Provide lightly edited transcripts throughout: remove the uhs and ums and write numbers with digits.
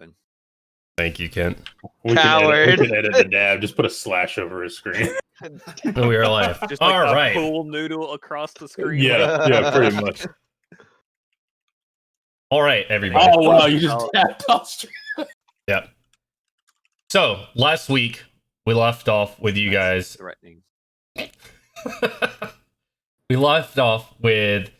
happen. Thank you, Kent. We Coward. can edit the dab. Just put a slash over his screen. And we are live. Just All like right. a pool noodle across the screen. Yeah, pretty much. All right, everybody. Oh wow, you just tapped off stream. Yep. So last week we left off with you guys. Threatening. We left off with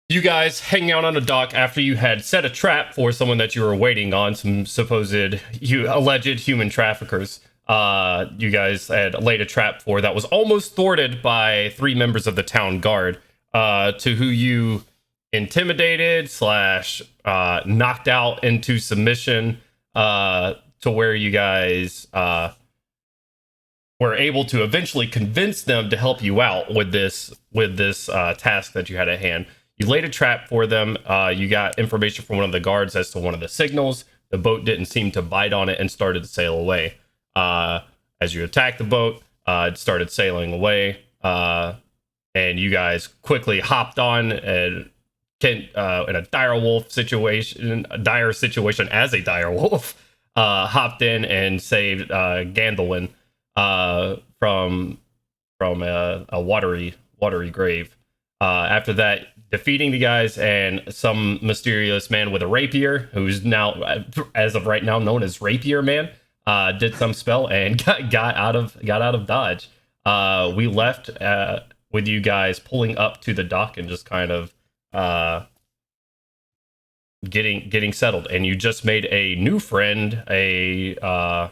you guys hanging out on a dock after you had set a trap for someone that you were waiting on, some supposed alleged human traffickers. You guys had laid a trap for that was almost thwarted by 3 members of the town guard, to who you intimidated / knocked out into submission, to where you guys were able to eventually convince them to help you out with this task that you had at hand. You laid a trap for them. You got information from one of the guards as to one of the signals. The boat didn't seem to bite on it and started to sail away. As you attacked the boat, it started sailing away. And you guys quickly hopped on and in a dire situation as a dire wolf, hopped in and saved Gandolin from a watery grave. After that, defeating the guys and some mysterious man with a rapier, who's now, as of right now, known as Rapier Man, did some spell and got out of Dodge. We left with you guys pulling up to the dock and just kind of getting settled. And you just made a new friend, a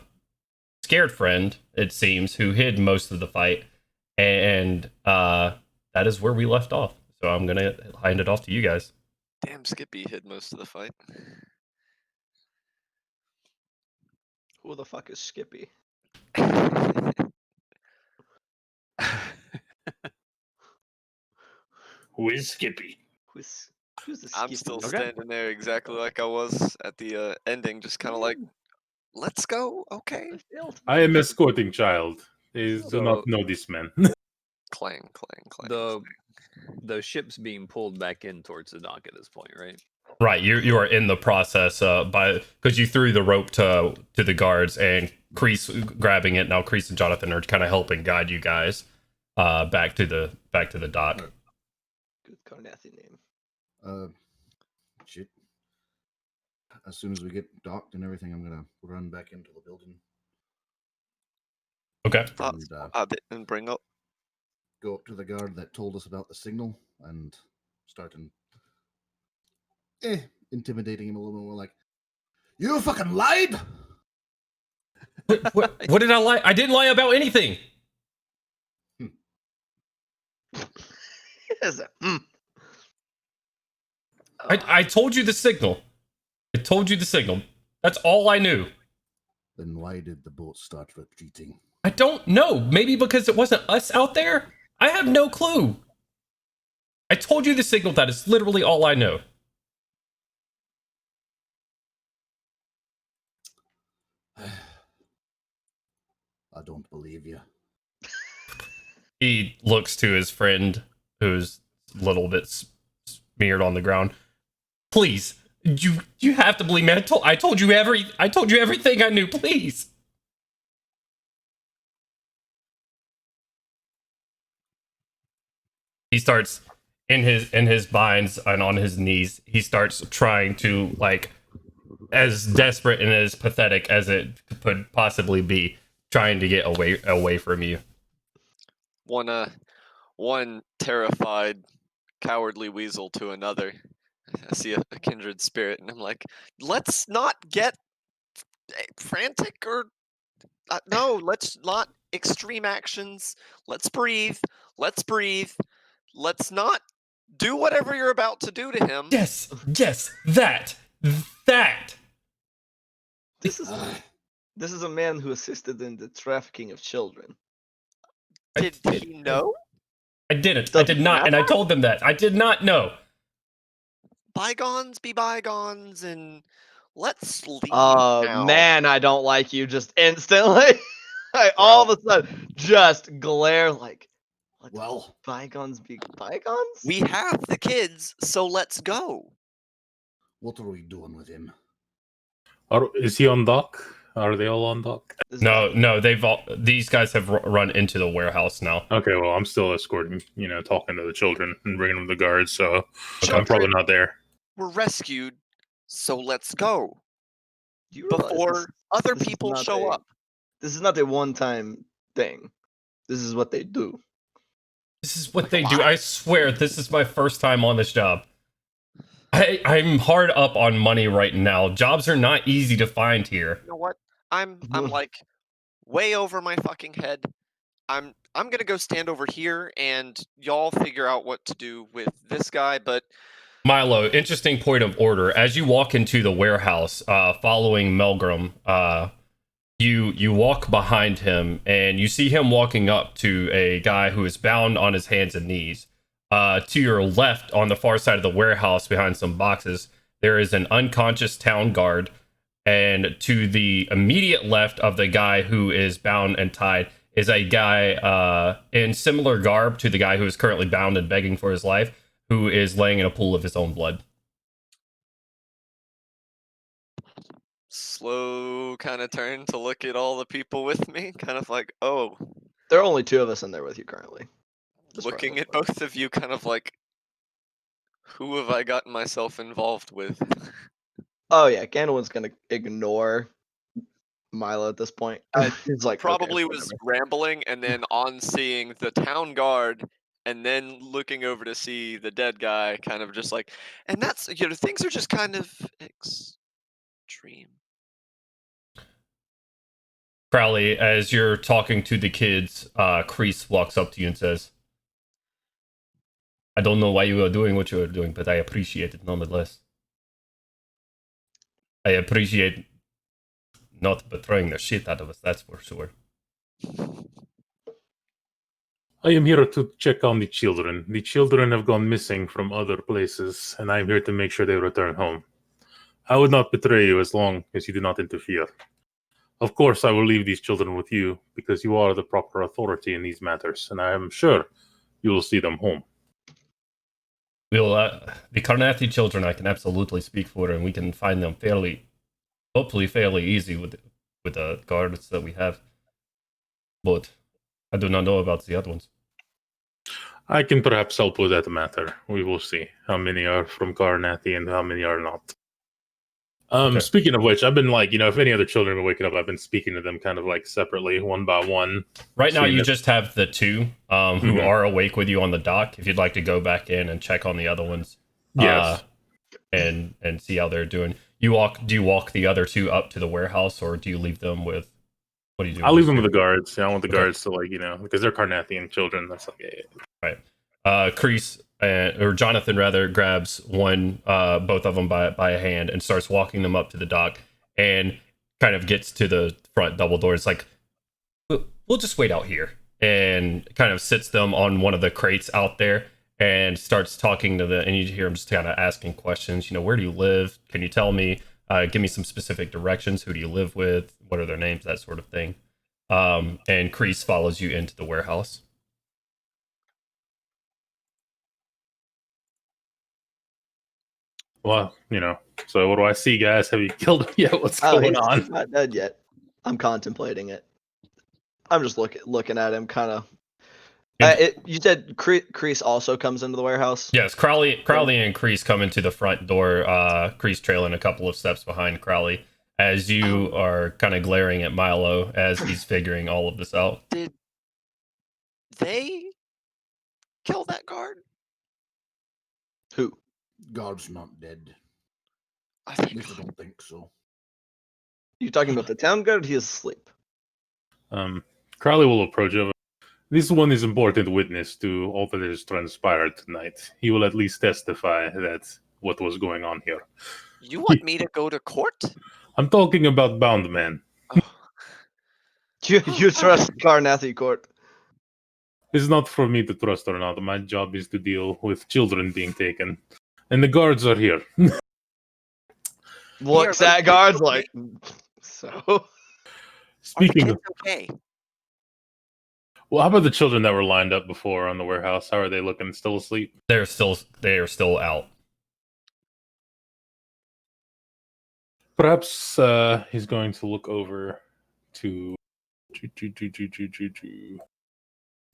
scared friend, it seems, who hid most of the fight. And that is where we left off. So I'm gonna hand it off to you guys. Damn, Skippy hid most of the fight. Who the fuck is Skippy? Who is Skippy? Who's the Skippy? I'm still standing there exactly like I was at the ending, just kind of like, let's go, okay. I am escorting child. They do not know this man. Clang, clang, clang. The ship's being pulled back in towards the dock at this point, right? Right, you are in the process because you threw the rope to the guards and Kreese grabbing it. Now Kreese and Jonathan are kind of helping guide you guys back to the dock. Good Carnathy name. Shit. As soon as we get docked and everything, I'm gonna run back into the building. Okay. And bring up. Go up to the guard that told us about the signal and start intimidating him a little more, like, you fucking lied! What did I lie? I didn't lie about anything. Yes. I told you the signal. That's all I knew. Then why did the boat start retreating? I don't know. Maybe because it wasn't us out there? I have no clue. I told you the signal. That is literally all I know. I don't believe you. He looks to his friend, who's a little bit smeared on the ground. Please, you have to believe me. I told you everything I knew. Please. He starts in his binds and on his knees. He starts trying to, like, as desperate and as pathetic as it could possibly be, trying to get away from you. One terrified, cowardly weasel to another. I see a kindred spirit, and I'm like, let's not get frantic or no. Let's not extreme actions. Let's breathe. Let's not do whatever you're about to do to him. Yes, that. This is a man who assisted in the trafficking of children. Did he know? I didn't. I did not, and I told them that. I did not know. Bygones be bygones, and let's leave now. Man, I don't like you just instantly. All of a sudden, just glare like, Well, bygones be bygones? We have the kids, so let's go. what are we doing with him? Is he on dock? Are they all on dock? This is No, not- these guys have run into the warehouse now. Okay, well, I'm still escorting, talking to the children and bringing them the guards, so I'm Children probably not there. were rescued, so let's go Do you realize before other this is people not show a- up. this is not a one-time thing. This is what they do. This is what they do. I swear, this is my first time on this job. I'm hard up on money right now. Jobs are not easy to find here. You know what? I'm like way over my fucking head. I'm gonna go stand over here and y'all figure out what to do with this guy, but Milo, interesting point of order. As you walk into the warehouse, following Melgrim, you walk behind him and you see him walking up to a guy who is bound on his hands and knees. To your left, on the far side of the warehouse, behind some boxes, there is an unconscious town guard. And to the immediate left of the guy who is bound and tied is a guy in similar garb to the guy who is currently bound and begging for his life, who is laying in a pool of his own blood. slow kind of turn to look at all the people with me, kind of like, oh, There are only 2 of us in there with you currently. as far as looking I'm at aware. both of you, kind of like, who have I gotten myself involved with? Oh yeah, Gandelwin's gonna ignore Milo at this point. He's like, okay, Probably was whatever. rambling, and then on seeing the town guard, and then looking over to see the dead guy, kind of just like, and that's, things are just kind of extreme. Crowley, as you're talking to the kids, Kreese walks up to you and says, I don't know why you are doing what you are doing, but I appreciate it nonetheless. I appreciate not betraying the shit out of us, that's for sure. I am here to check on the children. The children have gone missing from other places, and I am here to make sure they return home. I would not betray you as long as you do not interfere. Of course, I will leave these children with you, because you are the proper authority in these matters, and I am sure you will see them home. We'll, the Carnathi children I can absolutely speak for, and we can find them hopefully fairly easy with the guards that we have. But I do not know about the other ones. I can perhaps help with that matter. We will see how many are from Carnathi and how many are not. Okay. Speaking of which, I've been if any other children are waking up, I've been speaking to them kind of separately, one by one. Right now, seeing you if- just have the 2 who Mhm. are awake with you on the dock. If you'd like to go back in and check on the other ones, Yes. and see how they're doing. Do you walk the other 2 up to the warehouse, or do you leave them with? What do you do? I'll leave them with the guards. Yeah, I want the Okay. guards to because they're Carnathian children. That's yeah. Kreese or Jonathan rather grabs both of them by a hand and starts walking them up to the dock and kind of gets to the front double door. It's like, we'll just wait out here, and kind of sits them on one of the crates out there and starts talking to and you hear him just kind of asking questions. Where do you live? Can you tell me? Give me some specific directions. Who do you live with? What are their names? That sort of thing. And Kreese follows you into the warehouse. Well, so what do I see, guys? Have you killed him yet? What's Oh, going he's on? not dead yet. I'm contemplating it. I'm just looking at him, kind of. You said Kreese also comes into the warehouse. Yes, Crowley and Kreese come into the front door. Kreese trailing a couple of steps behind Crowley, as you are kind of glaring at Milo as he's figuring all of this out. Did they kill that guard? Who? God's not dead. I At think least I don't think so. You talking about the town guard? He is asleep. Crowley will approach him. This one is important witness to all that has transpired tonight. He will at least testify that what was going on here. you want me to go to court? I'm talking about Bound Man. Oh, You trust Carnathi Court? It's not for me to trust or not. My job is to deal with children being taken. And the guards are here. Looks Here, at guards like, so. are the Speaking kids of, okay? well, how about the children that were lined up before on the warehouse? How are they looking? Still asleep? They are still out. Perhaps he's going to look over to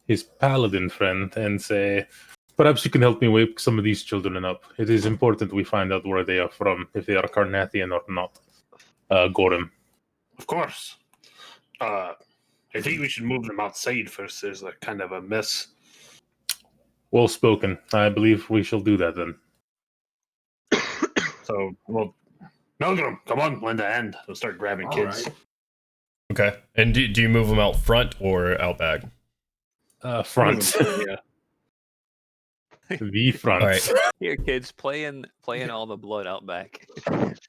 his paladin friend and say, perhaps you can help me wake some of these children up. It is important we find out where they are from, if they are Carnathian or not. Gorham. Of course. I think we should move them outside first. There's a kind of a mess. Well spoken. I believe we shall do that then. So, well, Milgram, come on, lend a hand. We'll start grabbing All kids. right. Okay. And do you move them out front or out back? Front. Yeah. The front. All right. Here, kids, playing all the blood out back.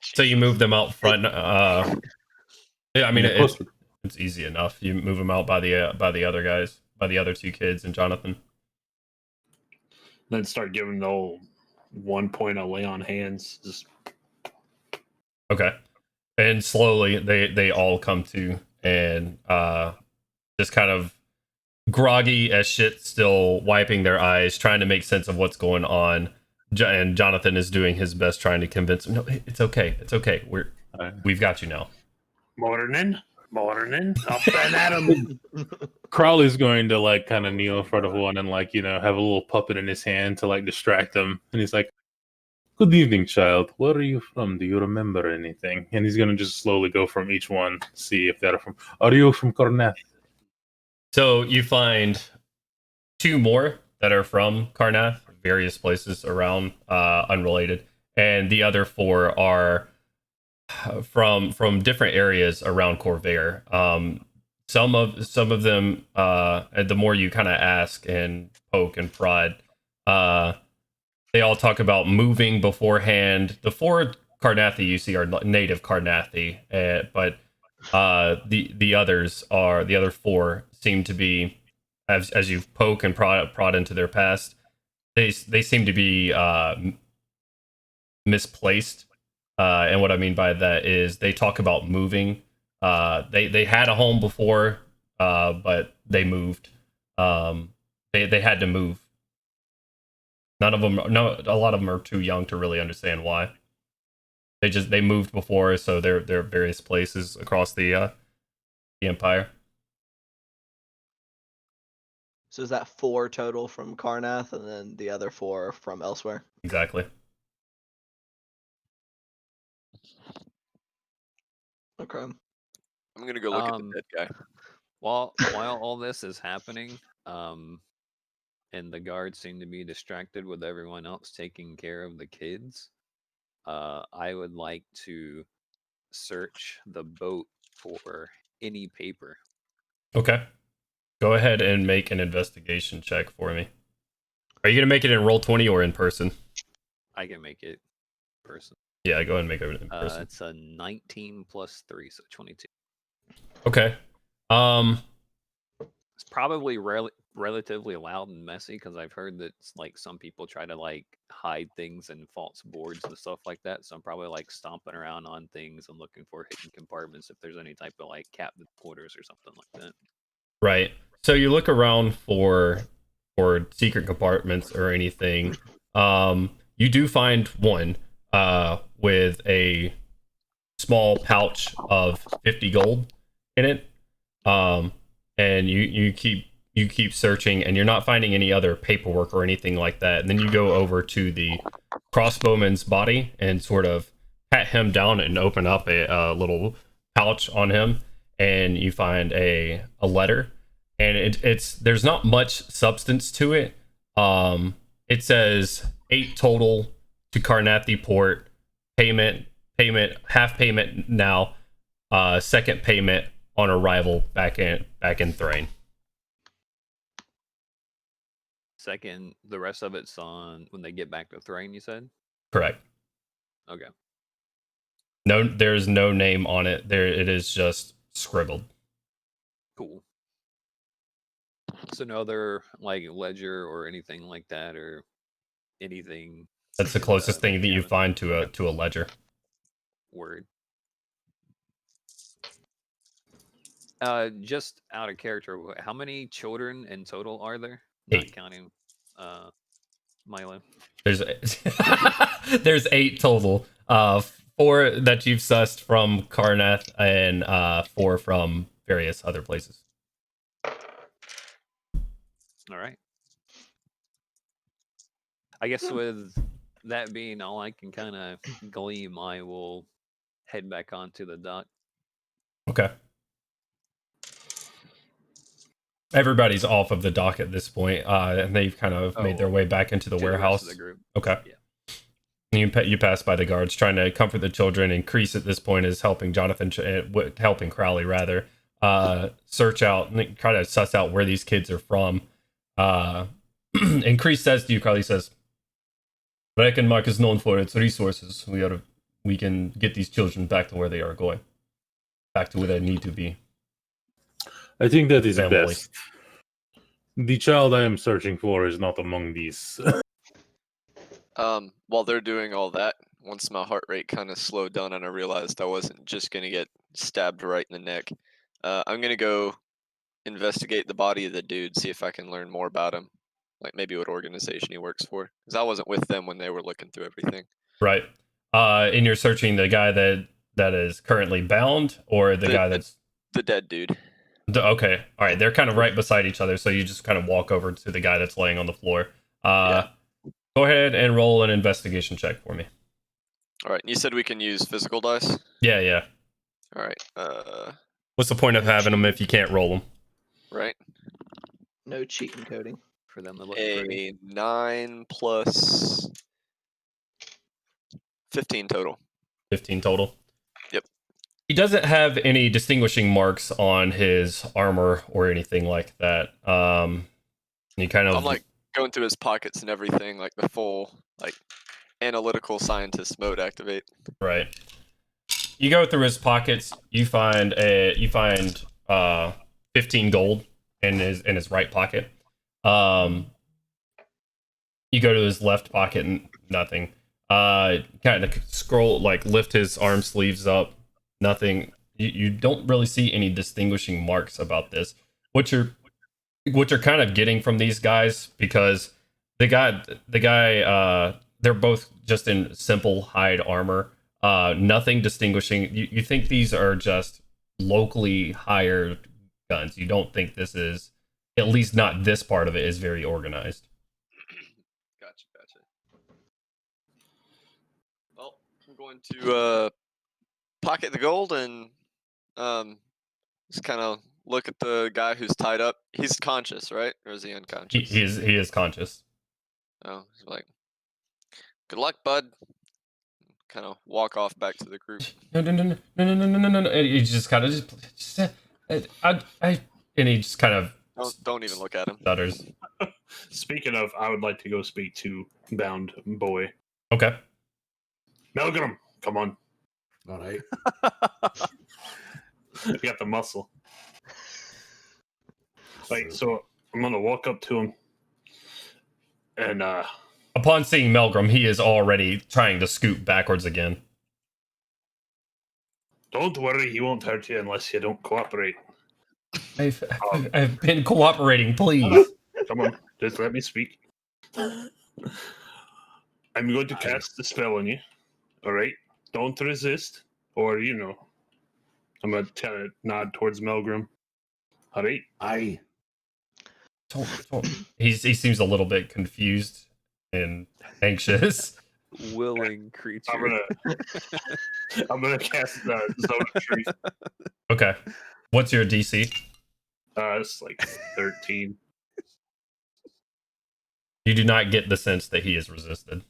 So you move them out front. Yeah, I mean Yeah, it's easy enough. You move them out by the other guys, by the other two kids and Jonathan. Then start giving the old 1 point of lay on hands. Just Okay. And slowly they all come to and just kind of groggy as shit, still wiping their eyes, trying to make sense of what's going on. And Jonathan is doing his best trying to convince them, no, it's okay. It's okay. We've got you now. morning, up and at 'em. Crowley's going to like kind of kneel in front of one and like, have a little puppet in his hand to like distract him. And he's like, "Good evening, child. Where are you from? Do you remember anything?" And he's going to just slowly go from each one, see if they're from. Are you from Karnath? So you find two more that are from Karnath, various places around, unrelated, and the other four are from different areas around Corvair. Some of them, the more you kind of ask and poke and prod, they all talk about moving beforehand. The four Karnathi you see are native Karnathi, but the other four seem to be, as you poke and prod into their past, they seem to be misplaced. And what I mean by that is they talk about moving. They had a home before, but they moved. They had to move. A lot of them are too young to really understand why. They moved before, so they're various places across the empire. So is that 4 total from Karnath, and then the other 4 from elsewhere? Exactly. Okay. I'm gonna go look at the dead guy. While all this is happening, and the guards seem to be distracted with everyone else taking care of the kids, I would like to search the boat for any paper. Okay. Go ahead and make an investigation check for me. Are you gonna make it in Roll20 or in person? I can make it person. Yeah, go ahead and make it in person. It's a 19 plus 3, so 22. Okay. It's probably relatively loud and messy because I've heard that like some people try to like hide things in false boards and stuff like that. So I'm probably like stomping around on things and looking for hidden compartments if there's any type of like captive quarters or something like that. Right. So you look around for secret compartments or anything. You do find one with a small pouch of 50 gold in it. And you keep searching and you're not finding any other paperwork or anything like that. And then you go over to the crossbowman's body and sort of pat him down and open up a little pouch on him, and you find a letter. And it's there's not much substance to it. It says 8 total to Karnathi Port, payment, half payment now, second payment on arrival back in Thrain. Second, the rest of it's on when they get back to Thrain, you said? Correct. Okay. No, there's no name on it. It is just scribbled. Cool. So no other like ledger or anything like that, or anything. That's the closest thing that you haven't- find to a ledger. Word. Just out of character, how many children in total are there? 8. Not counting Milo. There's 8 total. 4 that you've sussed from Karnath and 4 from various other places. All right. I guess with that being all I can kind of gleam, I will head back onto the dock. Okay. Everybody's off of the dock at this point, and they've kind of made their way back into the To the rest warehouse. of the group. Okay. Yeah. You pass by the guards trying to comfort the children, and Kreese at this point is helping Jonathan, helping Crowley rather, search out and try to suss out where these kids are from. And Kreese says to you, Crowley says, Breckenmark is known for its resources. We can get these children back to where they are going, back to where they need to be. I think that is Family. best. The child I am searching for is not among these. While they're doing all that, once my heart rate kind of slowed down and I realized I wasn't just gonna get stabbed right in the neck, I'm gonna go investigate the body of the dude, see if I can learn more about him, like maybe what organization he works for, because I wasn't with them when they were looking through everything. Right. And you're searching the guy that is currently bound, or the guy that's the dead dude. Okay. All right. They're kind of right beside each other, so you just kind of walk over to the guy that's laying on the floor. Yeah. Go ahead and roll an investigation check for me. All right. And you said we can use physical dice. Yeah, yeah. All right. What's the point of having them if you can't roll them? Right. No cheating coding. For them to look pretty. A 9 plus 15 total. 15 total. Yep. He doesn't have any distinguishing marks on his armor or anything like that. He kind of I'm like going through his pockets and everything, like the full like analytical scientist mode activate. right. You go through his pockets. You find 15 gold in his right pocket. You go to his left pocket and nothing. Kind of scroll, like lift his arm sleeves up. Nothing. You don't really see any distinguishing marks about this. What you're kind of getting from these guys, because the guy they're both just in simple hide armor. Nothing distinguishing. You think these are just locally hired guns. You don't think this is, at least not this part of it, is very organized. Gotcha. Well, I'm going to pocket the gold and just kind of look at the guy who's tied up. He's conscious, right? Or is he unconscious? He is conscious. Oh, he's like, good luck, bud. Kind of walk off back to the group. No. And he just kind of and he just kind of Don't even look at him. stutters. Speaking of, I would like to go speak to Bound Boy. Okay. Melgrim, come on. All right. You got the muscle. Right, so I'm gonna walk up to him and Upon seeing Melgrim, he is already trying to scoot backwards again. don't worry, he won't hurt you unless you don't cooperate. I've been cooperating, please. Come on, just let me speak. I'm going to cast the spell on you. Alright? Don't resist. Or, I'm going to nod towards Melgrim. Alright? I He seems a little bit confused and anxious. Willing creature. I'm gonna cast the Zone of Truth. Okay. What's your DC? It's like 13. You do not get the sense that he is resisted.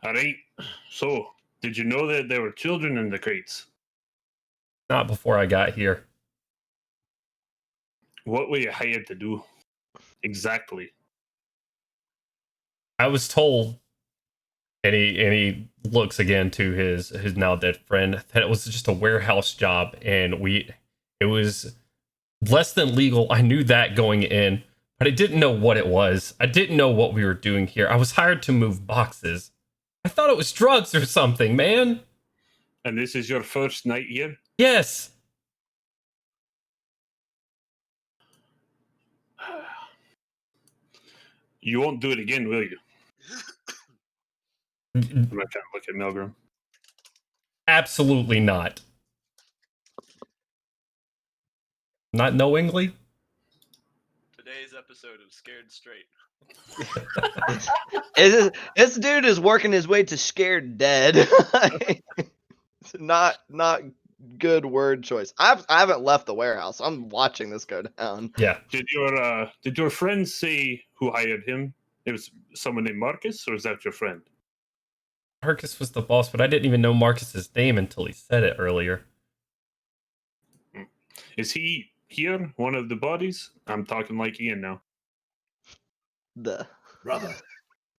Alright. So, did you know that there were children in the crates? Not before I got here. What were you hired to do? Exactly. I was told, and he looks again to his now dead friend, that it was just a warehouse job, and it was less than legal. I knew that going in, but I didn't know what it was. I didn't know what we were doing here. I was hired to move boxes. I thought it was drugs or something, man. And this is your first night here? Yes. You won't do it again, will you? I'm not trying to look at Milgram. Absolutely not. Not knowingly? Today's episode of Scared Straight. This dude is working his way to scared dead. It's not good word choice. I haven't left the warehouse. I'm watching this go down. Yeah. Did your friend say who hired him? It was someone named Marcus, or is that your friend? Marcus was the boss, but I didn't even know Marcus's name until he said it earlier. Is he here? One of the bodies? I'm talking like Ian now. The Brother.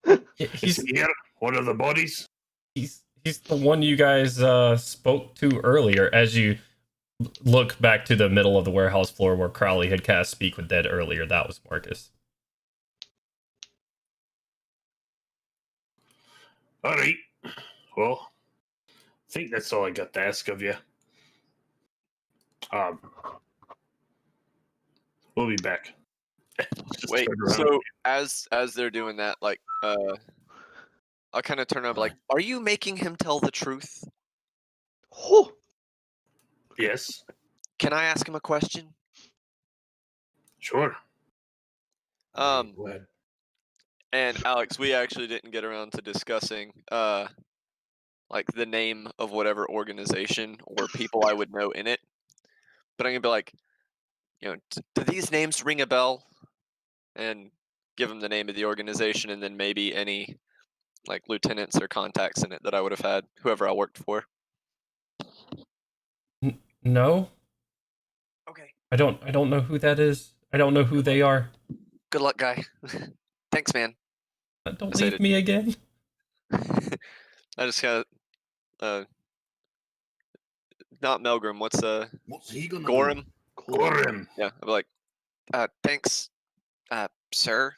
Is He's he here? One of the bodies? he's the one you guys spoke to earlier as you look back to the middle of the warehouse floor where Crowley had cast Speak with Dead earlier. That was Marcus. All right. Well, I think that's all I got to ask of you. We'll be back. Just Wait, turn around. so as they're doing that, like, I'll kind of turn up, like, are you making him tell the truth? Whew. Yes, Can I ask him a question? sure. Go ahead. And Alex, we actually didn't get around to discussing, like the name of whatever organization or people I would know in it. But I'm gonna be like, do these names ring a bell? And give him the name of the organization, and then maybe any like lieutenants or contacts in it that I would have had, whoever I worked for. No, Okay. I don't know who that is. I don't know who they are. Good luck, guy. Thanks, man. Don't I said leave it. me again. I just got not Melgrim. What's What's he gonna Gorham? Cool. Gorham. Yeah, I'd be like, thanks, sir.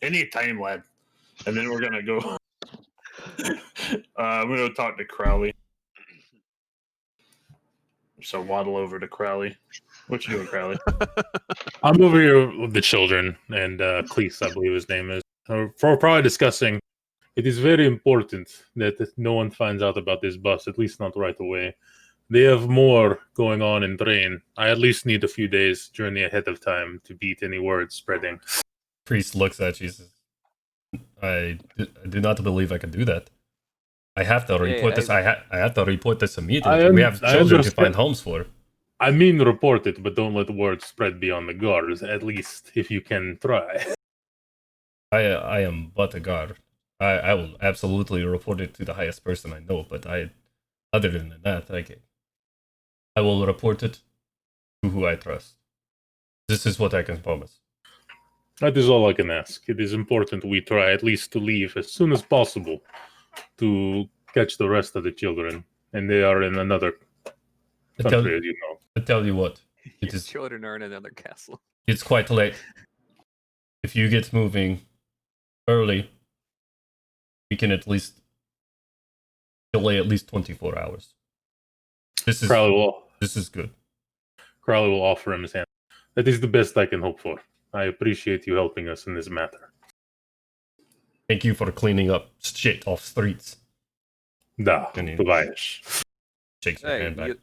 Anytime, lad. And then we're gonna go. I'm gonna talk to Crowley. So waddle over to Crowley. What you doing, Crowley? I'm over here with the children and Cleese, I believe his name is. For probably discussing. It is very important that no one finds out about this bus, at least not right away. They have more going on in Drain. I at least need a few days journey ahead of time to beat any word spreading. Priest looks at you. Says, I do not believe I can do that. I have to report this. I have to report this immediately. We have I children to understand. find homes for. I mean, report it, but don't let word spread beyond the guards. At least if you can try. I am but a guard. I will absolutely report it to the highest person I know, but other than that, I will report it to who I trust. This is what I can promise. That is all I can ask. It is important we try at least to leave as soon as possible to catch the rest of the children, and they are in another country, as you know. I tell you what, Your children are in another castle. it's quite late. If you get moving early, we can at least delay at least 24 hours. This is good. Crowley will offer him his hand. That is the best I can hope for. I appreciate you helping us in this matter. Thank you for cleaning up shit off streets. Da, Can you- Tobias. Shakes your Hey, hand back.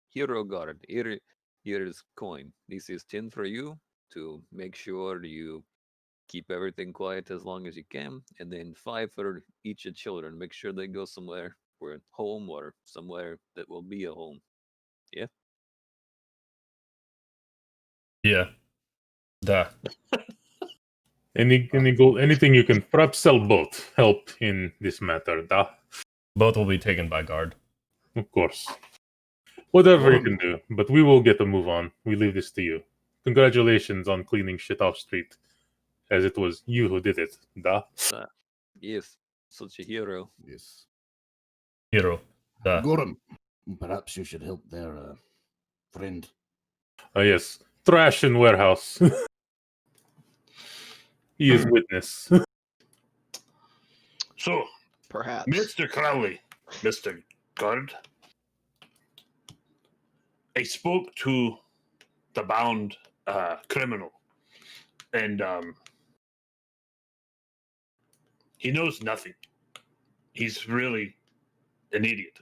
hero guard. Here is coin. This is 10 for you to make sure you keep everything quiet as long as you can, and then 5 for each of children. Make sure they go somewhere for home or somewhere that will be a home. Yeah. Yeah. Da. Anything you can perhaps sell both help in this matter, da. Both will be taken by guard. Of course. Whatever you can do, but we will get a move on. We leave this to you. Congratulations on cleaning shit off street, as it was you who did it, da. Yes. Such a hero. Yes. Hero. Da. Gorham, perhaps you should help their friend. Yes. Trash in warehouse. He is witness. So, Perhaps. Mr. Crowley, Mr. Guard, I spoke to the bound criminal, and he knows nothing. he's really an idiot.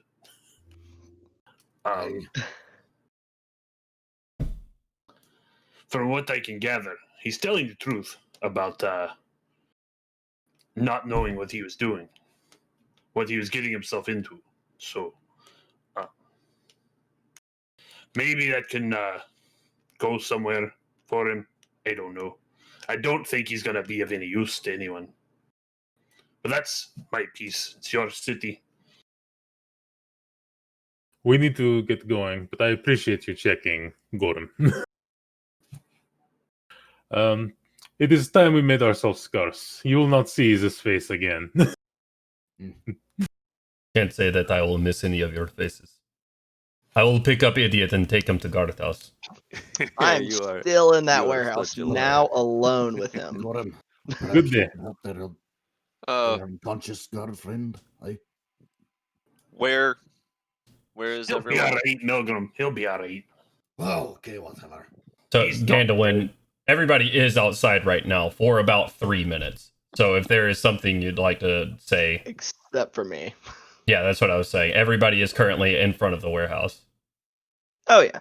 From what I can gather, he's telling the truth about not knowing what he was doing, what he was getting himself into. So maybe that can go somewhere for him. I don't know. I don't think he's going to be of any use to anyone. But that's my piece. It's your city. We need to get going, but I appreciate you checking, Gordon. It is time we made ourselves scarce. You will not see his face again. Can't say that I will miss any of your faces. I will pick up Idiot and take him to Garthos. I'm You are- still in that you are warehouse such a now, liar. alone with him. Got him. Good day. Their Uh, unconscious guard friend. where is He'll be everyone? all right, Milgram. He'll be all right. Well, okay, whatever. So, He's not Gandalin, everybody is outside right now for about 3 minutes. So, if there is something you'd like to say, Except for me. yeah, that's what I was saying. Everybody is currently in front of the warehouse. Oh yeah.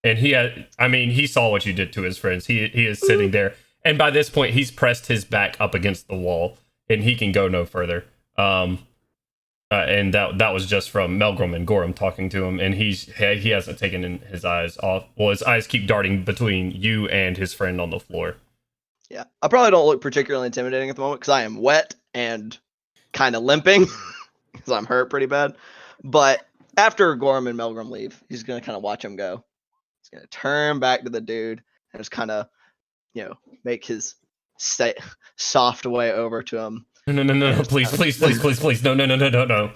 And he saw what you did to his friends. He is sitting there. And by this point, he's pressed his back up against the wall, and he can go no further. And that was just from Melgrim and Gorham talking to him, and he hasn't taken his eyes off. Well, his eyes keep darting between you and his friend on the floor. Yeah. I probably don't look particularly intimidating at the moment because I am wet and kind of limping because I'm hurt pretty bad. But after Gorham and Melgrim leave, he's gonna kind of watch him go. He's gonna turn back to the dude and just kind of, make his soft way over to him. No, please, no.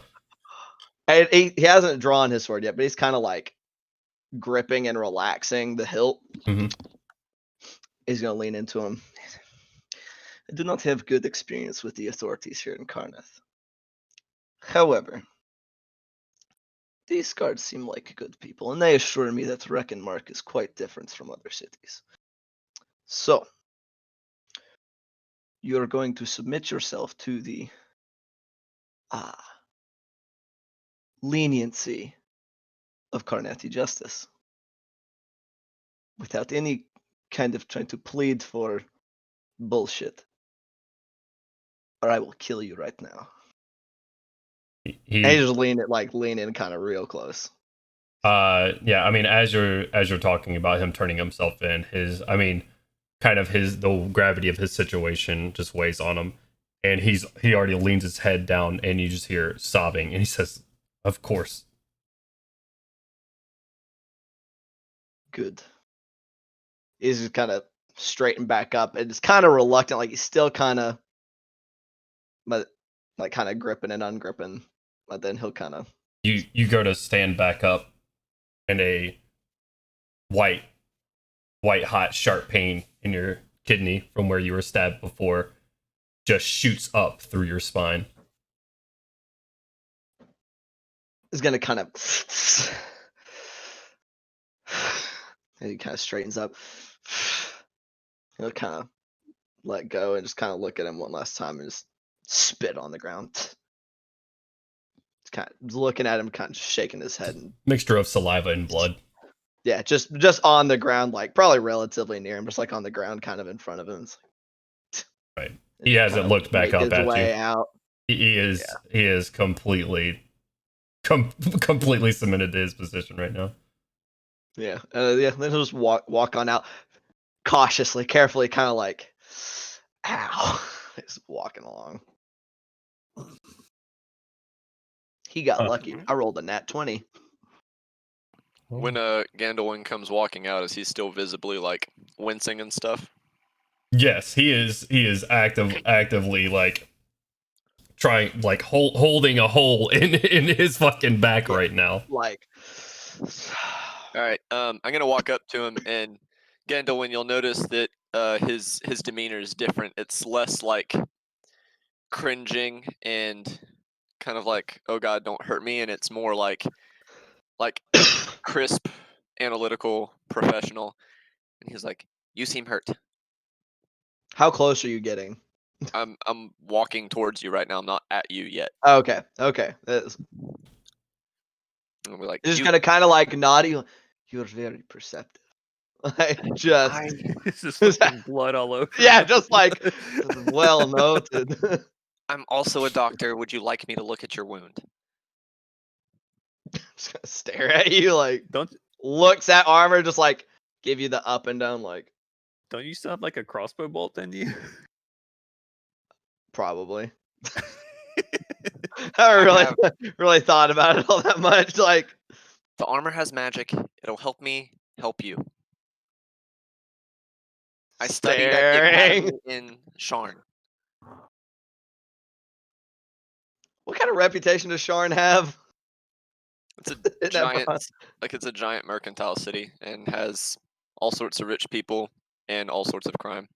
And he hasn't drawn his sword yet, but he's kind of like gripping and relaxing the hilt. Mhm. He's gonna lean into him. I do not have good experience with the authorities here in Karnath. However, these guards seem like good people, and they assure me that Reckenmark is quite different from other cities. So, you're going to submit yourself to the leniency of Karnathi justice without any kind of trying to plead for bullshit, or I will kill you right now. And he just lean in kind of real close. Yeah, I mean, as you're talking about him turning himself in, the gravity of his situation just weighs on him, and he already leans his head down, and you just hear sobbing, and he says, "Of course." Good. He's just kind of straightened back up, and it's kind of reluctant, like he's still kind of, but like kind of gripping and ungripping. But then he'll kind of. You go to stand back up, and a white hot sharp pain in your kidney from where you were stabbed before just shoots up through your spine. Is gonna kind of. And he kind of straightens up. He'll kind of let go and just kind of look at him one last time and just spit on the ground. Just kind of looking at him, kind of shaking his head, and Mixture of saliva and blood. yeah, just on the ground, like probably relatively near him, just like on the ground, kind of in front of him. Right. He hasn't looked back up at you. Out. He is completely cemented to his position right now. Yeah, then he'll just walk on out cautiously, carefully, kind of like, ow, just walking along. He got lucky. I rolled a nat 20. When Gandalin comes walking out, is he still visibly like wincing and stuff? Yes, he is actively like trying, like holding a hole in his fucking back right now. Like, all right, I'm gonna walk up to him, and Gandalin, you'll notice that his demeanor is different. It's less like cringing and kind of like, oh god, don't hurt me, and it's more like crisp, analytical, professional. And he's like, you seem hurt. how close are you getting? I'm walking towards you right now. I'm not at you yet. Okay. Okay. It's And we're like, just you, gonna kind of like nod. You're very perceptive. Like just. I, It's just fucking blood all over. Yeah, him. just like well noted. I'm also a doctor. Would you like me to look at your wound? Just gonna stare at you, like Don't looks at armor, just like give you the up and down, like you still have like a crossbow bolt in you? probably. I haven't really have- really thought about it all that much. Like The armor has magic. It'll help me help you. I studied at the staring. academy in Sharn. What kind of reputation does Sharn have? It's a Isn't that giant, fun? it's a giant mercantile city and has all sorts of rich people and all sorts of crime.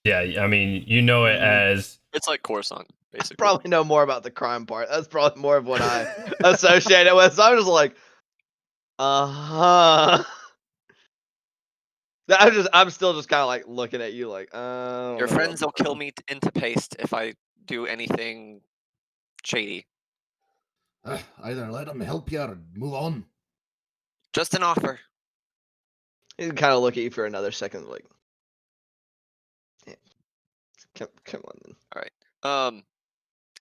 Yeah, I mean, you know it as It's like Coruscant, basically. Probably know more about the crime part. That's probably more of what I associate it with. So I'm just like, uh-huh. I'm still just kind of like looking at you like, Your friends will kill me into paste if I do anything shady. Either let him help you or move on. Just an offer. He can kind of look at you for another second, like, yeah. Come on then.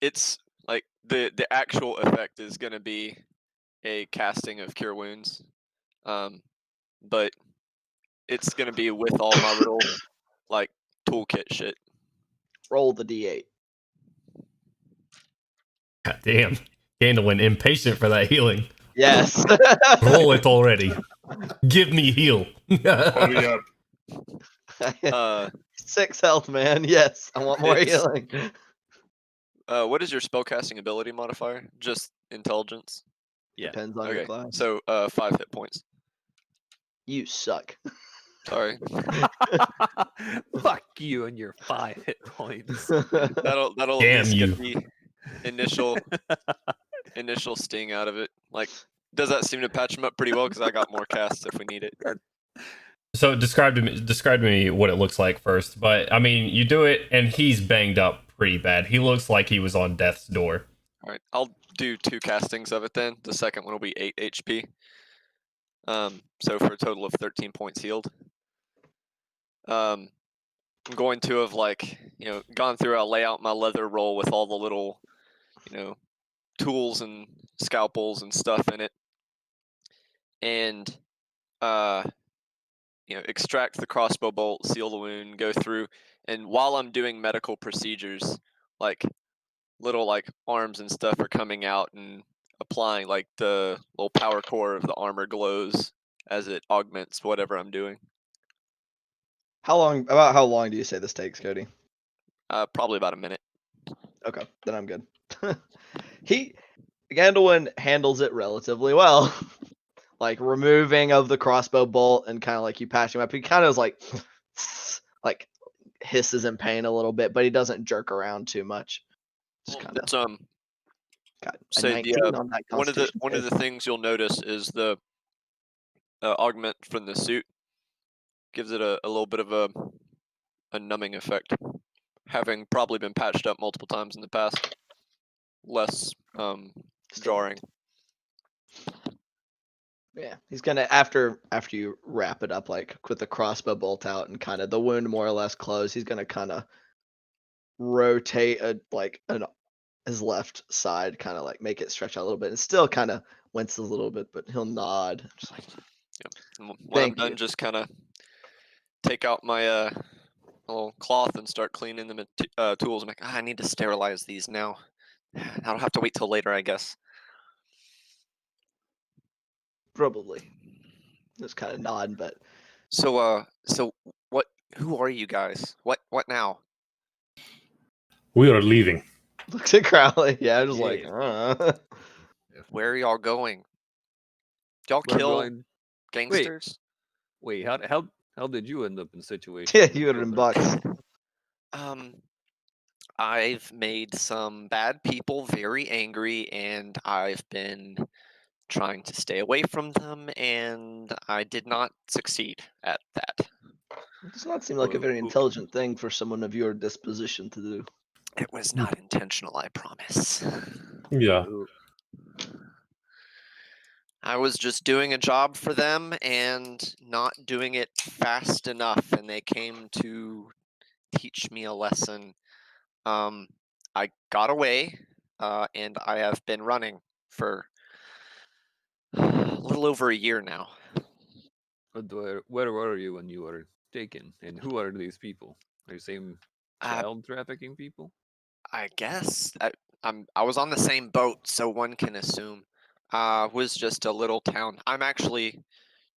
It's like the actual effect is gonna be a casting of cure wounds. But it's gonna be with all my little like toolkit shit. Roll the d8. God damn. Gandalf impatient for that healing. Yes. Roll it already. Give me heal. Hurry up. 6 health, man. Yes, I want more It's- healing. What is your spellcasting ability modifier? Just intelligence. Yeah. Depends on your Okay, class. so 5 hit points. You suck. Sorry, Fuck you and your 5 hit points. that'll at Damn least you. get the initial sting out of it. Like, does that seem to patch him up pretty well? Because I got more casts if we need it. So describe to me what it looks like first. But I mean, you do it, and he's banged up pretty bad. He looks like he was on death's door. All right, I'll do 2 castings of it then. The second one will be 8 HP. So for a total of 13 points healed. I'm going to have gone through. I'll lay out my leather roll with all the little, tools and scalpels and stuff in it, and extract the crossbow bolt, seal the wound, go through, and while I'm doing medical procedures, like little arms and stuff are coming out and applying the little power core of the armor glows as it augments whatever I'm doing. How long do you say this takes, Cody? Probably about a minute. Okay, then I'm good. Gandalf handles it relatively well. Like removing of the crossbow bolt and kind of like you patching him up. He kind of is like hisses in pain a little bit, but he doesn't jerk around too much. Just kind of It's got a say 19 the on that one of the Constitution things you'll notice is the augment from the suit gives it a little bit of a numbing effect. Having probably been patched up multiple times in the past, less jarring. Yeah, he's gonna after you wrap it up, like with the crossbow bolt out and kind of the wound more or less closed. He's gonna kind of rotate his left side, kind of like make it stretch out a little bit, and still kind of winces a little bit, but he'll nod. Just like, And when I'm Thank done, you. just kind of take out my little cloth and start cleaning the tools. I'm like, I need to sterilize these now. I'll have to wait till later, I guess. probably just kind of nod, but So what? Who are you guys? What now? We are leaving. looks at Crowley. Yeah, just like, Yeah. Where are y'all going? Y'all We're kill going. gangsters? Wait, how did you end up in a situation? yeah, with you would have been children? bucks. I've made some bad people very angry, and I've been trying to stay away from them, and I did not succeed at that. It does not seem like a very intelligent thing for someone of your disposition to do. It was not intentional, I promise. Yeah. I was just doing a job for them and not doing it fast enough, and they came to teach me a lesson. I got away, and I have been running for a little over a year now. But where were you when you were taken? And who are these people? Are the same child trafficking people? I guess I was on the same boat, so one can assume. Was just a little town. I'm actually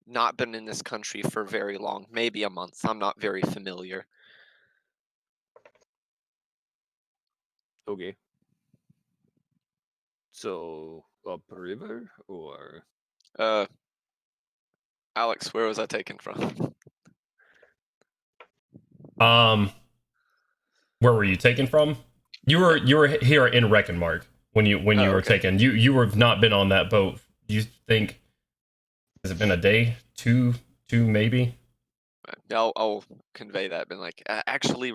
not been in this country for very long, maybe a month. I'm not very familiar. Okay. So upriver or Alex, where was I taken from? Where were you taken from? You were here in Reckenmark when you were okay. taken. You have not been on that boat. You think has it been a day, two maybe? I'll convey that. Been like, actually,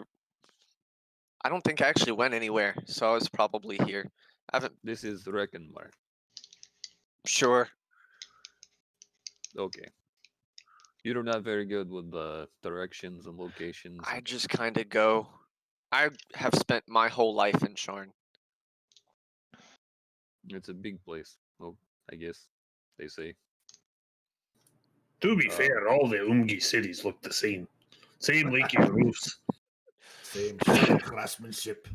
I don't think I actually went anywhere, so I was probably here. I haven't. this is Reckenmark. Sure. Okay. You're not very good with the directions and locations. I just kind of go. I have spent my whole life in Sharn. It's a big place. Oh, I guess they say. To be fair, all the Umgi cities look the same. Same leaky roofs. Same shitty craftsmanship.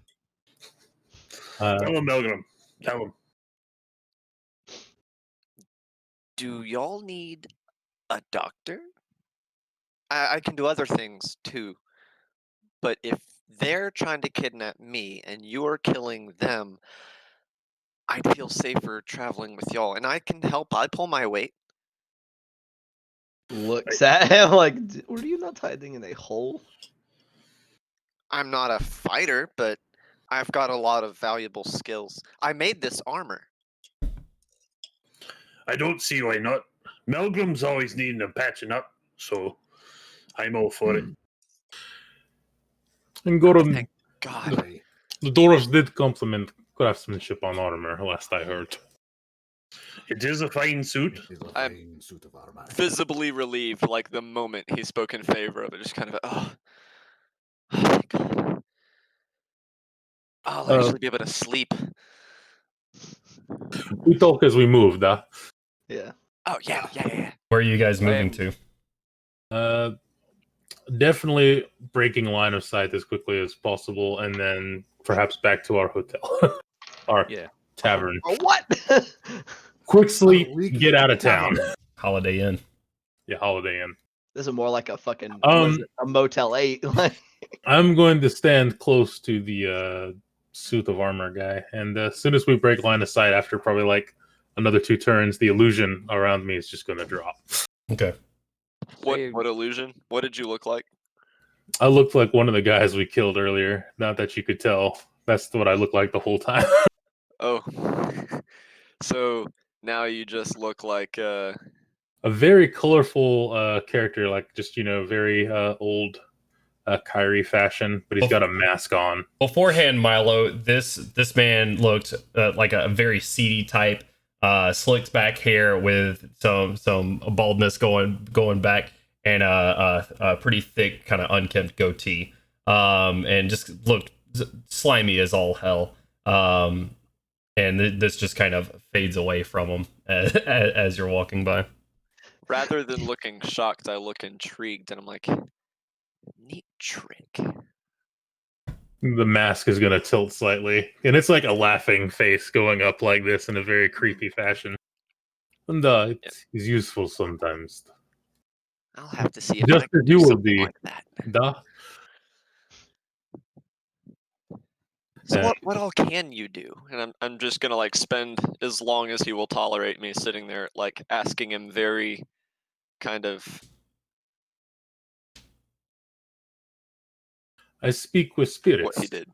Tell him, Milgram. Tell him. Do y'all need a doctor? I can do other things too. But if they're trying to kidnap me and you're killing them, I'd feel safer traveling with y'all. And I can help. I pull my weight. Looks at him like, were you not hiding in a hole? I'm not a fighter, but I've got a lot of valuable skills. I made this armor. I don't see why not. Milgram's always needing a patching up, so I'm all for it. And Gorum, Thank God. the dwarves did compliment craftsmanship on armor, last I heard. It is a fine suit. It is a I'm fine suit of armor. Visibly relieved, like the moment he spoke in favor of it. Just kind of, oh thank God. I'll actually be able to sleep. We talk as we moved, huh? Yeah. Oh, yeah. Where are you guys moving to? Definitely breaking line of sight as quickly as possible, and then perhaps back to our hotel, our tavern. Oh, what? Quick sleep, We get out of town. Holiday Inn. Yeah, Holiday Inn. This is more like a fucking was it, a Motel 8. I'm going to stand close to the suit of armor guy, and as soon as we break line of sight, after probably like another 2 turns, the illusion around me is just going to drop. Okay. What illusion? What did you look like? I looked like one of the guys we killed earlier. Not that you could tell. That's what I looked like the whole time. Oh. So now you just look like a very colorful character, like just very old Kyrie fashion, but he's got a mask on. Beforehand, Milo, this man looked like a very seedy type, slicked back hair with some baldness going back, and a pretty thick kind of unkempt goatee, and just looked slimy as all hell. And this just kind of fades away from him as you're walking by. Rather than looking shocked, I look intrigued, and I'm like, neat trick. The mask is going to tilt slightly, and it's like a laughing face going up like this in a very creepy fashion. And it's useful sometimes. I'll have to see if just I can as do you would something be. like that. Duh. So what all can you do? And I'm just gonna like spend as long as he will tolerate me sitting there, like asking him very kind of. I speak with spirits. What he did.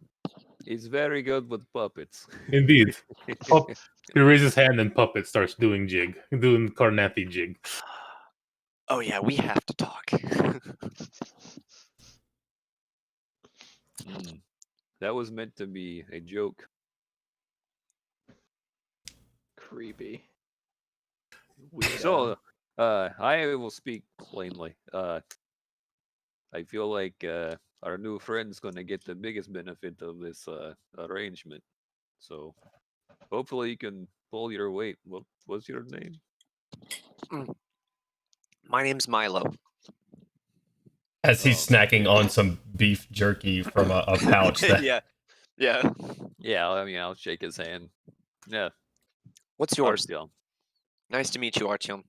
He's very good with puppets. Indeed. He raises his hand and puppet starts doing Carnathi jig. Oh yeah, we have to talk. That was meant to be a joke. Creepy. So, I will speak plainly. I feel like our new friend's gonna get the biggest benefit of this arrangement. So, hopefully, you can pull your weight. What's your name? My name's Milo. As he's snacking on some beef jerky from a pouch. That, yeah. Yeah, I mean, I'll shake his hand. Yeah, What's yours? Artyom. Nice to meet you, Artyom.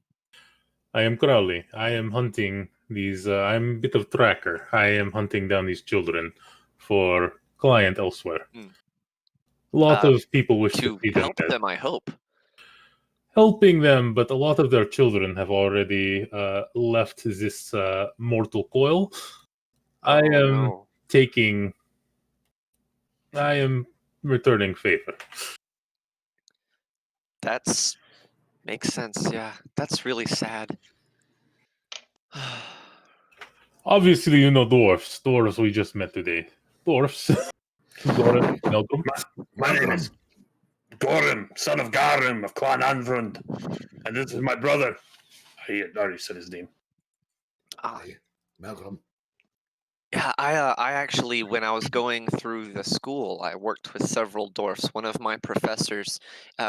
I am Crowley. I am hunting these. I'm a bit of tracker. I am hunting down these children for client elsewhere. Mm. A lot of people wish to To see them help dead. them, I hope. Helping them, but a lot of their children have already left this mortal coil. I am taking. I am returning favor. That's makes sense. Yeah, that's really sad. Obviously, you know dwarfs. Dwarfs we just met today. Dwarfs. Goran, Melgrim. My name is Gorim, son of Garim of Clan Anvrund, and this is my brother. I already said his name. Hey, Malcolm. Yeah, I actually, when I was going through the school, I worked with several dwarfs. One of my professors,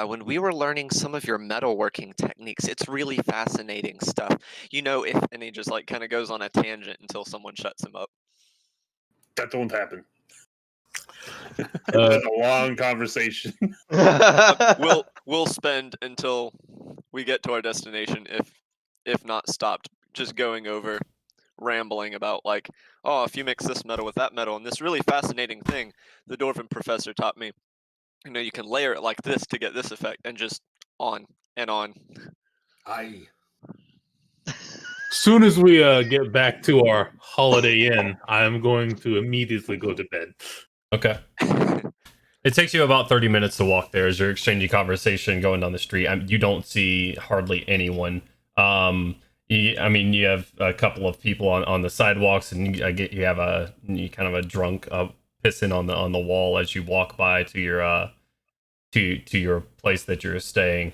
when we were learning some of your metalworking techniques, it's really fascinating stuff. You know, and he just like kind of goes on a tangent until someone shuts him up. That don't happen. It's been a long conversation. We'll spend until we get to our destination, if not stopped, just going over, rambling about like, oh, if you mix this metal with that metal, and this really fascinating thing the dwarven professor taught me, you know, you can layer it like this to get this effect, and just on and on. Aye. Soon as we get back to our Holiday Inn, I am going to immediately go to bed. okay. It takes you about 30 minutes to walk there as you're exchanging conversation going down the street. You don't see hardly anyone. You have a couple of people on the sidewalks, and you have kind of a drunk pissing on the wall as you walk by to your to your place that you're staying.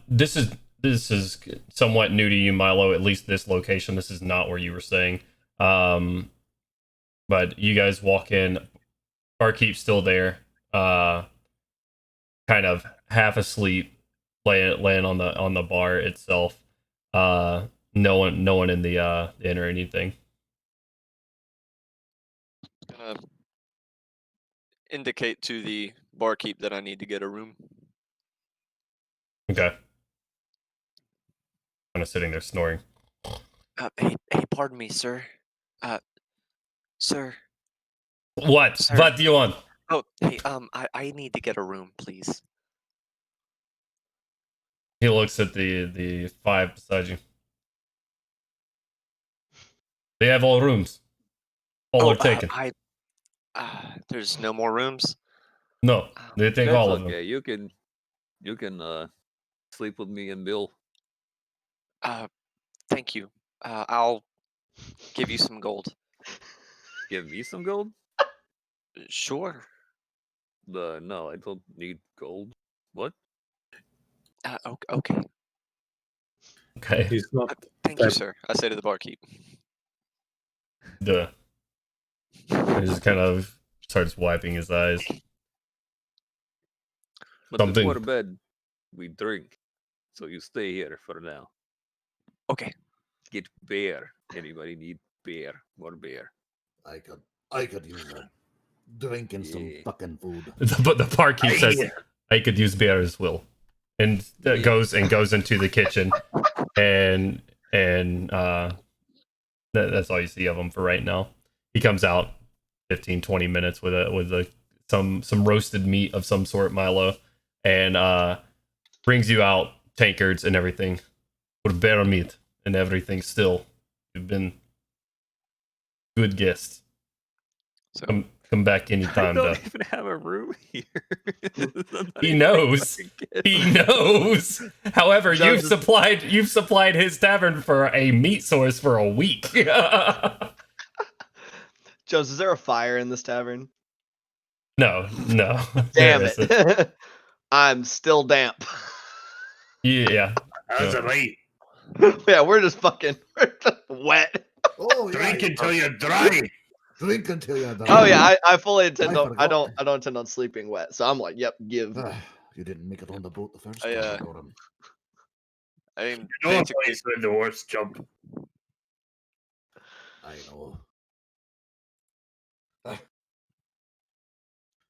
This is somewhat new to you, Milo. At least this location. This is not where you were staying. But you guys walk in. Barkeep's still there, kind of half asleep, laying on the bar itself. No one in the inn or anything. Gonna indicate to the barkeep that I need to get a room. Okay. Kind of sitting there snoring. Hey, pardon me, sir. Sir. What? Sir. What do you want? Oh, hey, I need to get a room, please. He looks at the five beside you. They have all rooms. All are taken. There's no more rooms. No, they take That's all of them. okay. You can sleep with me and Bill. Thank you. I'll give you some gold. Give me some gold? Sure. No, I don't need gold. What? Okay. Okay. He's not. Thank you, sir. I say to the barkeep. Duh. He just kind of starts wiping his eyes. But Something. before bed, we drink. So you stay here for now. Okay. Get beer. Anybody need beer? More beer. I could use a drink and some Yeah. fucking food. But the barkeep says, "I could use beer as well," and goes into the kitchen, and that's all you see of him for right now. He comes out 15-20 minutes with some roasted meat of some sort, Milo, and brings you out tankards and everything with bear meat and everything. Still, you've been good guests. So Come back I anytime. don't even have a room here. He knows. He knows. However, Jones you've supplied his tavern for a meat source for a week. Jones, is there a fire in this tavern? No. Damn There isn't. it. I'm still damp. Yeah. That's Yeah. a right. Yeah, we're just wet. Oh yeah. Drink until you're dry. Drink until you're done. Oh yeah, I fully intend I to, I forgot. don't intend on sleeping wet. So I'm like, yep, give. You didn't make it on the boat the first I, time, Gordon. I mean, You know a basically, place with the worst jump. I know.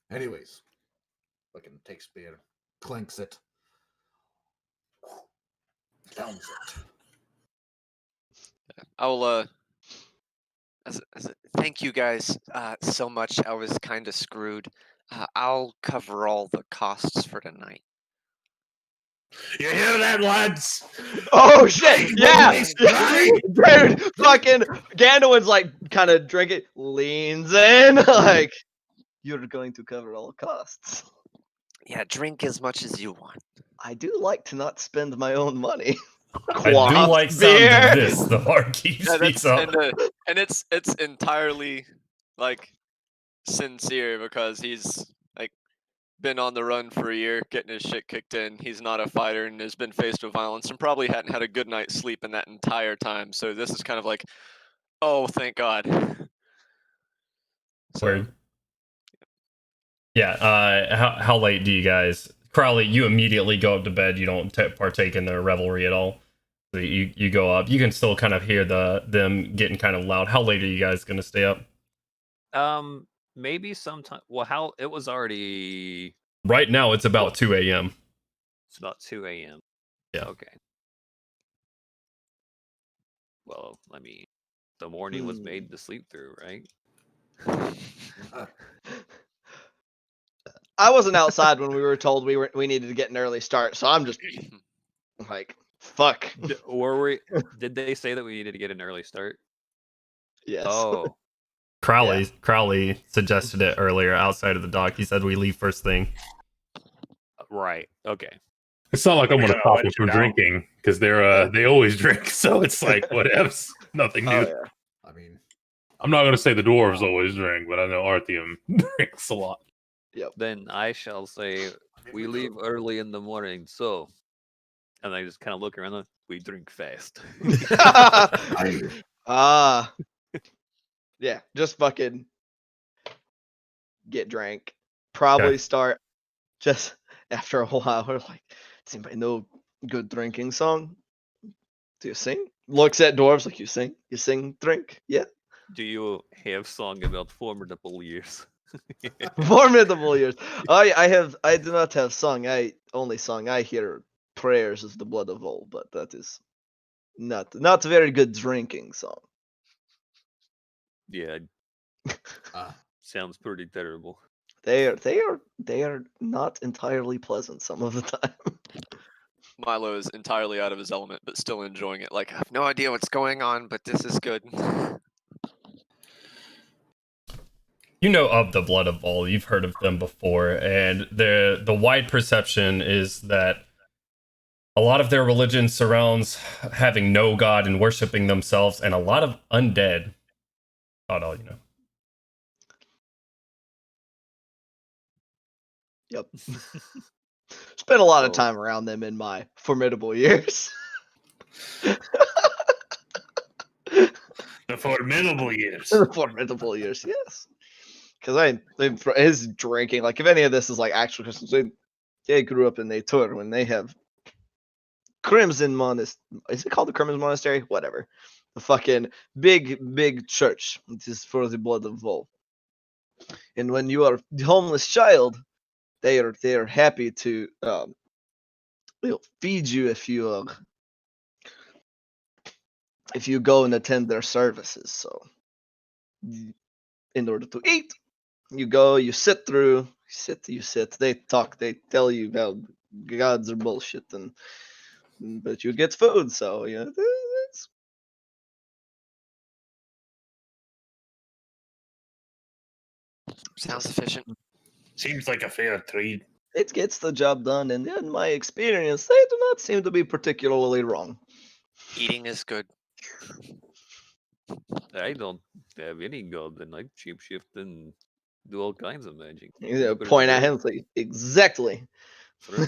Anyways, fucking takes beer, clanks it, downs it. I'll thank you guys so much. I was kind of screwed. I'll cover all the costs for tonight. You hear that, lads? Oh shit! Drink, Yeah, boys, drink. dude, fucking Gandalf's like kind of drinking, leans in, like you're going to cover all costs. Yeah, drink as much as you want. I do like to not spend my own money. I do Quaff like sound beer. of this. The barkeep Yeah, speaks that's up. and it's entirely like sincere because he's like been on the run for a year, getting his shit kicked in. He's not a fighter and has been faced with violence and probably hadn't had a good night's sleep in that entire time. So this is kind of like, oh, thank God. So Word. Yeah. How late do you guys? Crowley, you immediately go up to bed. You don't partake in the revelry at all. So you go up. You can still kind of hear them getting kind of loud. How late are you guys gonna stay up? Maybe sometime. Well, how it was already. Right now, it's about What? 2 a.m. It's about 2 a.m. Yeah. Okay. Well, I mean, the morning was made to sleep through, right? I wasn't outside when we were told we needed to get an early start, so I'm just like, fuck. Did they say that we needed to get an early start? Yes. Oh, Crowley suggested it earlier outside of the dock. He said we leave first thing. right. Okay. It's not like I'm gonna Yeah, stop why them did you from down? drinking because they always drink. So it's like whatevs. Nothing Oh new. yeah. I mean, I'm not gonna say the dwarves always drink, but I know Arthium drinks a lot. Then I shall say we leave early in the morning. So, and I just kind of look around. We drink fast. I Yeah, just fucking get drank. Probably Okay. start just after a while. We're like, does anybody know good drinking song? Do you sing? Looks at dwarves like, you sing, drink. Yeah. Do you have song about formidable years? Formidable years. I do not have song. Only song I hear prayers is the blood of all, but that is not a very good drinking song. Yeah, Ah, sounds pretty terrible. They are not entirely pleasant some of the time. Milo is entirely out of his element, but still enjoying it. Like, I have no idea what's going on, but this is good. You know of the Blood of Vol. You've heard of them before, and the wide perception is that a lot of their religion surrounds having no god and worshiping themselves, and a lot of undead. Not all, you know. Yep. Spent a lot of So- time around them in my formidable years. The formidable years. Formidable years, yes. Because his drinking, like if any of this is like actual Christians, they grew up in a tour when they have Crimson Monastery. Is it called the Crimson Monastery? Whatever. The fucking big church. It is for the blood of Vol. And when you are the homeless child, they are happy to feed you if you go and attend their services. So in order to eat, you go, you sit through, you sit, they talk, they tell you how gods are bullshit, but you get food, so yeah, Sounds efficient. Seems like a fair trade. it gets the job done, and in my experience, they do not seem to be particularly wrong. Eating is good. I don't have any god that I shapeshift and do all kinds of magic. You Put it point at through. him, it's like, exactly. Through.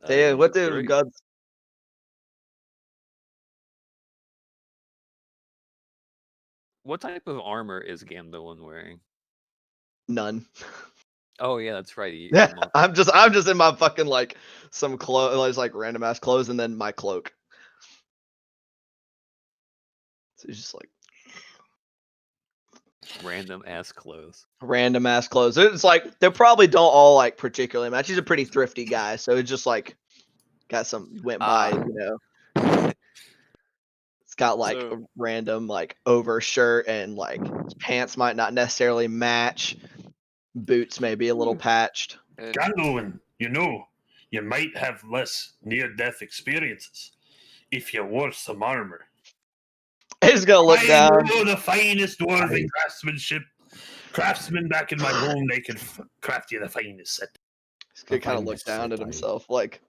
So, yeah, what That's do great. gods? What type of armor is Gandalf wearing? None. Oh yeah, that's right. Yeah, the monk. I'm just in my fucking like some clothes, like random ass clothes, and then my cloak. So it's just like Random ass clothes. random ass clothes. It's like they probably don't all like particularly match. He's a pretty thrifty guy, so it's just like got some went by, It's got like So- a random like overshirt and like pants might not necessarily match. Boots may be a little patched. And Gandalf, you might have less near-death experiences if you wore some armor. He's gonna look I down. know the finest dwarven craftsmanship. Craftsmen back in my home, they could craft you the finest set. He's gonna kind of find look this down at set, himself. Like,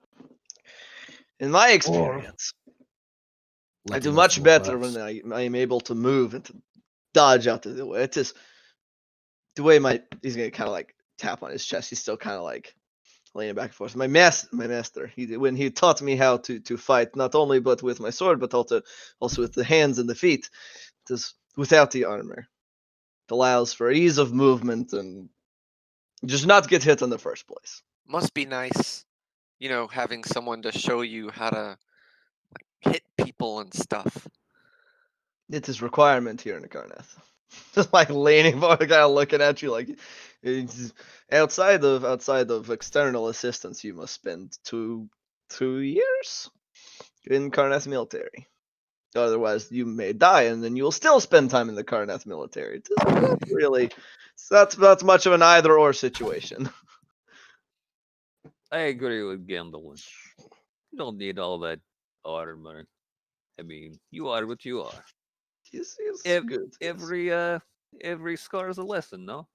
in my Oh. experience, I Letting do us much know better first. when I am able to move and to dodge out of the way. It's just the way he's gonna kind of like tap on his chest. He's still kind of like leaning back and forth. My master. When he taught me how to fight, not only but with my sword, but also with the hands and the feet. Just without the armor, it allows for ease of movement and just not get hit in the first place. must be nice, having someone to show you how to hit people and stuff. It is requirement here in the Karnath. Just like leaning forward, kind of looking at you like outside of external assistance, you must spend two years in Karnath military. Otherwise, you may die, and then you will still spend time in the Karnath military. It's not really, that's much of an either or situation. I agree with Gandalf. You don't need all that armor. I mean, you are what you are. It's good. Yes. Every scar is a lesson, no?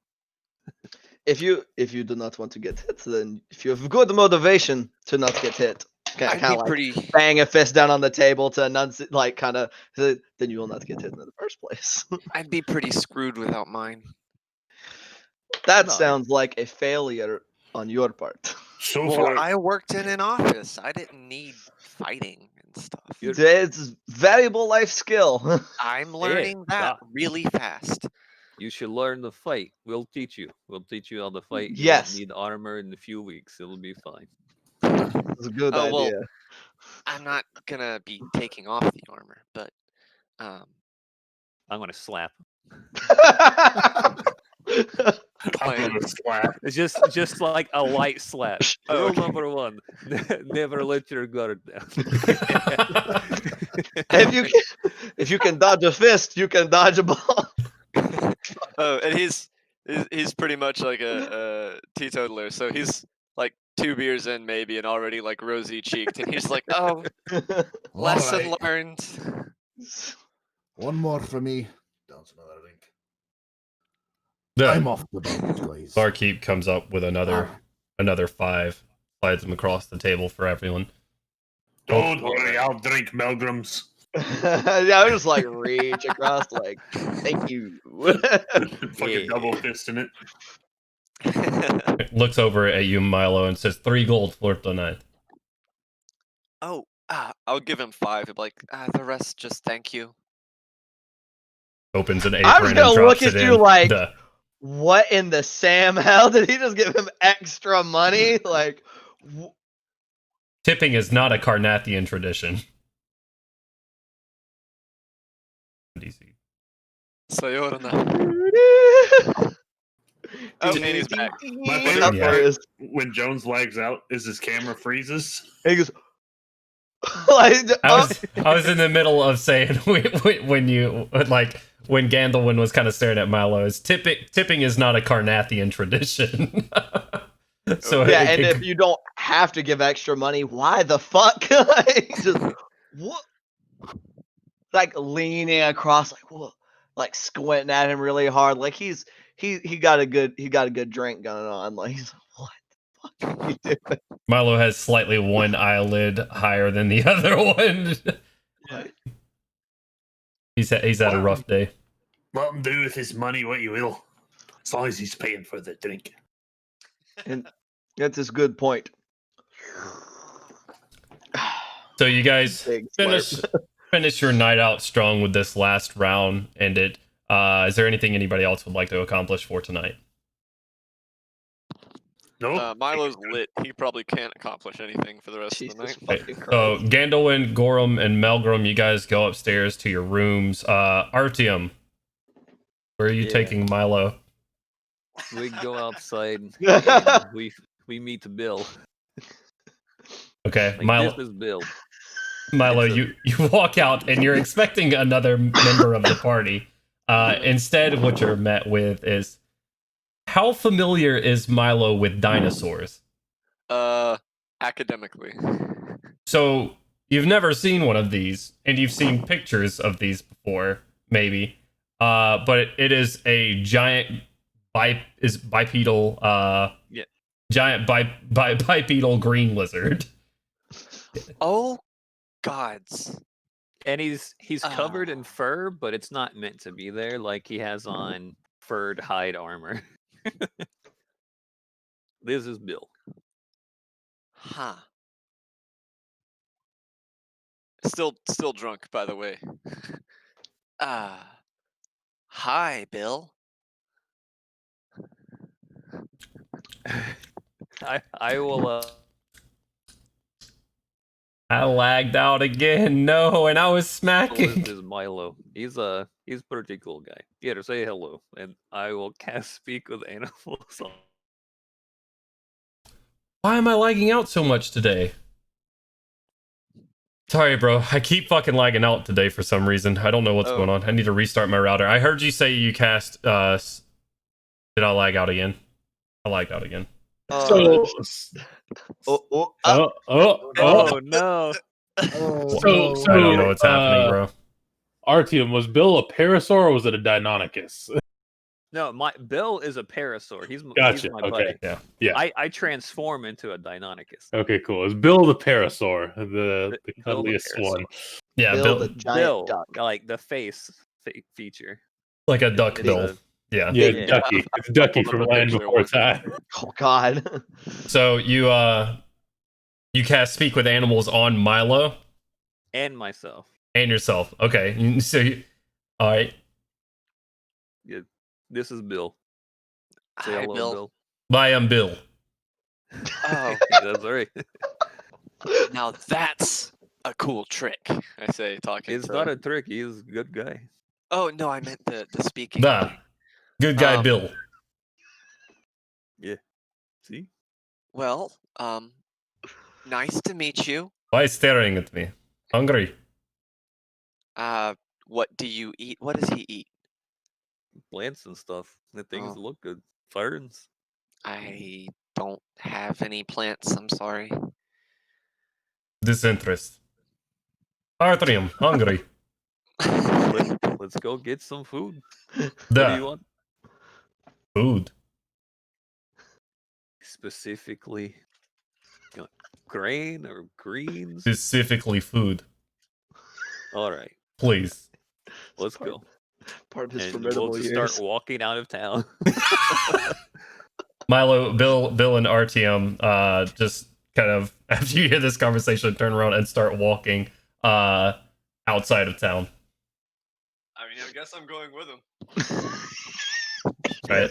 If you do not want to get hit, then if you have good motivation to not get hit, I'd kind of be like pretty. bang a fist down on the table to enunciate, like kind of, then you will not get hit in the first place. I'd be pretty screwed without mine. That No. sounds like a failure on your part. So Well, far, I worked in an office. I didn't need fighting and stuff. It's valuable life skill. I'm learning that stop. really fast. You should learn to fight. We'll teach you. We'll teach you how to fight. You Yes. won't need armor in a few weeks. It'll be fine. It's a good Oh, well, idea. I'm not gonna be taking off the armor, but I'm gonna slap. I'm gonna slap. It's just like a light slap. Oh, Rule okay. number 1: never let your guard down. if you can dodge a fist, you can dodge a ball. Oh, and he's pretty much like a teetotaler, so he's like 2 beers in maybe and already like rosy cheeked, and he's like, "Oh, lesson Alright, learned." one more for me. Down another drink. The I'm off the boat, guys. barkeep comes up with another 5, slides them across the table for everyone. Don't worry, I'll drink Melgrams. Yeah, I just like reach across, like, thank you. Fucking double fisting it. Looks over at you, Milo, and says 3 gold for tonight. Oh, I'll give him 5. I'm like, the rest just thank you. Opens an I'm apron just and gonna drops look it at you in. like, The- what in the Sam hell? Did he just give him extra money? Like, Tipping is not a Carnathian tradition. DC. Sayonara. Oh, and he's back. My What's favorite up, Yeah. part boys? when Jones lags out is his camera freezes. He goes, like, I was in the middle of saying when you like when Gandalf was kind of staring at Milo, is tipping is not a Carnathian tradition. So yeah, and if you don't have to give extra money, why the fuck? Like, just what? Like leaning across, like what? Like squinting at him really hard. Like he got a good drink going on. Like he's like, what the fuck are you doing? Milo has slightly one eyelid higher than the other one. Like, He's had a rough day. Let him do with his money what you will. As long as he's paying for the drink. And that's a good point. So you guys Big finish your night out strong with this last round ended. Is there anything anybody else would like to accomplish for tonight? No. Milo's lit. He probably can't accomplish anything for the rest of Jesus the night. fucking So Christ. Gandalin, Gorham, and Melgrim, you guys go upstairs to your rooms. Artyom, where are you Yeah. taking Milo? We go outside and we meet Bill. Okay, Like, Milo. this is Bill. Milo, It's a- you walk out and you're expecting another member of the party. Instead, what you're met with is, how familiar is Milo with dinosaurs? Academically. So you've never seen one of these, and you've seen pictures of these before, maybe. But it is a giant bipedal, Yeah. giant bipedal green lizard. Oh, gods. And he's covered Oh. in fur, but it's not meant to be there. Like, he has on furred hide armor. This is Bill. Huh. Still drunk, by the way. Hi, Bill. I will I lagged out again. No, and I was This smacking. is Milo. He's a pretty cool guy. Yeah, say hello, and I will cast Speak with Animals. Why am I lagging out so much today? Sorry, bro. I keep fucking lagging out today for some reason. I don't know what's going on. I need to restart my router. I heard you say you cast. Did I lag out again? I lagged out again. So, Oh no! So, I don't know what's happening, bro. Artyom, was Bill a parasaur or was it a Deinonychus? No, Bill is a parasaur. He's Gotcha. my Okay. buddy. Yeah. I transform into a Deinonychus. Okay, cool. Is Bill the parasaur, the Bill the cuddliest one? parasaur. Yeah, Bill Bill, the giant Bill, duck. like the face feature. like a duck It's bill. a- Yeah. Yeah, Yeah. Ducky. It's Ducky pulled up from a Land picture Before one. Time. Oh God. So you cast Speak with Animals on Milo and myself. and yourself. Okay. So all right. Yeah, this is Bill. Say Hi, hello, Bill. Bill. Bye, I'm Bill. Oh, That's right. now that's a cool trick. I say, talking. It's to... not a trick. He's a good guy. Oh no, I meant the speaking. Nah. Good guy, Um, Bill. See? Well, nice to meet you. Why staring at me? Hungry. What do you eat? What does he eat? Plants and stuff. The things Oh. that look good. Ferns. I don't have any plants. I'm sorry. Disinterest. Artyom, hungry. Let's go get some food. What do Duh. you want? Food. Specifically, grain or greens? Specifically food. All right, Please. let's go. Part of his And formidable we'll just years. start walking out of town. Milo, Bill, and Artyom just kind of, after you hear this conversation, turn around and start walking outside of town. I mean, I guess I'm going with him. Right?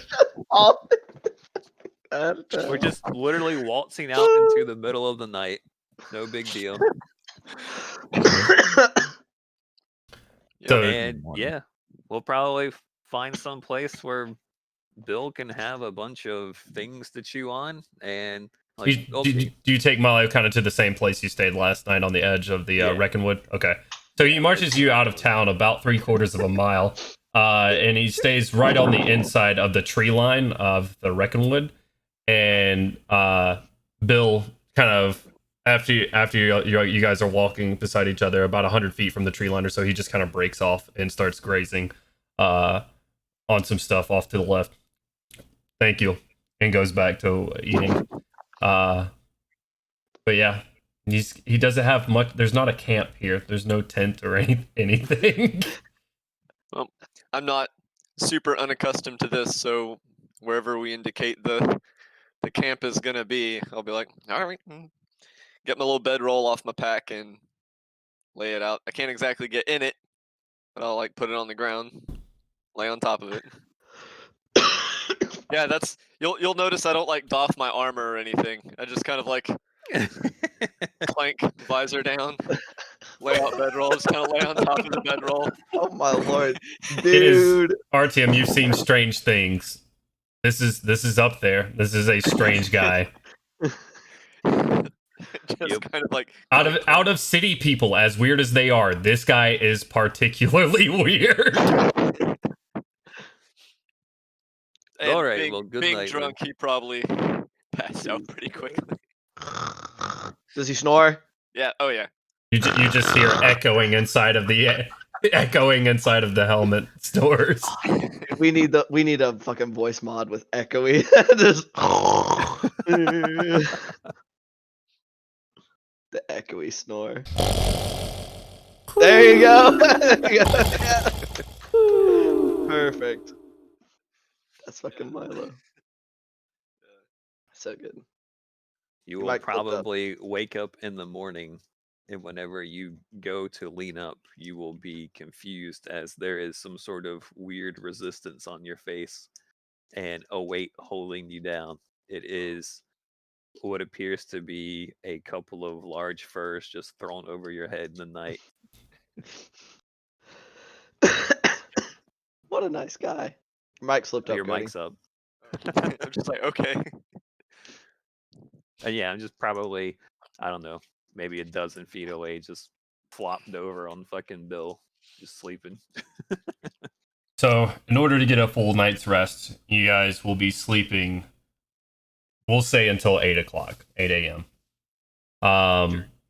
Oh. We're just literally waltzing out into the middle of the night. No big deal. So- And yeah, we'll probably find some place where Bill can have a bunch of things to chew on. And like, Do you take Milo kind of to the same place you stayed last night on the edge of the Yeah. Reckonwood? Okay. So he marches you out of town about 3/4 of a mile, and he stays right on the inside of the tree line of the Reckonwood. And Bill kind of, after you guys are walking beside each other about 100 feet from the tree line or so, he just kind of breaks off and starts grazing on some stuff off to the left. Thank you. And goes back to eating. But yeah, he doesn't have much. There's not a camp here. There's no tent or anything. I'm not super unaccustomed to this, so wherever we indicate the camp is gonna be, I'll be like, all right, get my little bedroll off my pack and lay it out. I can't exactly get in it, but I'll like put it on the ground, lay on top of it. Yeah, that's you'll notice I don't like doff my armor or anything. I just kind of like clank visor down, lay out bedroll, just kind of lay on top of the bedroll. Oh my lord, It is dude! Artyom. You've seen strange things. This is up there. This is a strange guy. Just kind of like Out of city people, as weird as they are, this guy is particularly weird. And All right, being, well, good being night, drunk, he probably passed out pretty quickly. Does he snore? Yeah. Oh yeah. You just hear echoing inside of the helmet stores. We need a fucking voice mod with echoey. Just the echoey snore. There you go. Yeah. Perfect. That's fucking Milo. So good. You You will might clip that. probably wake up in the morning, and whenever you go to lean up, you will be confused as there is some sort of weird resistance on your face and a weight holding you down. It is what appears to be a couple of large furs just thrown over your head in the night. What a nice guy. Your mic slipped up. Your Cody. mic's up. I'm just like, okay. Yeah, I'm just probably, I don't know, maybe a dozen feet away, just flopped over on fucking Bill, just sleeping. So, in order to get a full night's rest, you guys will be sleeping, we'll say until 8 o'clock, 8 a.m.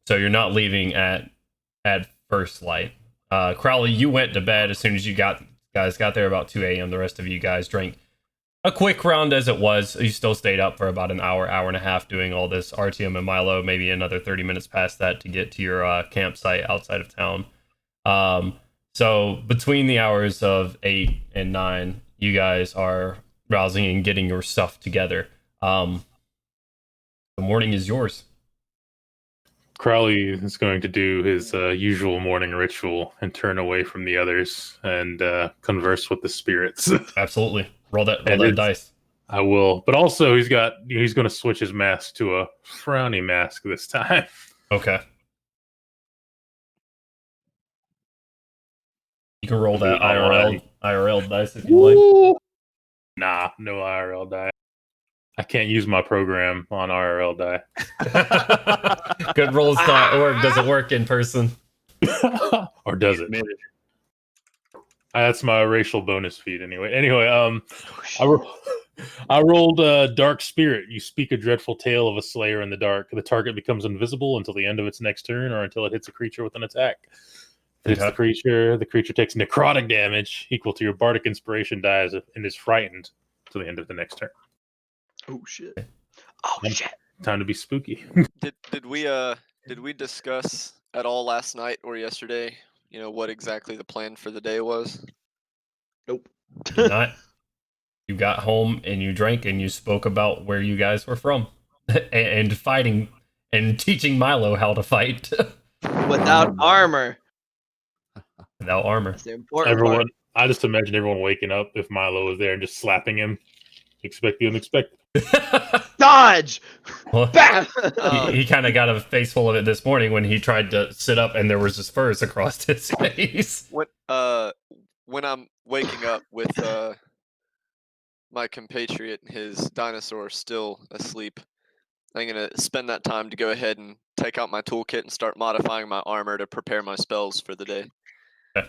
So you're not leaving at first light. Crowley, you went to bed as soon as you guys got there about 2 a.m. The rest of you guys drank a quick round as it was. You still stayed up for about an hour and a half doing all this. Artyom and Milo, maybe another 30 minutes past that to get to your campsite outside of town. So between the hours of 8 and 9, you guys are rousing and getting your stuff together. The morning is yours. Crowley is going to do his usual morning ritual and turn away from the others and converse with the spirits. Absolutely. Roll that And it's- dice. I will, but also he's going to switch his mask to a frowny mask this time. Okay. You can roll that IRL dice if you like. Ooh. Nah, no IRL die. I can't use my program on IRL die. Goodrolls.org doesn't work in person. Or does it? That's my racial bonus feed anyway. I rolled Dark Spirit. You speak a dreadful tale of a slayer in the dark. The target becomes invisible until the end of its next turn or until it hits a creature with an attack. If it's the creature takes necrotic damage equal to your bardic inspiration die and is frightened till the end of the next turn. Oh shit. Oh shit. Time to be spooky. Did we discuss at all last night or yesterday, what exactly the plan for the day was? Nope. Did not. You got home and you drank and you spoke about where you guys were from and fighting and teaching Milo how to fight Without armor. without armor. That's the important part. I just imagine everyone waking up if Milo was there and just slapping him. Expect the unexpected. Dodge! Well, Bam! he kind of got a face full of it this morning when he tried to sit up and there was just furs across his face. When I'm waking up with my compatriot, his dinosaur, still asleep, I'm gonna spend that time to go ahead and take out my toolkit and start modifying my armor to prepare my spells for the day. Okay.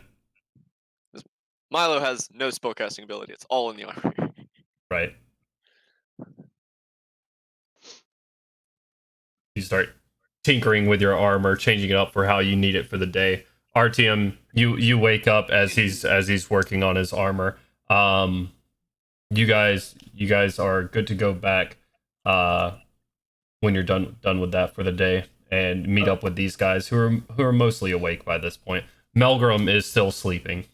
Milo has no spellcasting ability; it's all in the armor. Right. You start tinkering with your armor, changing it up for how you need it for the day. Artyom, you wake up as he's working on his armor. You guys are good to go back when you're done with that for the day and meet up with these guys who are mostly awake by this point. Melgrim is still sleeping.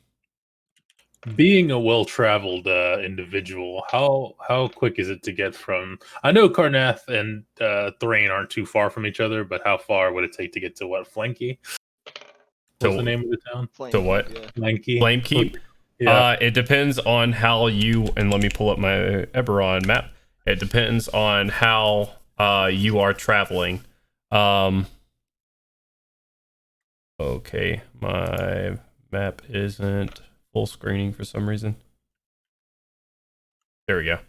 Being a well-traveled individual, how quick is it to get from? I know Karnath and Thrain aren't too far from each other, but how far would it take to get to what Flanky? What's the name of the town? To what? Yeah. Flanky. Flame Keep. Yeah. It depends on how you, and let me pull up my Eberron map. It depends on how you are traveling. Okay, my map isn't full screening for some reason. There we go.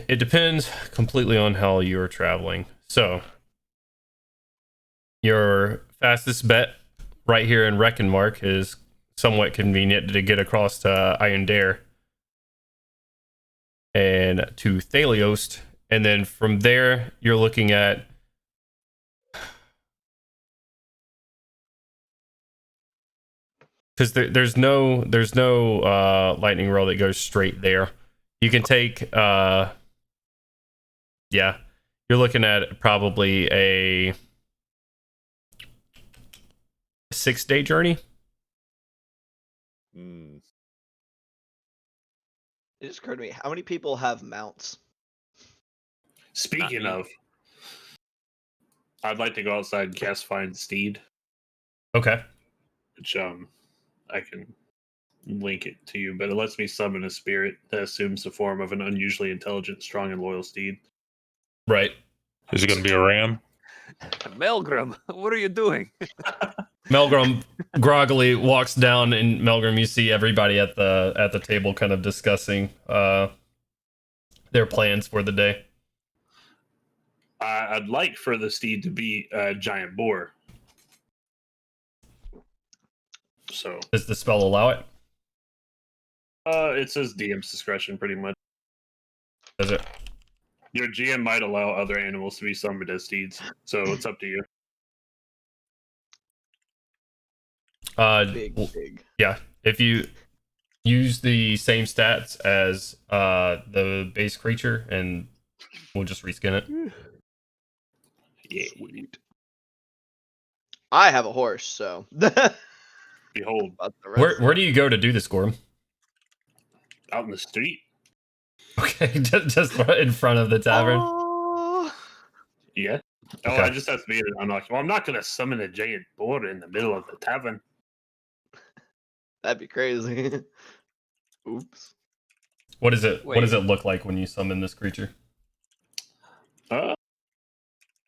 It depends completely on how you are traveling. So, your fastest bet right here in Reckonmark is somewhat convenient to get across to Iron Dare and to Thaliost, and then from there you're looking at because there's no lightning roll that goes straight there. You can take yeah, you're looking at probably a 6-day journey. Mm. It just occurred to me, how many people have mounts? Speaking me. of, I'd like to go outside and cast Find Steed, Okay. which I can link it to you, but it lets me summon a spirit that assumes the form of an unusually intelligent, strong, and loyal steed. Right. Is it going to be a ram? Melgrim, what are you doing? Melgrim groggily walks down, and Melgrim, you see everybody at the table kind of discussing their plans for the day. I'd like for the steed to be a giant boar. So Does the spell allow it? it says DM's discretion, pretty much. Does it? Your GM might allow other animals to be summoned as steeds, so it's up to you. Big. Yeah. If you use the same stats as the base creature, and we'll just reskin it. Yeah. Sweet. I have a horse, so. Behold, About the rest. Where do you go to do this, Gorm? out in the street. Okay, just in front of the tavern. Oh. Yeah. Oh, Okay. I just have to be unlocked. Well, I'm not going to summon a giant boar in the middle of the tavern. That'd be crazy. Oops. What is it? What does Wait. it look like when you summon this creature? Uh,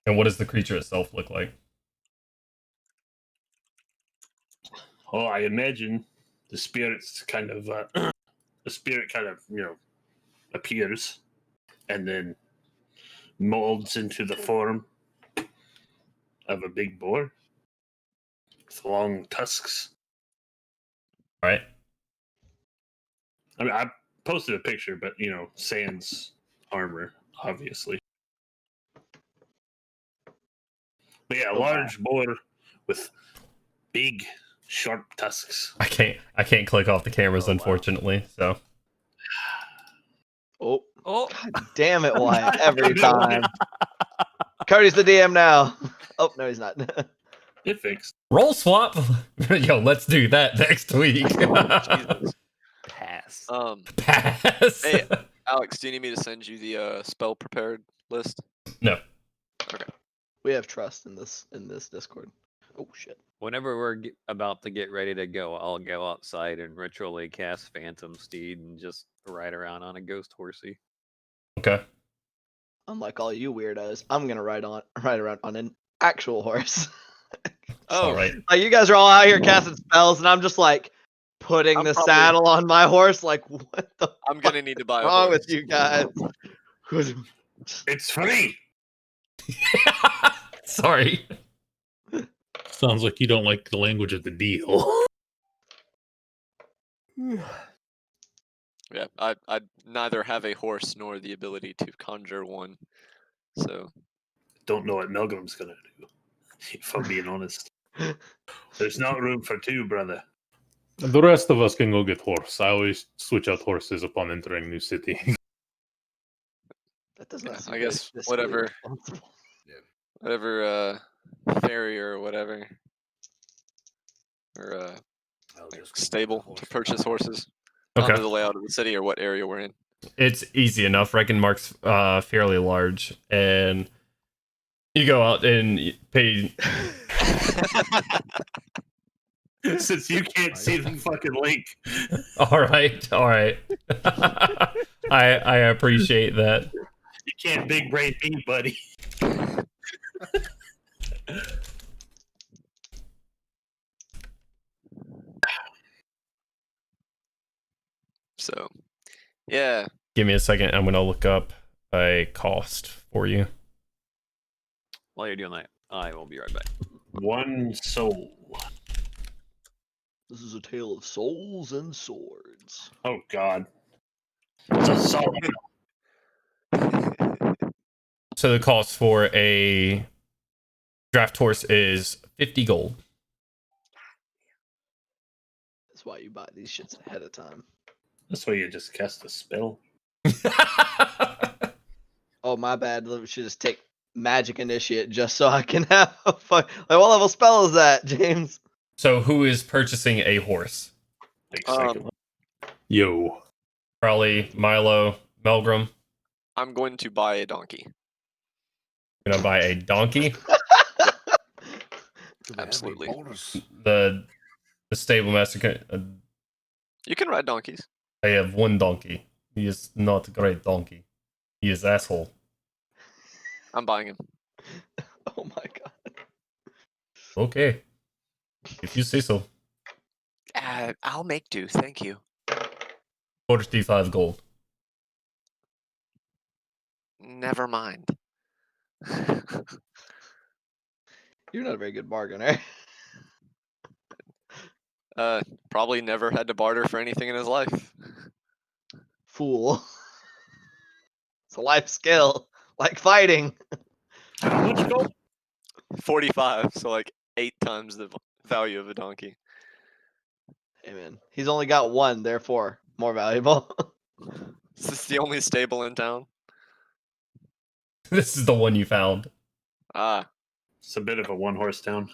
And what does the creature itself look like? oh, I imagine the spirit's kind of the spirit kind of appears and then molds into the form of a big boar with long tusks. All right. I mean, I posted a picture, but sans armor, obviously. But yeah, a large boar with big, sharp tusks. I can't click off the cameras, Oh, wow. unfortunately. So Oh. Oh, God damn it, Wyatt. Every time. Cody's the DM now. Oh, no, he's not. It fixed. roll swap. Yo, let's do that next week. Jesus. pass. Pass. Hey, Alex, do you need me to send you the spell prepared list? No. We have trust in this Discord. Oh, shit. Whenever we're about to get ready to go, I'll go outside and ritually cast Phantom Steed and just ride around on a ghost horsey. Okay. Unlike all you weirdos, I'm gonna ride around on an actual horse. All right. Like you guys are all out here casting spells, and I'm just like putting I'm the probably- saddle on my horse. Like, what the I'm gonna need to buy a wrong horse. with you guys? It's free. Sorry. Sounds like you don't like the language of the deal. Yeah, I neither have a horse nor the ability to conjure one. So Don't know what Milgram's gonna do. If I'm being honest, there's not room for two, brother. The rest of us can go get horse. I always switch out horses upon entering new city. That does not Yeah, seem I very guess fiscally whatever. responsible. whatever farrier or whatever, or I'll just go get stable the to horse. purchase horses? I don't Okay. know the layout of the city or what area we're in. It's easy enough. Regenmark's fairly large, and you go out and pay. Since you can't see the fucking link. All right. I appreciate that. You can't big brain me, buddy. So, yeah. Give me a second. I'm gonna look up a cost for you. While you're doing that, I will be right back. 1 soul. This is a tale of souls and swords. Oh God. It's a solid. So the cost for a draft horse is 50 gold. That's why you buy these shits ahead of time. That's why you just cast a spell. Oh, my bad. Let me should just take magic initiate just so I can have a fuck. Like, what level spell is that, James? So who is purchasing a horse? Take a second. Yo. Probably Milo, Melgrim. I'm going to buy a donkey. Gonna buy a donkey. Do they have any Absolutely. bonus? The stable master can. You can ride donkeys. I have one donkey. He is not a great donkey. He is asshole. I'm buying him. Oh my god. Okay. If you say so. I'll make do. Thank you. 45 gold. Never mind. You're not a very good bargainer. Probably never had to barter for anything in his life. Fool. It's a life skill. Like fighting. How much gold? 45, so like 8 times the value of a donkey. Hey man. He's only got one, therefore more valuable. Is this the only stable in town? This is the one you found. Ah. It's a bit of a 1-horse town.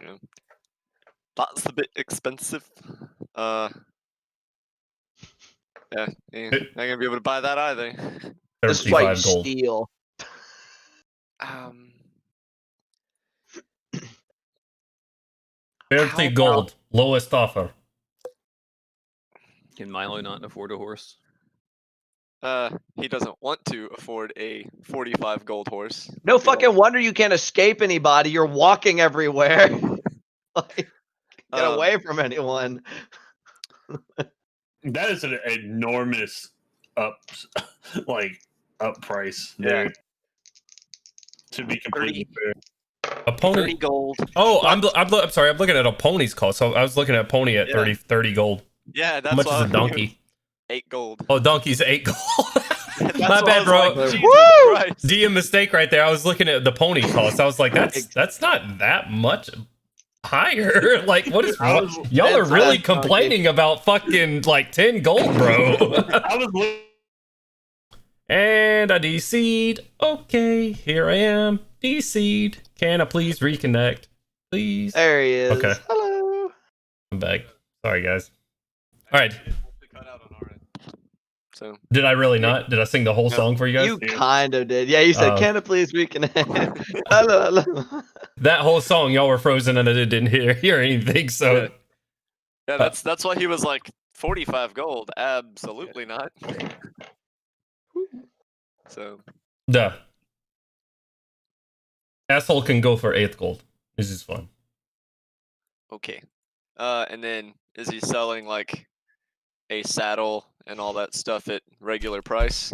Yeah. That's a bit expensive. Yeah, not gonna be able to buy that either. This is why you 35 gold. steal. Um, 30 How gold. Lowest offer. Can Milo not afford a horse? he doesn't want to afford a 45 gold horse. No fucking wonder you can't escape anybody. You're walking everywhere. Like, get Um, away from anyone. That is an enormous up price Yeah. there. To be completely fair. A 30 pony. gold. Oh, I'm sorry. I'm looking at a pony's cost. So I was looking at a pony at Yeah. 30 gold. Yeah, that's How much why is a I was donkey? 8 gold. Oh, donkey's 8 gold. That's My why I bad, was bro. like, Jesus Woo! Christ. DM mistake right there. I was looking at the pony cost. I was like, that's not that much higher. Like, what is I wrong? was- Y'all are That's really donkey. complaining about fucking like 10 gold, bro. I was looking. And I DC'd. Okay, here I am. DC'd. Can I please reconnect? Please. There he is. Okay. Hello. I'm back. Sorry, guys. All right. Cut out on our end. So, Did I really not? Did I sing the whole No. song for you guys? You kind of did. Yeah, you said, Oh. can I please reconnect? Hello, hello. That whole song, y'all were frozen and I didn't hear anything. So yeah, that's why he was like 45 gold. Absolutely not. So, duh. Asshole can go for 8 gold. This is fun. okay. And then is he selling like a saddle and all that stuff at regular price?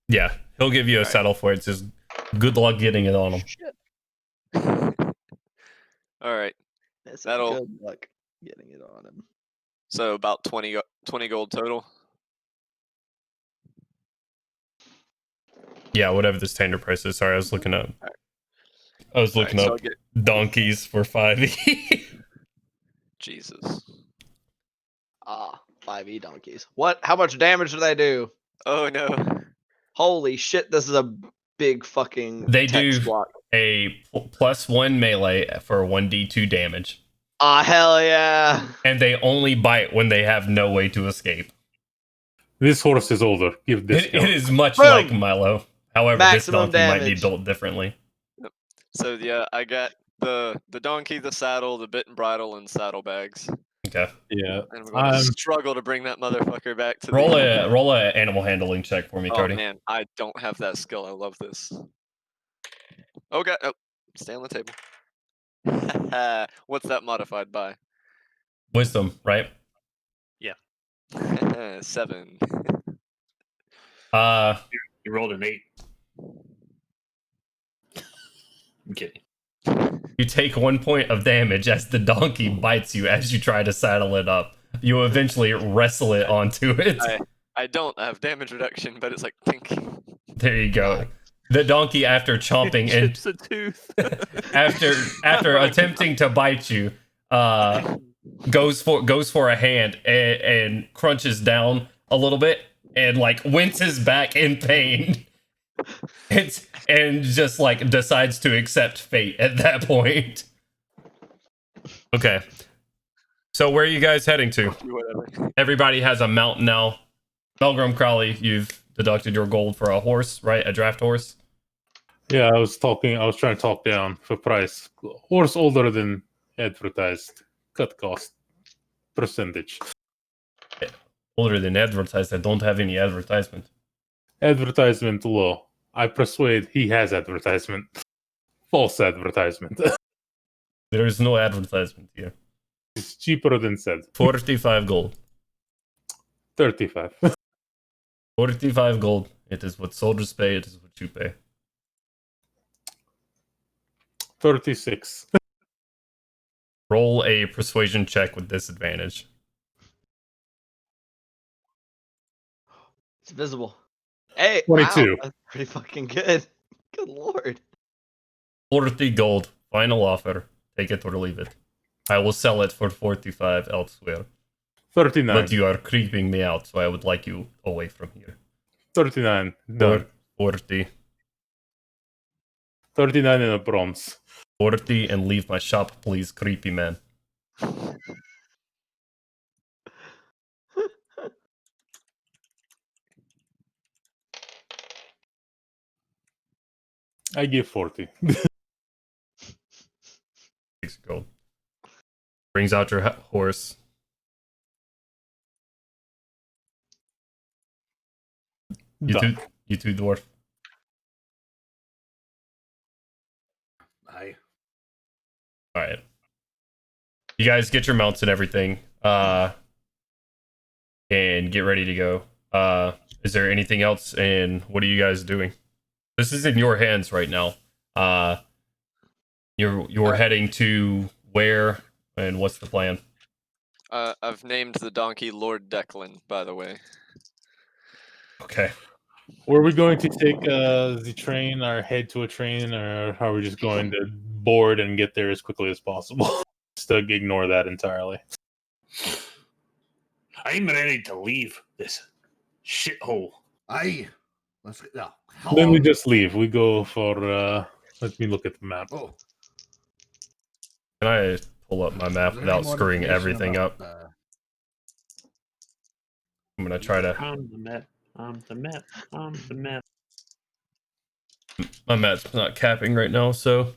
Yeah, he'll give you a Alright. saddle for it. It's just good luck getting it on him. Shit. All right. That's That'll- good luck getting it on him. So about 20 gold total. Yeah, whatever the standard price is. Sorry, I was looking up. I was looking Alright, so up I'll get donkeys for 5e. Jesus. Ah, 5e donkeys. What? How much damage do they do? Oh no. Holy shit, this is a big fucking They text do block. a +1 melee for 1d2 damage, Ah, hell yeah. and they only bite when they have no way to escape. This horse is older. Give this. It is much Boom! like Milo. However, Maximum this donkey might be damage. built differently. So yeah, I got the donkey, the saddle, the bit and bridle, and saddlebags. Okay. Yeah. And we're gonna struggle to bring that motherfucker back to Roll the. a animal handling check for me, Oh Cody. man, I don't have that skill. I love this. Okay, oh, stay on the table. What's that modified by? Wisdom, right? 7. You rolled an 8. I'm kidding. You take 1 point of damage as the donkey bites you as you try to saddle it up. You eventually wrestle it onto it. I don't have damage reduction, but it's like think. There you go. The donkey, after chomping and Chips a tooth. after attempting to bite you, goes for a hand and crunches down a little bit and like winces back in pain. And just like decides to accept fate at that point. Okay. So where are you guys heading to? Whatever. Everybody has a mount now. Melgrim Crowley, you've deducted your gold for a horse, right? A draft horse? Yeah, I was trying to talk down for price. Horse older than advertised. Cut cost. Percentage. Older than advertised. I don't have any advertisement. Advertisement low. I persuade he has advertisement. False advertisement. There is no advertisement here. It's cheaper than said. 45 gold. 35. 45 gold. It is what soldiers pay. It is what you pay. 36. Roll a persuasion check with disadvantage. It's visible. Hey, 22. wow, that's pretty fucking good. Good lord. 40 gold. Final offer. Take it or leave it. I will sell it for 45 elsewhere. 39. But you are creeping me out, so I would like you away from here. 39. Done. 40. 39 in a bronze. 40 and leave my shop, please, creepy man. I give 40. 6 gold. Brings out your horse. Done. You two, dwarf. Aye. All right. You guys get your mounts and everything, and get ready to go. Is there anything else? And what are you guys doing? This is in your hands right now. You're heading to where, and what's the plan? I've named the donkey Lord Declan, by the way. Okay. Were we going to take the train or head to a train, or are we just going to board and get there as quickly as possible? Just to ignore that entirely. I'm ready to leave this shithole. Aye. Let's get. No. How Then we long- just leave. We go for. Let me look at the map. Oh. Can I pull up my map Is there any without more screwing information everything about, up? I'm gonna try to. On the map. On the map. On the map. My map's not capping right now, so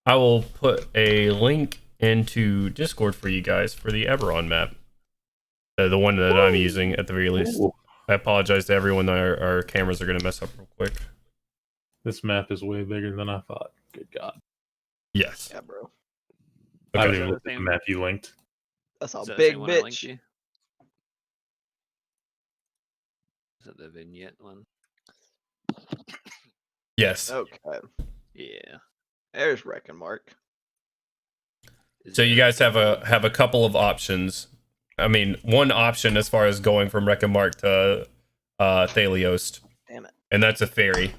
I will put a link into Discord for you guys for the Eberron map. The one that I'm using at the very least. Ooh, I apologize to everyone. Our cameras are going to mess up real quick. this map is way bigger than I thought. Good God. Yes. Yeah, bro. I Okay. haven't even looked at the map you linked. That's a Is that the big same one I linked bitch. you? Is that the vignette one? Yes. Okay. Yeah. There's Wreck and Mark. Is So you there- guys have a couple of options. I mean, one option as far as going from Reckenmark to Thaliost, Damn it. and that's a ferry.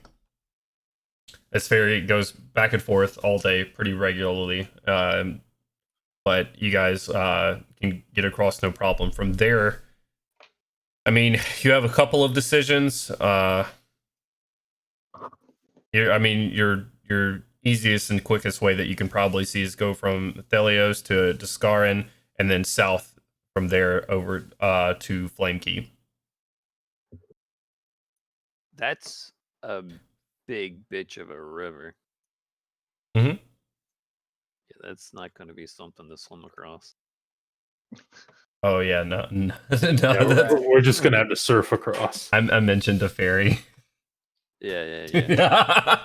This ferry goes back and forth all day pretty regularly, but you guys can get across no problem. From there, I mean, you have a couple of decisions. Your easiest and quickest way that you can probably see is go from Thelios to Scarin, and then south from there over to Flame Key. That's a big bitch of a river. Mhm. Yeah, that's not going to be something to swim across. Oh yeah, no, Yeah, that's, we're just gonna have to surf across. I mentioned a ferry. Yeah.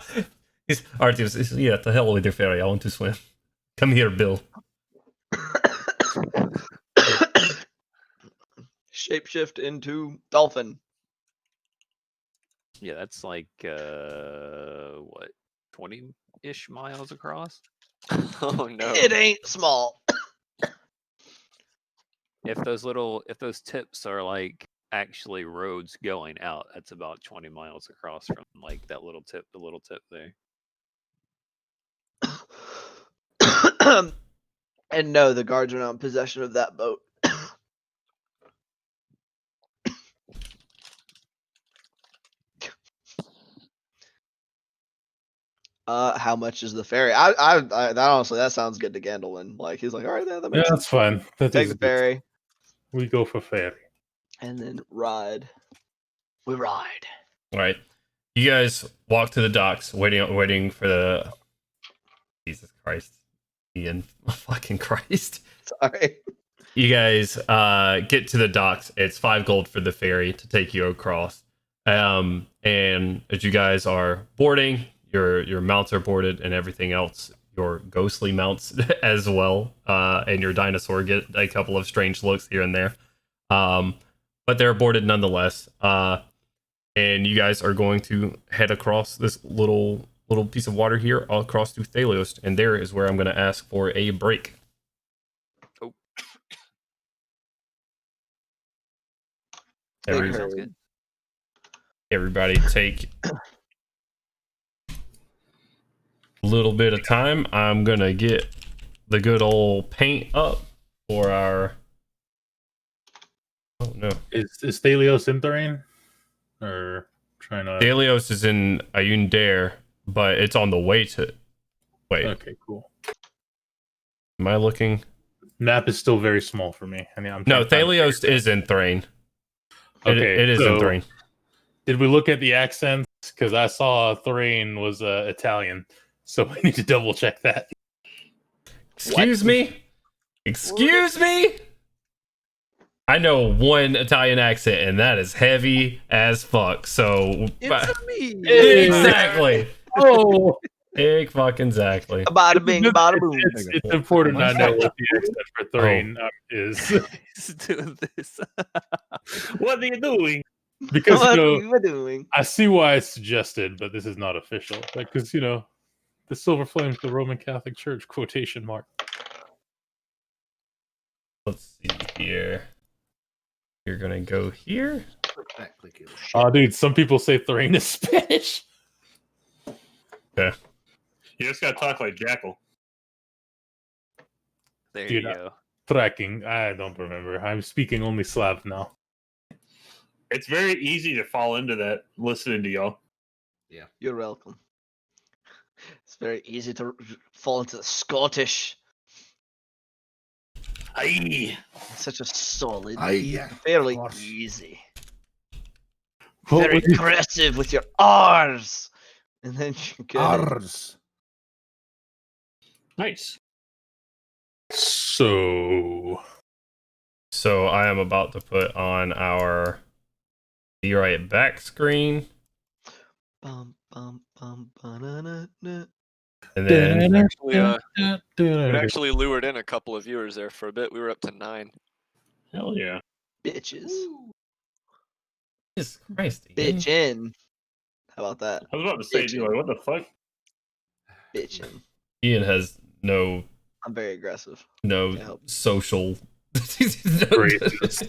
Artemis is, yeah, the hell with your ferry. I want to swim. Come here, Bill. Shapeshift into dolphin. Yeah, that's like what, 20-ish miles across? Oh no. It ain't small. If those tips are like actually roads going out, that's about 20 miles across from like that little tip, the little tip there. And no, the guards are not in possession of that boat. How much is the ferry? That honestly, that sounds good to Gandalin. Like he's like, all right, that Yeah, makes sense. that's fine. That Take is the good. ferry We go for ferry. and then ride. We ride. All right, you guys walk to the docks, waiting for the. Jesus Christ, Ian, fucking Christ. Sorry. You guys get to the docks. It's 5 gold for the ferry to take you across. And as you guys are boarding, your mounts are boarded and everything else, your ghostly mounts as well, and your dinosaur get a couple of strange looks here and there. But they're boarded nonetheless. And you guys are going to head across this little piece of water here, all across to Thelios, and there is where I'm going to ask for a break. Big Sounds hurry. good. Everybody take a little bit of time. I'm gonna get the good old paint up for our. Oh no, Is Thelios in Thrain? Or trying to. Thelios is in Ayun Dare, but it's on the way to. Wait, Okay, cool. am I looking? Map is still very small for me. I mean, I'm No, trying to find Thelios is in Thrain. Okay, it is in so Thrain. did we look at the accents? Because I saw Thrain was Italian, so we need to double check that. Excuse me. Excuse me. I know one Italian accent, and that is heavy as fuck. So It's me. exactly. Oh, Exactly. Bada bing, bada boom. it's important I know what the accent for Thrain is. He's doing this. What are you doing? Because What you know, are you doing? I see why it's suggested, but this is not official. Because you know, the Silver Flames, the Roman Catholic Church quotation mark. Let's see here. You're gonna go here. Click that, click it. Oh, dude, some people say Thrain is Spanish. Okay. You just gotta talk like Jackal. There Dude, you go. Tracking, I don't remember. I'm speaking only Slav now. It's very easy to fall into that listening to y'all. You're welcome. It's very easy to fall into the Scottish. Aye. Such a solid, Aye, fairly of course. easy. What Very would you- aggressive with your R's. And then you get Ars. Nice. So So I am about to put on our be right back screen, bum bum bum ba-na-na-na. and then We actually lured in a couple of viewers there for a bit. We were up to 9. Hell yeah. Bitches. Jesus Christ, Ian. Bitch in. How about that? I was about to say, dude, like, what the fuck? Bitch in. Ian has no I'm very aggressive. Can't help it. social. Gracious.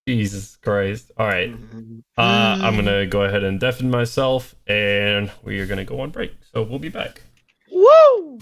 Jesus Christ! All right, I'm gonna go ahead and deafen myself, and we are gonna go on break. So we'll be back. Woo!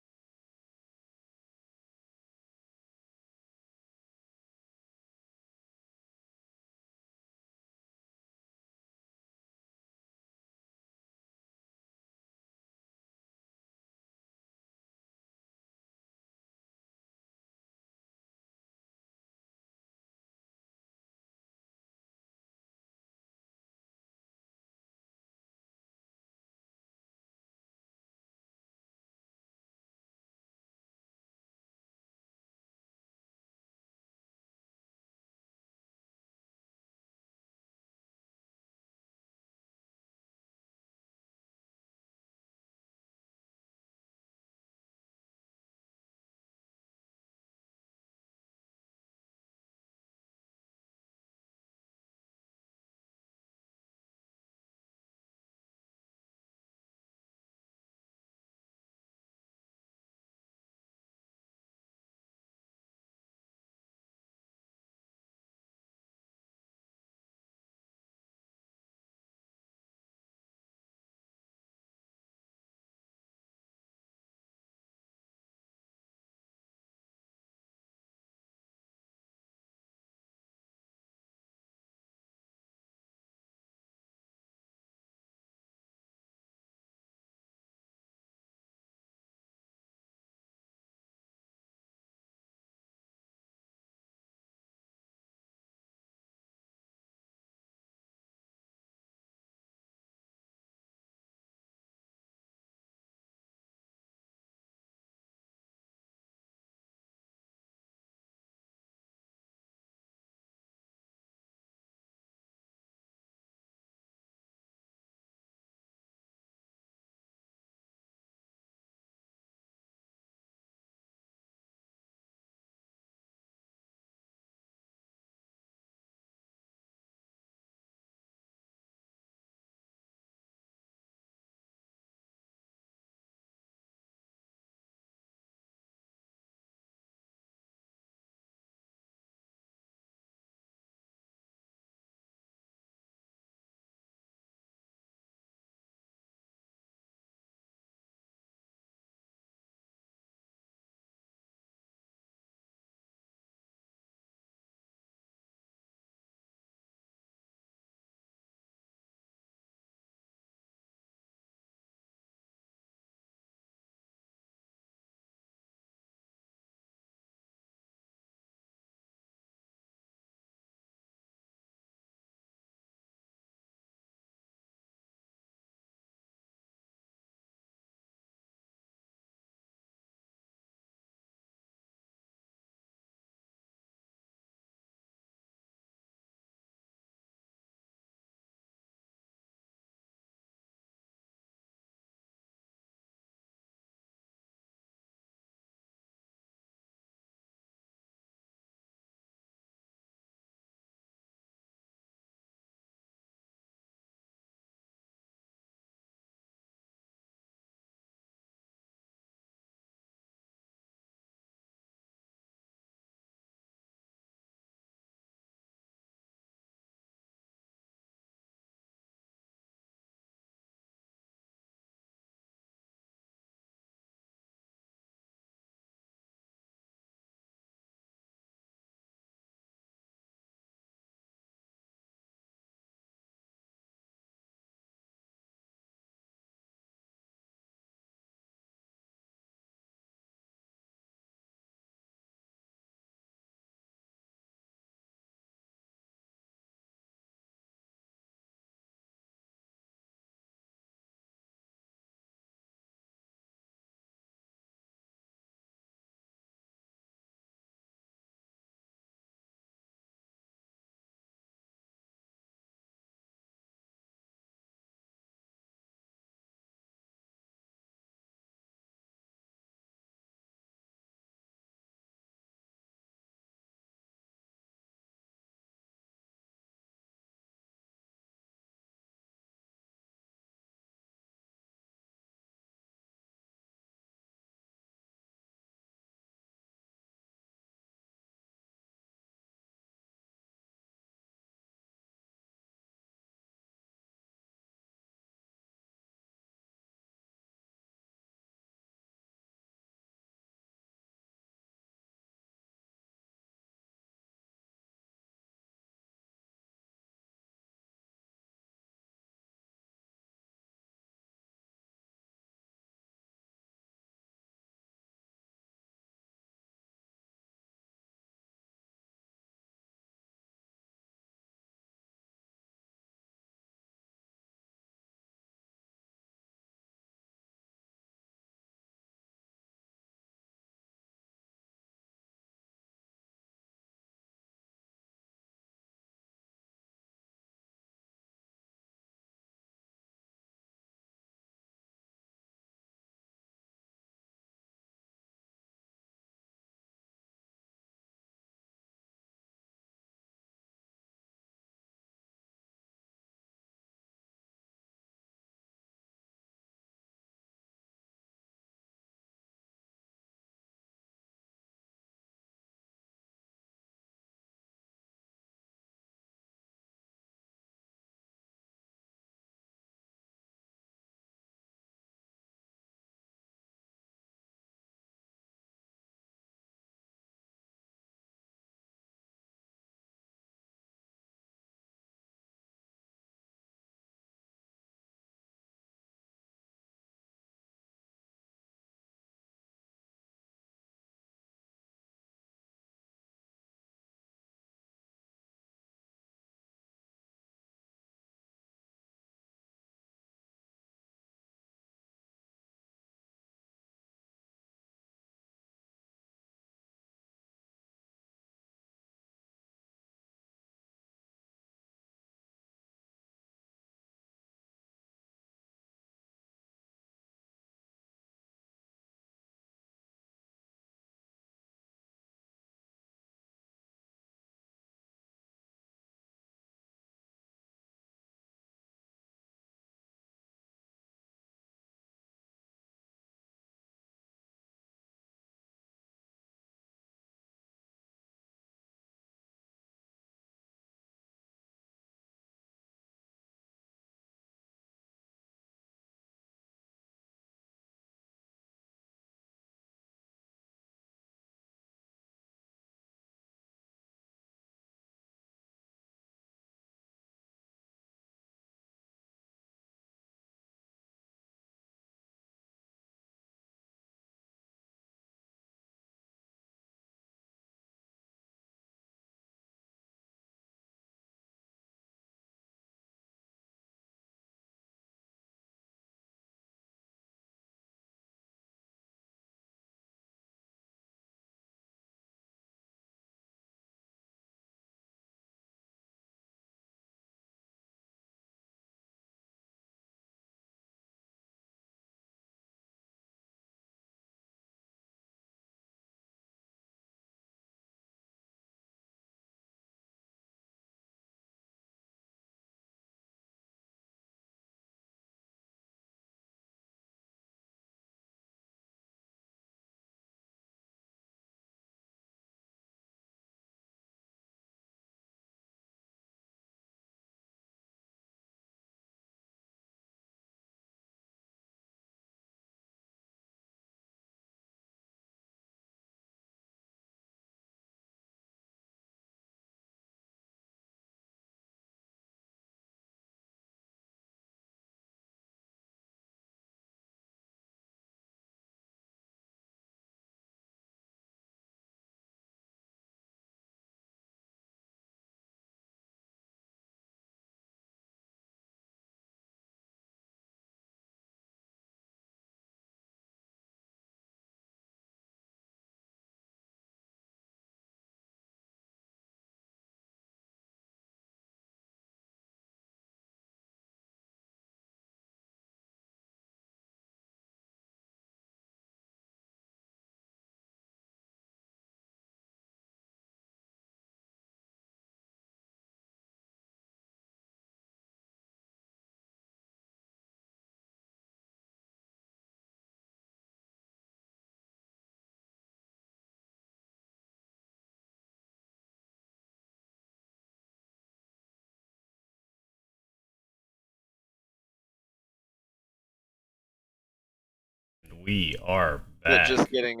we are But back. just getting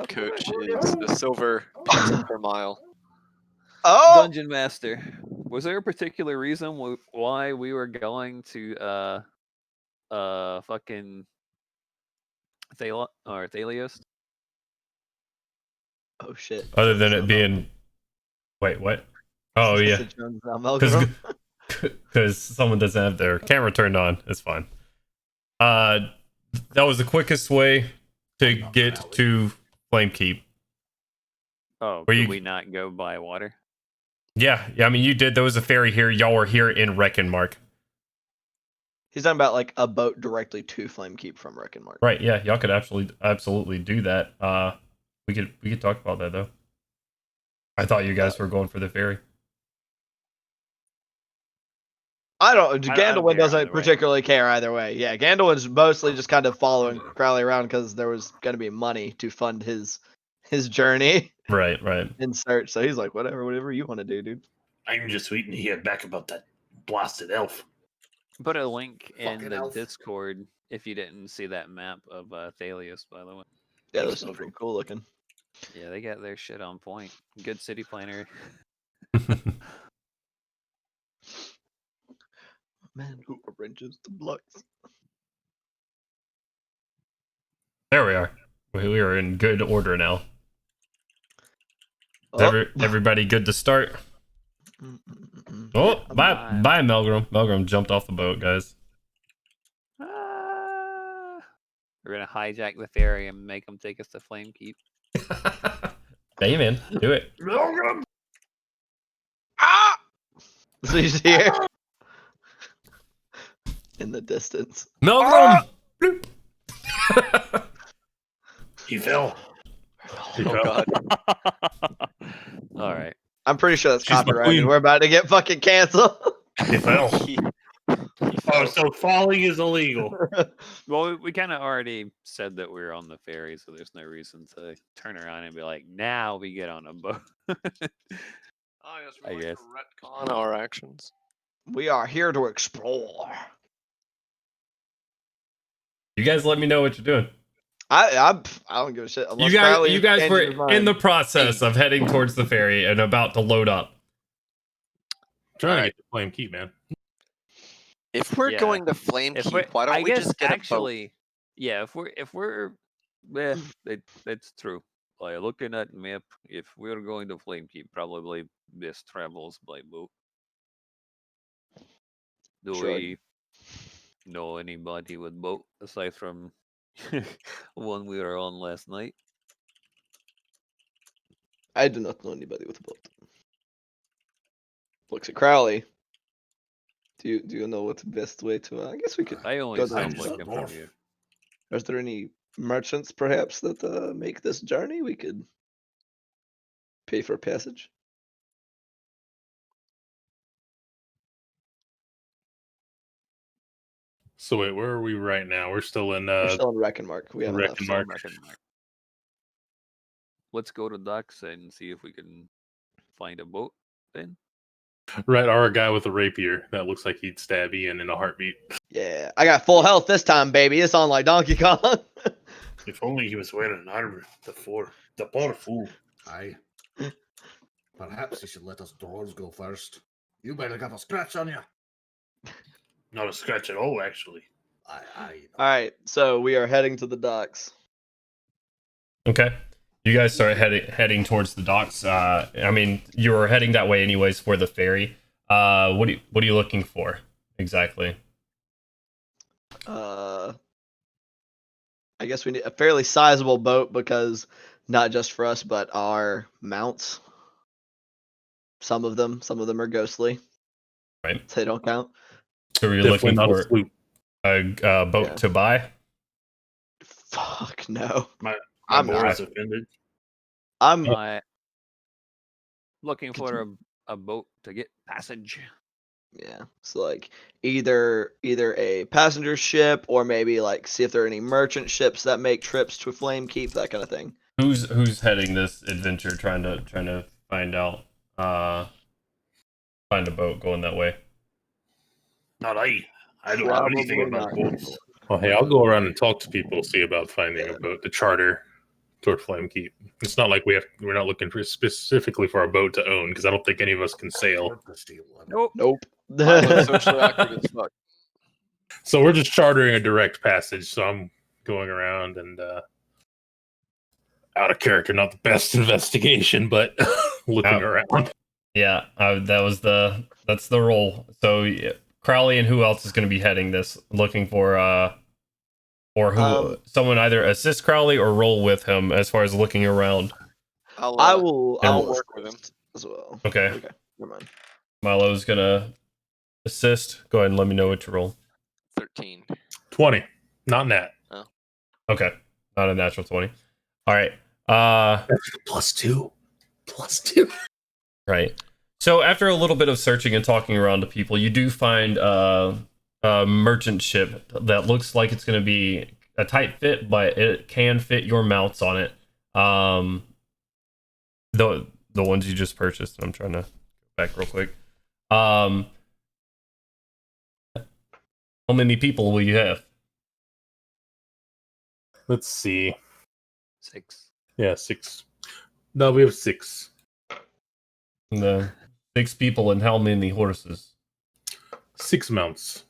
coach is a silver pencil per mile. Oh, Dungeon Master. Was there a particular reason why we were going to fucking Thalios? oh shit. Other than it being, wait, what? Oh yeah, because someone doesn't have their camera turned on. It's fine. That was the quickest way to get to Flamekeep. Oh, Were could you- we not go by water? Yeah. I mean, you did. There was a ferry here. Y'all were here in Reckonmark. He's talking about like a boat directly to Flamekeep from Reckonmark. Right, yeah, y'all could absolutely do that. We could talk about that though. I thought you guys were going for the ferry. I don't. I don't Gandalf care doesn't either way. particularly particularly care either way. Yeah, Gandalf's mostly just kind of following Crowley around because there was going to be money to fund his journey Right. in search. So he's like, whatever you want to do, dude. I'm just waiting to hear back about that blasted elf. Put a link in Fucking the elf. Discord if you didn't see that map of Thalios, by the way. Yeah, those are pretty cool looking. Yeah, they got their shit on point. Good city planner. Man who arranges the blocks. There we are. We are in good order now. Is Oh. everybody good to start? Oh, bye, Melgrim. Melgrim jumped off the boat, guys. Ah, we're gonna hijack the ferry and make them take us to Flamekeep. Hey, man, do it. Ah! So he's here in the distance. Melgrim! Bloop. He fell. He Oh fell. god. All right. I'm pretty sure that's She's my copyrighted. queen. We're about to get fucking canceled. He fell. He Oh, fell. so falling is illegal. Well, we kind of already said that we were on the ferry, so there's no reason to turn around and be like, now we get on a boat. Oh, yes, I we guess. to retcon our actions. We are here to explore. You guys let me know what you're doing. I don't give a shit. Unless Crowley You guys changes his were in mind. the process of heading towards the ferry and about to load up. Trying Alright. to get to Flame Keep, man. If we're Yeah. going to If Flamekeep, we why don't I we guess just get actually, yeah, if we're, it's true. Like looking at map, if we're going to Flamekeep, probably best travels by boat. Do Sure. we know anybody with boat aside from one we were on last night? I do not know anybody with a boat. Looks at Crowley. Do you know what's the best way to? I guess we could. I only Go saw down him to looking the from north. you. Is there any merchants perhaps that make this journey? We could pay for passage. So wait, where are we right now? We're still in We're still in Reckonmark. We haven't left. Reckonmark. Let's go to docks and see if we can find a boat then. right. Our guy with the rapier that looks like he'd stab Ian in a heartbeat. Yeah, I got full health this time, baby. It's on like Donkey Kong. If only he was wearing armor. The poor fool. Aye. Perhaps you should let us dwarves go first. You barely got a scratch on you. Not a scratch at all, actually. Aye. All right, so we are heading to the docks. Okay. You guys start heading towards the docks. I mean, you were heading that way anyways for the ferry. What are you looking for exactly? I guess we need a fairly sizable boat because not just for us, but our mounts. Some of them are ghostly. Right. So they don't count. So you're Definitely looking not a for sloop. a boat Yeah. to buy? Fuck no. My I'm board not. is offended. I'm I looking for a boat to get passage. yeah. So like either a passenger ship or maybe like see if there are any merchant ships that make trips to Flamekeep, that kind of thing. Who's heading this adventure? Trying to find out. Find a boat going that way. Not I. I don't know anything Probably about not. boats. Well, hey, I'll go around and talk to people, see about finding a boat to charter toward Flame Keep. It's not like we're not looking for specifically for a boat to own, because I don't think any of us can sail. Or to steal one. Nope. Nope. Mine looks socially awkward as fuck. So we're just chartering a direct passage. So I'm going around and out of character, not the best investigation, but looking around. Yeah, that's the role. So yeah, Crowley and who else is going to be heading this? Looking for or who someone either assist Crowley or roll with him as far as looking around. I'll work with him as well. Okay. Okay. Never mind. Milo's gonna assist. Go ahead and let me know what to roll. 13. 20, not nat. Okay, not a natural 20. All right. Plus two. Right. So after a little bit of searching and talking around to people, you do find a merchant ship that looks like it's going to be a tight fit, but it can fit your mounts on it. The ones you just purchased. I'm trying to go back real quick. How many people will you have? Let's see. 6. Yeah, 6. No, we have 6. The 6 people and how many horses? 6 mounts.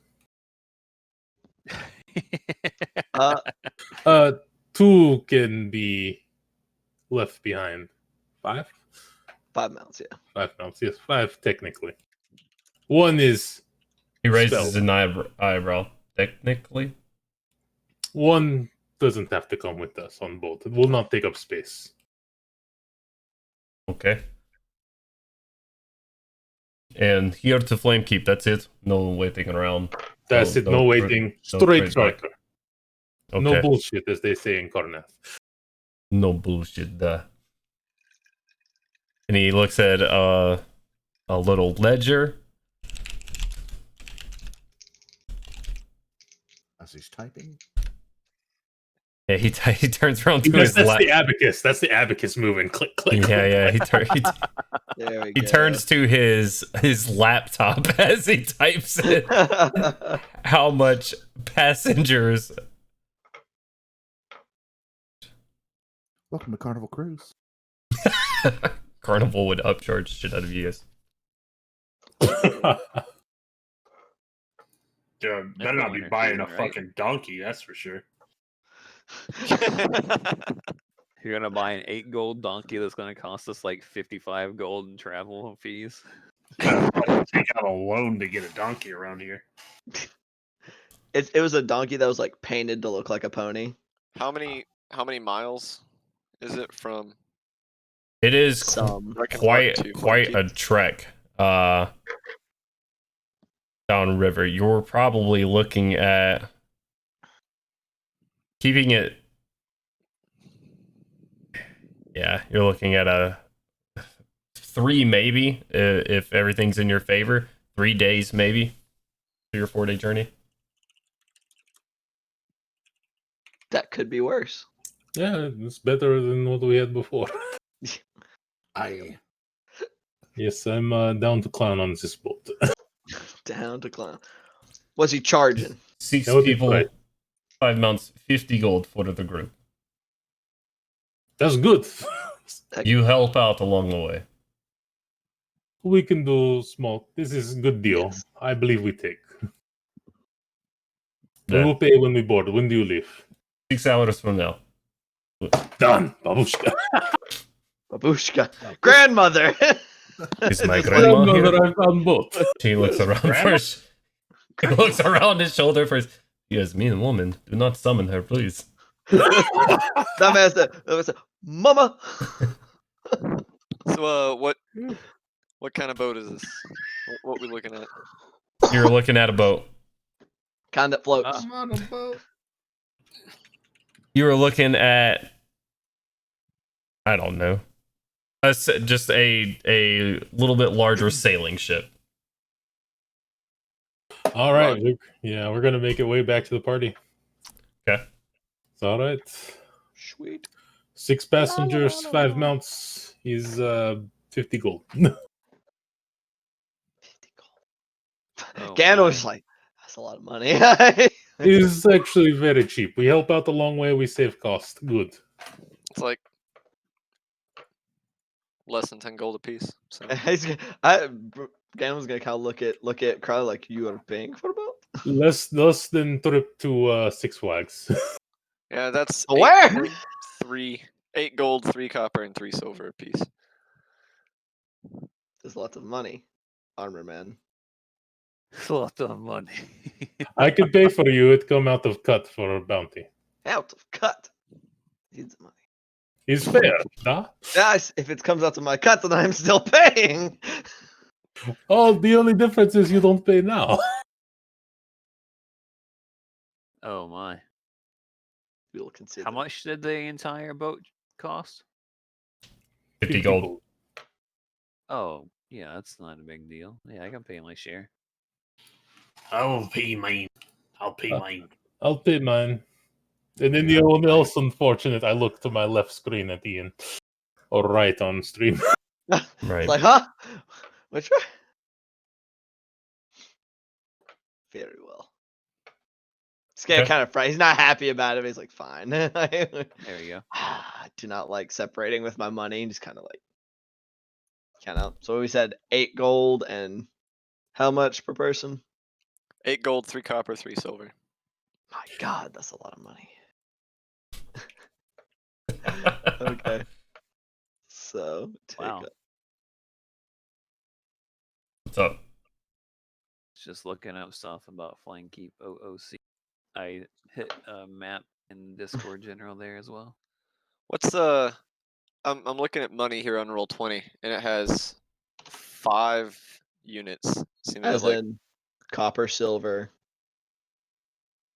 Uh, 2 can be left behind. 5? 5 mounts, yeah. 5 mounts, yes. 5 technically. 1 is He raises spell. an eyebrow. Technically? 1 doesn't have to come with us on both. It will not take up space. Okay. And here to Flame Keep, that's it. No waiting around. That's it. No waiting. no Straight trade back. charter. Okay. No bullshit, as they say in Karnath. No bullshit. And he looks at a little ledger. As he's typing. Yeah, he turns around to his That's the abacus. That's the abacus moving. Click, click. Yeah. There we He go. turns to his laptop as he types in how much passengers. Welcome to Carnival Cruise. Carnival would upcharge shit out of you guys. Dude, better not be buying a fucking donkey, that's for sure. You're gonna buy an 8 gold donkey that's gonna cost us like 55 gold in travel fees. Take out a loan to get a donkey around here. It was a donkey that was like painted to look like a pony. How many miles is it from? It is Some. quite a trek downriver. You're probably looking at keeping it. Yeah, you're looking at a 3 maybe if everything's in your favor. 3 days maybe. 3 or 4 day journey. That could be worse. Yeah, it's better than what we had before. Yes, I'm down to clown on this boat. Down to clown. What's he charging? 6 That would be people, right. 5 mounts, 50 gold for the group. That's good. You help out along the way. We can do small. This is a good deal. Yes. I believe we take. We Yeah. will pay when we board. When do you leave? 6 hours from now. Done, babushka. Babushka. Grandmother! Is my grandma here? Grandmother on boat. He looks around first. He looks around his shoulder first. Yes, mean woman. Do not summon her, please. That man said, Mama! So, what kind of boat is this? What we looking at? You're looking at a boat. Kind that floats. I'm on a boat. You were looking at, I don't know, just a little bit larger sailing ship. All right. We're going to make it way back to the party. Okay. It's all right. Sweet. 6 passengers, 5 mounts is 50 gold. 50 gold. Oh, Gandalf's my. like, that's a lot of money. It's actually very cheap. We help out a long way. We save cost. Good. It's like less than 10 gold a piece. So Ganon's gonna kind of look at Crowley like, you are paying for the boat? Less than trip to Six Flags. yeah, that's Where? 8 gold, 3 copper, and 3 silver a piece. There's lots of money, armor man. It's a lot of money. I could pay for you. It come out of cut for a bounty. Out of cut. Needs money. It's fair, huh? Yes, if it comes out of my cut, then I'm still paying. Oh, the only difference is you don't pay now. Oh my! We'll consider. How much did the entire boat cost? 50 gold. Oh yeah, that's not a big deal. Yeah, I can pay my share. I'll pay mine. I'll pay mine. I'll pay mine. And then the only else unfortunate, I look to my left screen at Ian. Or right on stream. Right. It's like, huh? Which one? Very well. This guy Okay. kind of frightened. He's not happy about it, but he's like, fine. There we go. I do not like separating with my money. Just kind of like count out. So we said 8 gold and how much per person? 8 gold, 3 copper, 3 silver. My God, that's a lot of money. Okay. So take Wow. What's up? Just looking up stuff about Flying Keep OOC. I hit a map in Discord general there as well. What's the? I'm looking at money here on Roll20, and it has 5 units. Seems as like in copper, silver.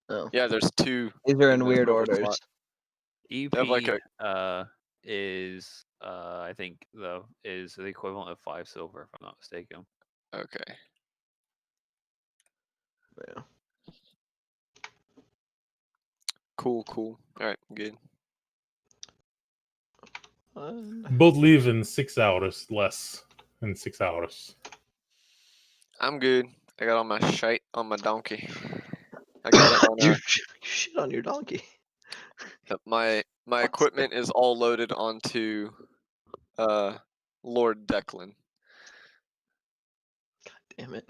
Oh, yeah, there's 2. these are in the weird silver orders. slot. EP have like is I think is the equivalent of 5 silver if I'm not mistaken. Okay. Yeah. Cool. All right, good. Both leave in 6 hours, less than 6 hours. I'm good. I got all my shite on my donkey. I got it on You shit on your donkey. my equipment is all loaded onto Lord Declan. Damn it.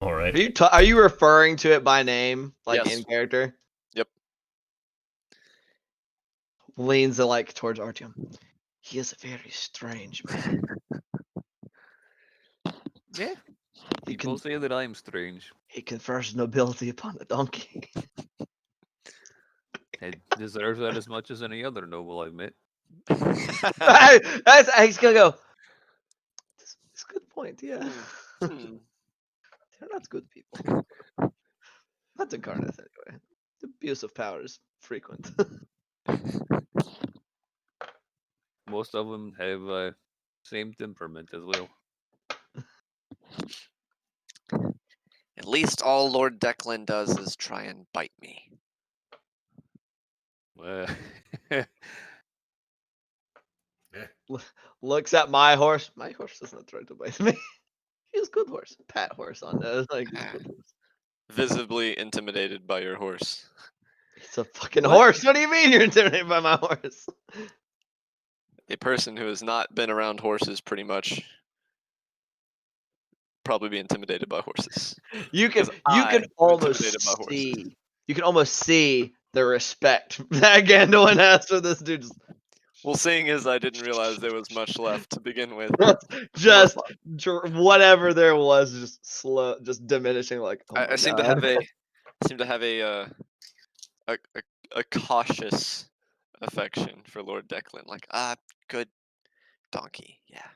All right. Are you referring to it by name, like Yes. in character? Yep. Leans like towards Artyom. He is a very strange man. Yeah. He People say that I'm strange. He confers nobility upon a donkey. It deserves that as much as any other noble I've met. He's gonna go. It's a good point. Yeah. Hmm. They're not good people. Not to Garneth anyway. The abuse of power is frequent. Most of them have same temperament as well. At least all Lord Declan does is try and bite me. Looks at my horse. My horse doesn't try to bite me. He's a good horse. Pat horse on those. Like he's a good horse. Visibly intimidated by your horse. It's a fucking What? horse. What do you mean you're intimidated by my horse? A person who has not been around horses pretty much probably be intimidated by horses. You can 'Cause I am almost intimidated by horses. see. You can almost see the respect that Gandalf has for this dude. Well, seeing as I didn't realize there was much left to begin with. Just whatever there was, just slow, just diminishing. Like oh I my seem God. to have a cautious affection for Lord Declan. Like, good donkey, yeah.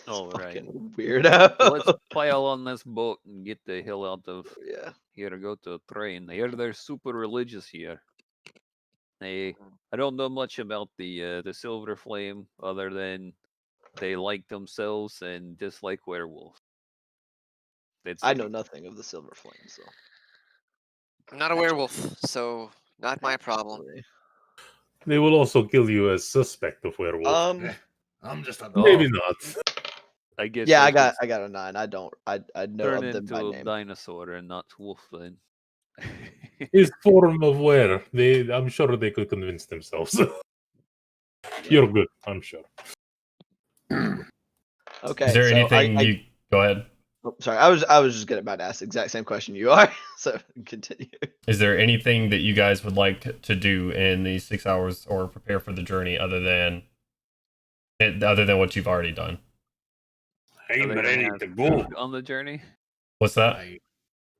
All right. Fucking weirdo. Let's pile on this boat and get the hell out of Yeah. here to go to a train. I hear they're super religious here. I don't know much about the Silver Flame other than they like themselves and dislike werewolves. I know nothing of the Silver Flame, so I'm not a werewolf, so not my problem. They will also kill you as suspect of werewolf. I'm just a Maybe not. I guess. Yeah, I I got just a 9. I know turn of them by into a name. dinosaur and not wolf then. His form of wear. I'm sure they could convince themselves. You're good, I'm sure. Okay. Is there so anything you go ahead? Oh, sorry, I was just about to ask the exact same question you are. So continue. Is there anything that you guys would like to do in these 6 hours or prepare for the journey other than what you've already done? I'm Are they gonna ready have to go. food on the journey? What's that?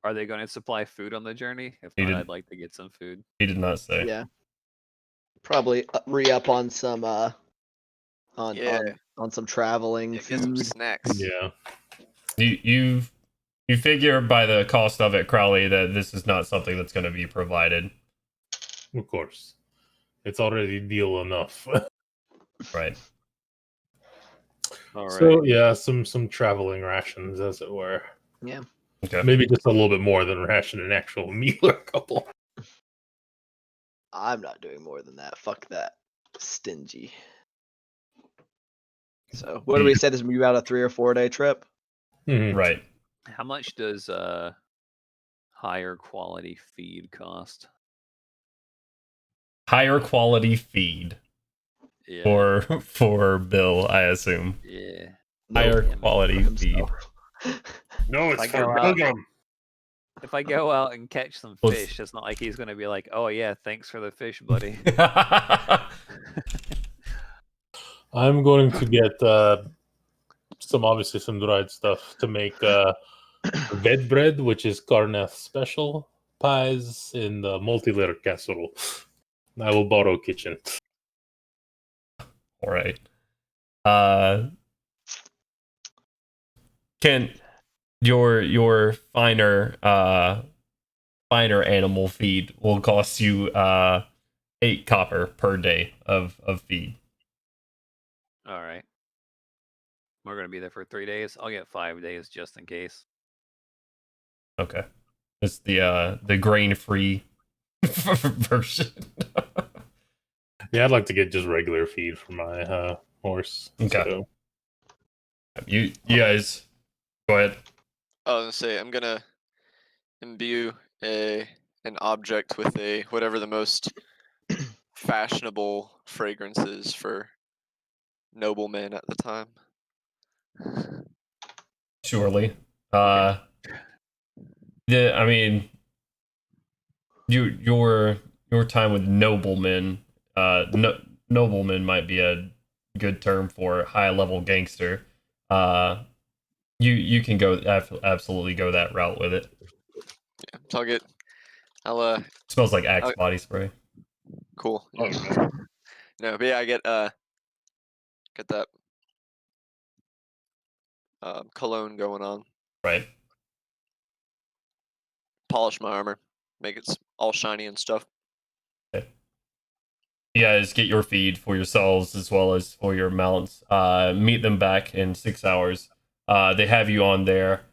Are they going to supply food on the journey? If He not, did- I'd like to get some food. He did not say. Yeah. Probably re-up on some Yeah. on some traveling Yeah, get some food. snacks. Yeah. You figure by the cost of it, Crowley, that this is not something that's going to be provided. Of course. It's already deal enough. Right. All right. So yeah, some traveling rations, as it were. Yeah. Okay. Maybe just a little bit more than ration an actual meal or a couple. I'm not doing more than that. Fuck that. Stingy. So what do we say? This will be about a 3 or 4 day trip. Mhm. Right. How much does higher quality feed cost? Higher quality feed Yeah. for Bill, I assume. Yeah. Higher Nope. quality For feed. himself. No, it's I for go out- Pilgrim. If I go out and catch some Well, fish, it's not like he's gonna be like, "Oh yeah, thanks for the fish, buddy." I'm going to get obviously some dried stuff to make veg bread, which is Karnath special pies in the multi-layer casserole. I will borrow kitchen. All right. Can your finer animal feed will cost you 8 copper per day of feed. All right. We're gonna be there for 3 days. I'll get 5 days just in case. Okay. It's the grain free version. Yeah, I'd like to get just regular feed for my horse. Okay. So. You guys go ahead. I was gonna say I'm gonna imbue an object with a whatever the most fashionable fragrance is for noblemen at the time. Surely. Yeah, I mean your time with noblemen, nobleman might be a good term for high level gangster. You can go absolutely go that route with it. Yeah, so I'll Smells like Axe body spray. cool. Oh, no. No, but yeah, I get that cologne going on. Right. Polish my armor, make it all shiny and stuff. You guys get your feed for yourselves as well as for your mounts. Meet them back in 6 hours. They have you on there.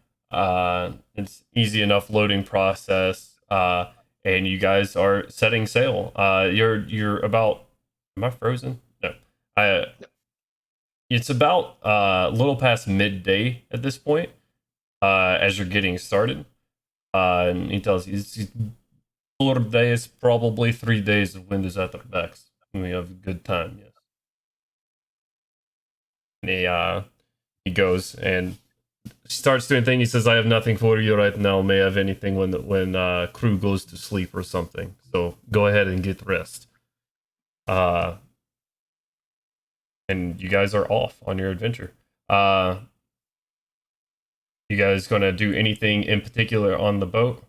It's easy enough loading process. And you guys are setting sail. You're about. Am I frozen? No. It's about a little past midday at this point. As you're getting started. And he tells you it's 4 days, probably 3 days of wind is at our backs. We have a good time, yes. And he goes and starts doing things. He says, "I have nothing for you right now. May have anything when crew goes to sleep or something. So go ahead and get rest." And you guys are off on your adventure. You guys gonna do anything in particular on the boat?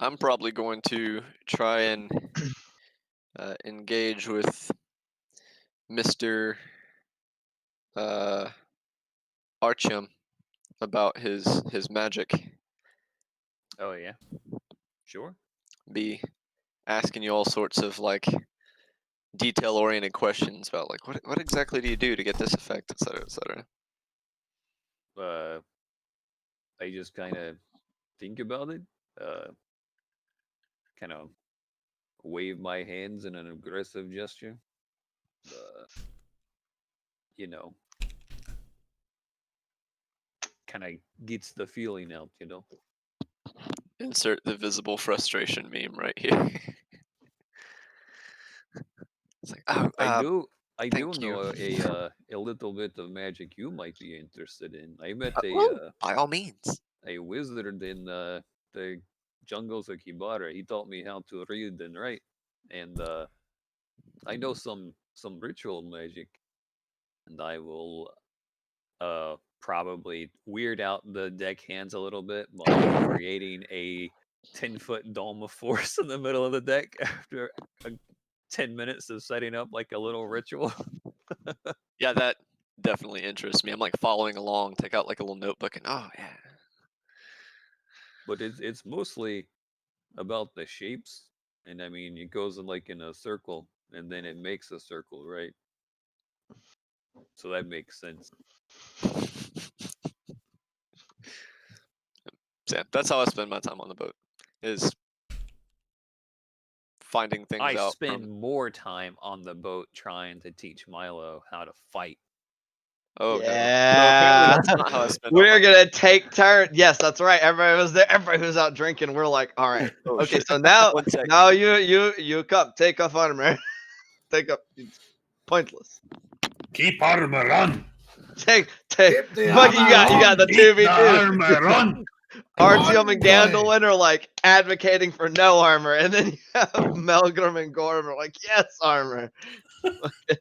I'm probably going to try and engage with Mr. Artyom about his magic. Oh yeah. Sure. Be asking you all sorts of like detail-oriented questions about like what exactly do you do to get this effect, etc., etc. I just kind of think about it. Kind of wave my hands in an aggressive gesture. You know, kind of gets the feeling out. You know. Insert the visible frustration meme right here. It's like, oh, I do thank you. know a little bit of magic you might be interested in. I met by all means. a wizard in the jungles of Kibara. He taught me how to read and write, and I know some ritual magic, and I will probably weird out the deck hands a little bit by creating a 10-foot dome of force in the middle of the deck after 10 minutes of setting up like a little ritual. Yeah, that definitely interests me. I'm like following along, take out like a little notebook, and oh yeah. But it's mostly about the shapes, and I mean it goes in like in a circle, and then it makes a circle, right? So that makes sense. So yeah, that's how I spend my time on the boat. Is finding things I out. spend more time on the boat trying to teach Milo how to fight. Oh no. So Yeah. apparently that's not how I spend. all We're my gonna take turns. Yes, that's right. Everybody was there. Everybody who was out drinking. We're like, all right. Oh, Okay, shit. so now, One sec. now you come. Take off armor. Take up. It's pointless. Keep armor on. Take. Keep the Bucky, you armor got the Keep the 2v2. armor on. Artyom and boy. Gandalin are like advocating for no armor, and then you have Melgrim and Gorm are like, yes, armor.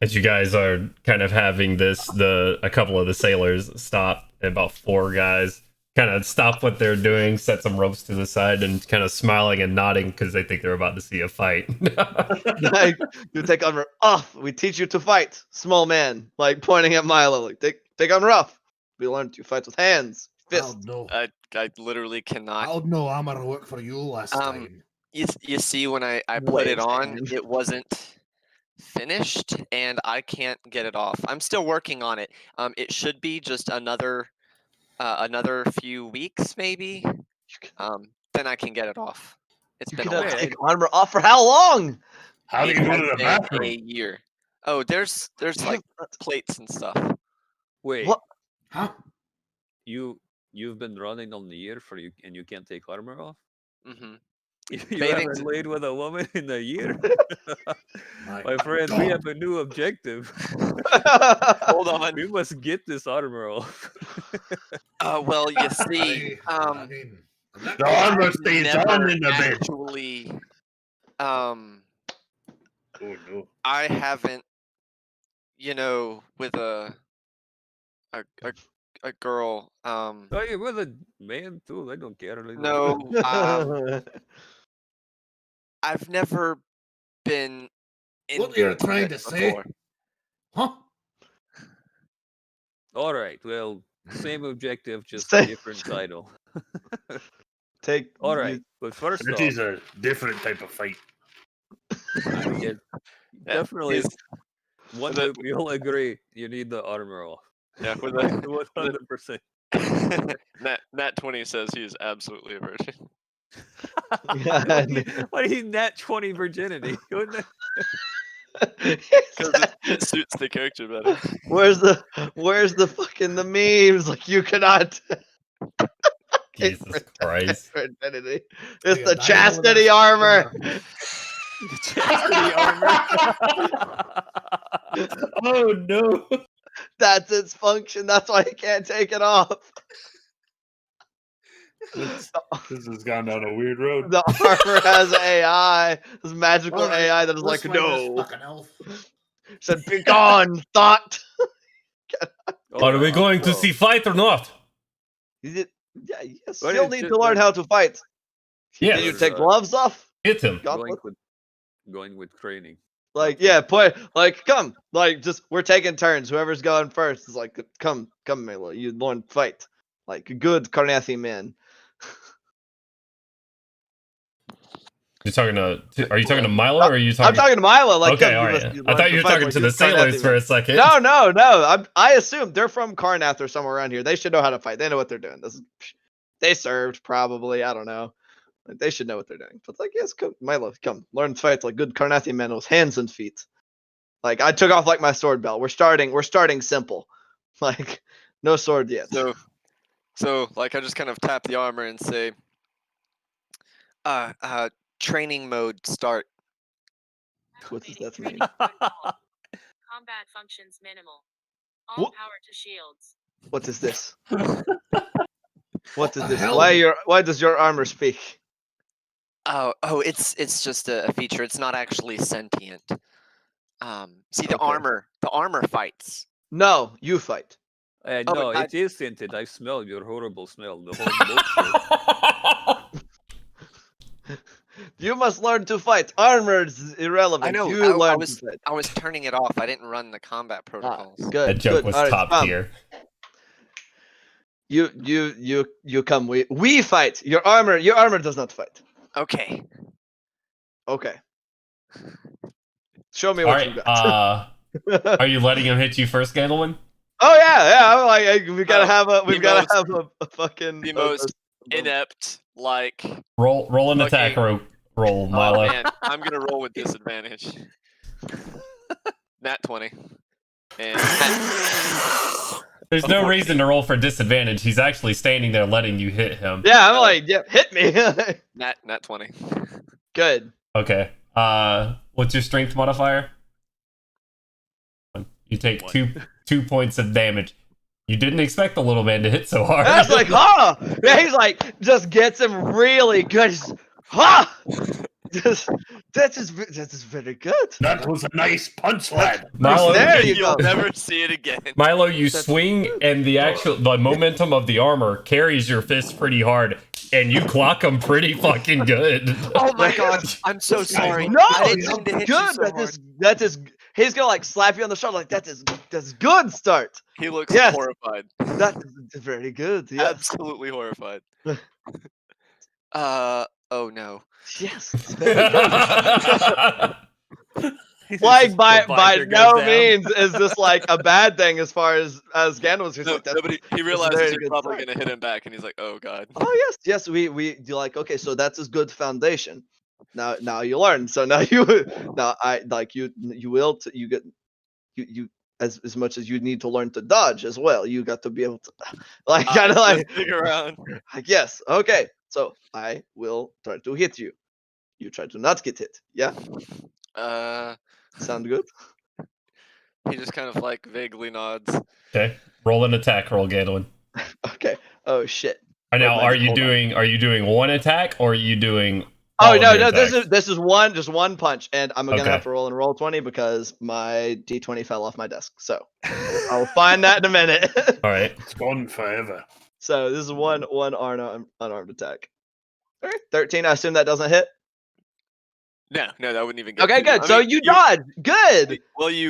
As you guys are kind of having this, a couple of the sailors stop, and about 4 guys kind of stop what they're doing, set some ropes to the side, and kind of smiling and nodding because they think they're about to see a fight. Like, you take armor off. We teach you to fight, small man. Like pointing at Milo. Like take armor off. We learn to fight with hands, fists. No. I literally cannot. How'd no armor work for you last time? You see, when I put Wait, it on, man. it wasn't finished, and I can't get it off. I'm still working on it. It should be just another few weeks, maybe. Then I can get it off. It's You been a cannot while. take armor off for how long? How do It you go has to the been bathroom? a year. Oh, there's like plates and stuff. Wait, What? Huh? you've been running on the year for you, and you can't take armor off? Hmm. You Bathing haven't suit. laid with a woman in a year? My My friend, we God. have a new objective. Hold on. We must get this armor off. Well, you see, I mean, The armor I've stays never on in the bed. actually, Oh no. I haven't, with a girl, Oh, you're with a man too. I don't care. no, I've never been in what you're trying to it say? before. Huh? All right. Well, same objective, just Same- different title. Take. All right. But first That off, is a different type of fight. I mean, yeah, Yeah, definitely he's- one the- that we all agree you need the armor off. Yeah, with 100%. Nat 20 says he's absolutely a virgin. Why do you nat 20 virginity? Wouldn't it- Because it suits the character better. Where's the fucking the memes? Like you cannot. take Jesus Christ. virginity. It's Yeah, the that chastity is- armor. The chastity armor. Oh no. That's its function. That's why you can't take it off. This has gone down a weird road. The armor has AI, this magical All right, AI that is let's like, find this no. fucking elf. Said, be gone, thought. Are we going to see fight or not? Yeah, you But still it's need just to learn that- how to fight. Yes. Did you take gloves off? Hit him. Going with training. Like, yeah, come. Like, just, we're taking turns. Whoever's going first is like, come, Milo. You learn fight. Like, a good Carnathy man. Are you talking to Milo or are you talking? I'm talking to Milo. Like, Okay, come, all you right. must- you I learn thought you were fight talking like to a the good Carnathy sailors man. for a second. No. I assume they're from Karnath or somewhere around here. They should know how to fight. They know what they're doing. They served probably. I don't know. Like, they should know what they're doing. But like, yes, come, Milo, come learn fight like good Karnathian men with hands and feet. Like I took off like my sword belt. We're starting simple. Like no sword yet. So like I just kind of tap the armor and say, Training mode start. What does that mean? Combat functions minimal. All Wha- power to shields. What is this? What is the this? hell? Why does your armor speak? Oh, it's just a feature. It's not actually sentient. See the Okay. armor fights. No, you fight. No, I- it is scented. I smell your horrible smell. The whole bullshit. You must learn to fight. Armor is irrelevant. I know. You I learn was to fight. I was turning it off. I didn't run the combat protocols. Good. That joke good. was All right, top tier. You come. We fight. Your armor does not fight. Okay. Okay. Show me All what right. you got. Are you letting him hit you first, Gandalwin? Oh yeah. I'm like, we've got to have a. We've the got most- to have a fucking. The most inept, like. Roll an attack Fucking- roll, Oh Milo. man, I'm gonna roll with disadvantage. Nat 20. And There's no reason to roll for disadvantage. He's actually standing there letting you hit him. Yeah, I'm like, yeah, hit me. Nat 20. Good. Okay. What's your strength modifier? You take One. two points of damage. You didn't expect the little man to hit so hard. I was like, huh? Yeah, he's like, just gets him really good. Just, huh? That is very good. That was a nice punch, lad. Milo, There you You'll go. never see it again. Milo, you swing, and the momentum of the armor carries your fist pretty hard, and you clock him pretty fucking good. Oh my god, I'm so sorry. No, I didn't it's mean to hit good. you so hard. That is. He's gonna like slap you on the shoulder like that's good start. He looks Yes. horrified. That is very good. Yes. Absolutely horrified. Oh no. Yes. it's very good. Like by binder goes no down. means is this like a bad thing as far as Gandalf's No, like, but he a realizes very you're good probably start. gonna hit him back, and he's like, "Oh god." Oh yes, we do like okay, so that's a good foundation. Now you learn. So now I like you will you get you as much as you need to learn to dodge as well. You got to be able to like kind of like Stick around. yes, okay. So I will try to hit you. You try to not get hit. Yeah, sound good? He just kind of like vaguely nods. Okay, roll an attack roll, Gandalwin. Okay. Oh shit. And now, Hold on. are you doing one attack, or are you doing? Oh all of no, your no, attacks? this is one punch, and I'm gonna Okay. have to roll and roll 20 because my D20 fell off my desk. So I'll find that in a minute. All right. It's gone forever. So this is one unarmed attack. All right, 13. I assume that doesn't hit. No, that wouldn't even get. Okay, to you. good. I So mean, you dodge. Good. Well, you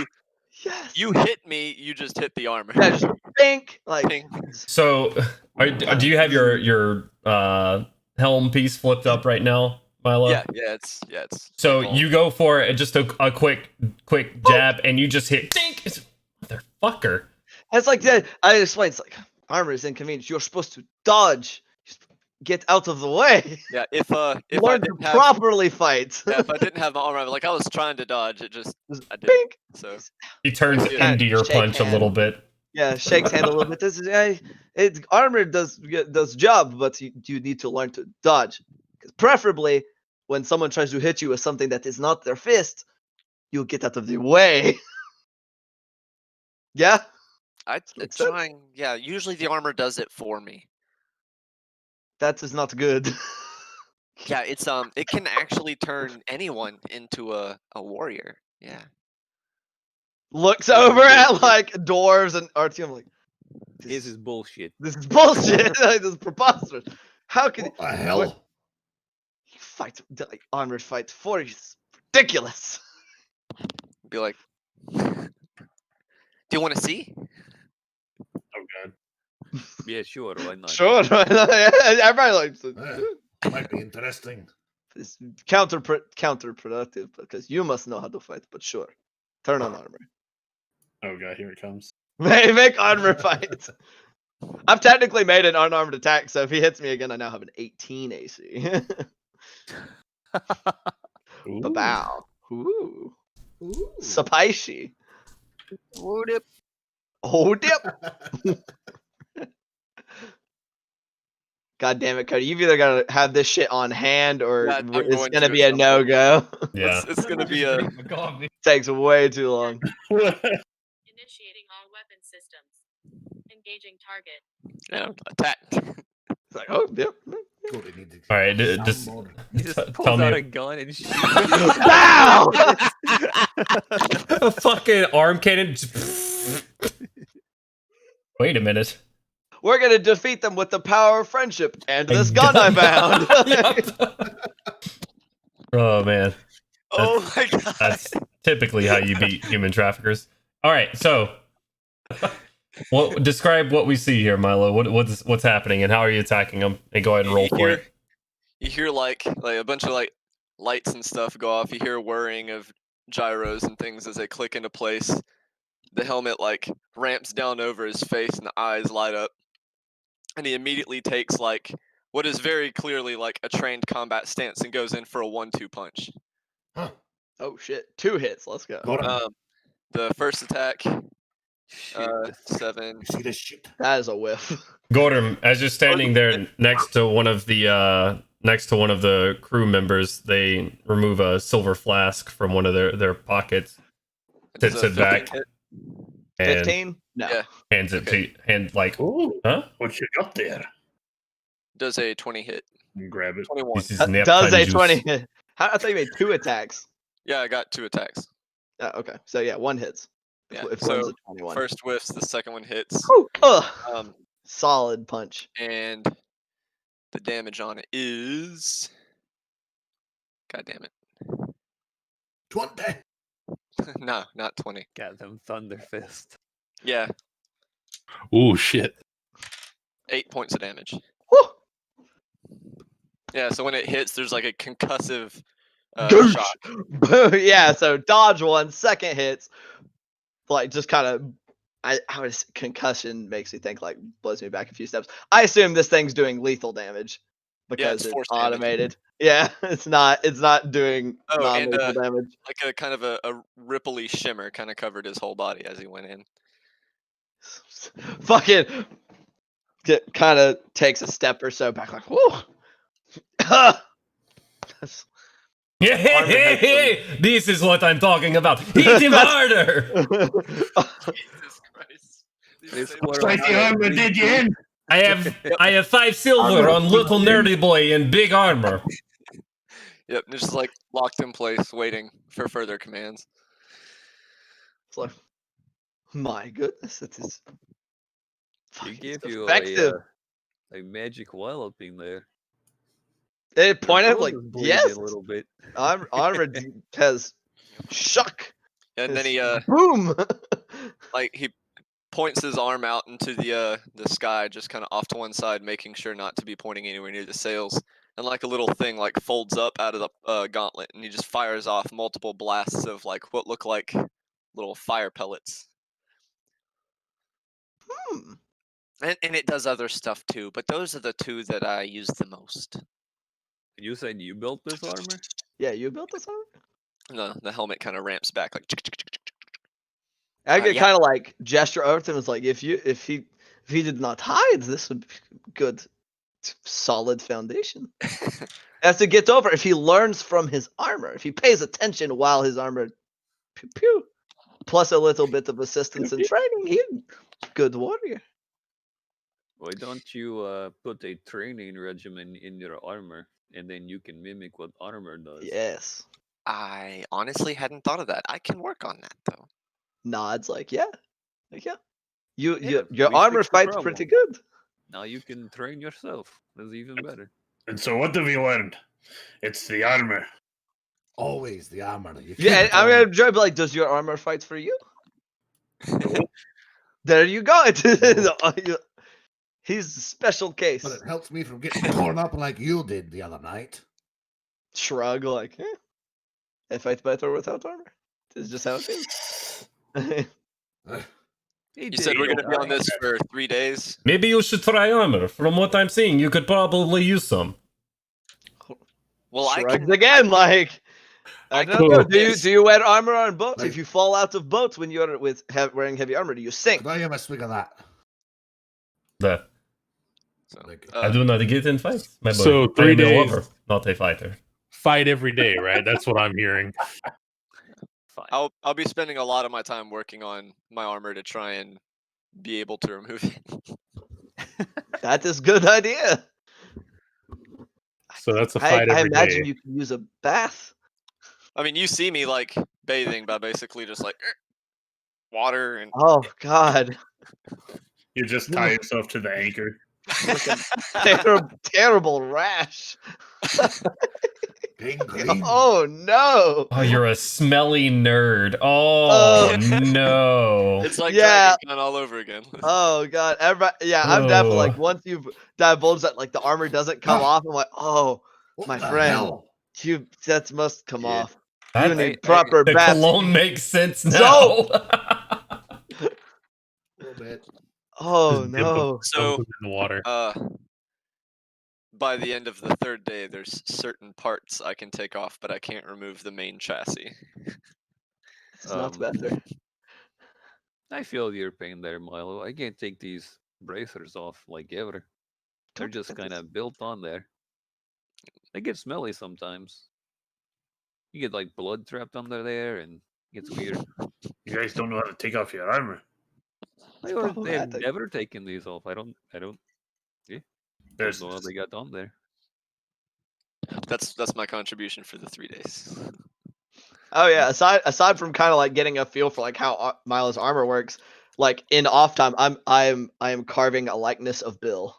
Yes. hit me. You just hit the armor. Yeah, just pink. Like Ping. So, do you have your helm piece flipped up right now, Milo? Yeah, it's. So like, you go for it, just a quick jab, and you just hit. Dink! It's, motherfucker. it's like that. I explained. It's like armor is inconvenient. You're supposed to dodge. Just get out of the way. Yeah, if I Learn to didn't have properly fight. yeah, if I didn't have the armor, like I was trying to dodge, it just I didn't. Pink. So He turns Yeah. into your Shake punch a hand. little bit. Yeah, shakes hand a little bit. This is it's armor does job, but you need to learn to dodge. 'Cause preferably, when someone tries to hit you with something that is not their fist, you get out of the way. Yeah, I'm Makes sense. trying. Yeah, usually the armor does it for me. that is not good. Yeah, it's it can actually turn anyone into a warrior. Yeah. Looks Yeah, over yeah, at yeah. like dwarves and Artyom like This is bullshit. this is bullshit. Like, this is preposterous. How can What the hell? you fight like armored fight for you? It's ridiculous. Be like, do you want to see? Oh god. Yeah, sure. Why not? Sure, everybody likes it. Might be interesting. It's counterproductive because you must know how to fight. But sure, turn on armor. Oh god, here it comes. Make armor fight. I've technically made an unarmed attack, so if he hits me again, I now have an 18 AC. Ooh. Bow. Ooh. Ooh. Spicy. Would it? Oh, dip. God damn it, Cody. You've either got to have this shit on hand or Yeah, I'm it's going going to to be at a some no point. go. Yeah. It's gonna be a. Takes way too long. Initiating all weapon systems. Engaging target. Yeah, attack. It's like, oh, yep. Cody need to All right, sound just more. He just tell pulls me out a gun and shoots. Wow! a fucking arm cannon. Wait a minute. We're going to defeat them with the power of friendship and this A gun I gun. found. Yep. Oh man, Oh my god. that's typically how you beat human traffickers. All right, so describe what we see here, Milo. What's happening and how are you attacking them? And go ahead and roll for it. You hear like a bunch of like lights and stuff go off. You hear whirring of gyros and things as they click into place. The helmet like ramps down over his face and the eyes light up. And he immediately takes like what is very clearly like a trained combat stance and goes in for a 1-2 punch. Huh. Oh, shit. 2 hits. Let's go. Got him. The first attack, Shit. 7. You see this shit? That is a whiff. Gordon, as you're standing there next to one of the crew members, they remove a silver flask from one of their pockets, Does sits a it back, 15 hit? and 15? No. Yeah. hands it to like, Ooh, huh? what you got there? Does a 20 hit. Grab it. 21. This is nap Does time a juice. 20 hit? I thought you made 2 attacks. Yeah, I got 2 attacks. Okay. So, yeah, 1 hits. Yeah. If So one's a 21. first whiffs, the second one hits. Whew, ugh. Um, Solid punch. and the damage on it is. God damn it. 20. No, not 20. Got them thunder fist. Yeah, Oh shit. 8 points of damage. Whew. Yeah, so when it hits, there's like a concussive Goosh. shock. Yeah, so dodge 1, second hits. Like, just kind of. Concussion makes me think, like, blows me back a few steps. I assume this thing's doing lethal damage because it's it's force damage. automated. Yeah, it's not doing Oh, and non-lethal damage. like a kind of a ripply shimmer kind of covered his whole body as he went in. Fucking kind of takes a step or so back, like, whoa. Yeah, this is what I'm talking about. Hit him harder. Jesus Christ. This These squirrel Like the armor did you in? I have 5 silver on little nerdy boy in big armor. Yep, and just like locked in place, waiting for further commands. It's like, my goodness, it is. He fucking gave you effective. a magic wallop in there. It Your pointed nose like, is bleeding yes, a little bit. armor has shook. And then he Boom. like he points his arm out into the sky, just kind of off to one side, making sure not to be pointing anywhere near the sails. And like a little thing like folds up out of the gauntlet, and he just fires off multiple blasts of like what look like little fire pellets. Hmm. And it does other stuff too, but those are the 2 that I use the most. You said you built this armor? Yeah, you built this armor? The helmet kind of ramps back like. I get yeah. kind of like gesture over to him. It's like if he did not hide, this would be good, solid foundation. Has to get over if he learns from his armor. If he pays attention while his armor, pew, pew, plus a little bit of assistance and training, he's a good warrior. Why don't you put a training regimen in your armor, and then you can mimic what armor does? Yes. I honestly hadn't thought of that. I can work on that though. Nods like yeah. Yeah, Your we armor fixed the fights problem. pretty good. Now you can train yourself. That's even better. And so what have we learned? It's the armor. Always the armor. You Yeah, can't I'm tell gonna try to be like, does your armor fight for you? There you go. He's a special case. But it helps me from getting torn up like you did the other night. Shrug like, it fights better without armor. This is just how it is. You said we're gonna be on this for 3 days. Maybe you should try armor. From what I'm seeing, you could probably use some. Well, I Shrugs can. again, like I I don't can know. do Do you this. do you wear armor on boats? Like- If you fall out of boats when you're wearing heavy armor, do you sink? Could I have a swig of that? The So Like, I do not get in fights. My boy. So I 3 am a days, lover, not a fighter. fight every day, right? That's what I'm hearing. Fine. I'll be spending a lot of my time working on my armor to try and be able to remove it. That is good idea. So that's a fight I every imagine day. you can use a bath. I mean, you see me like bathing by basically just like water and Oh God, You just tie yourself to the anchor. terrible rash. gangrene. Oh no. Oh, you're a smelly nerd. Oh no. it's like Yeah. Dragon Con all over again. Oh God, everybody. Yeah, I'm definitely like Oh. once you've divulged that like the armor doesn't come off, I'm like, oh, What my the friend, hell? you that must come Yeah. off. That- You need Hey, proper the bath. cologne makes sense now. So- A little bit. Oh Just dip them, no. dunk So, them in the water. by the end of the third day, there's certain parts I can take off, but I can't remove the main chassis. This is not better. I feel your pain there, Milo. I can't take these bracers off like ever. They're just kind of built on there. They get smelly sometimes. You get like blood trapped under there, and it gets weird. You guys don't know how to take off your armor. They've problematic. never taken these off. I don't There's know how they got on there. That's my contribution for the 3 days. Oh yeah. Aside from kind of like getting a feel for like how Milo's armor works, like in off time, I am carving a likeness of Bill.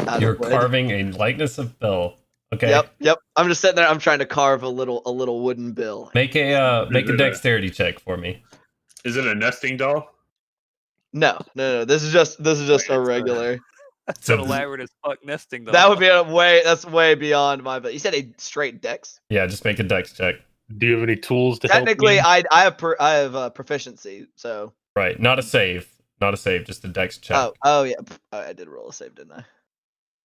out You're of wood. carving a likeness of Bill. Okay. Yep. I'm just sitting there. I'm trying to carve a little wooden Bill. Make a Is it a- dexterity check for me. Is it a nesting doll? No. This is just a regular. That's So an this- elaborate as fuck nesting though. That would be that's way beyond my. But you said a straight dex. Yeah, just make a dex check. Do you have any tools to Technically, help I have proficiency. So Right. Not a save. Not a save, just a dex check. oh yeah. I did roll a save, didn't I?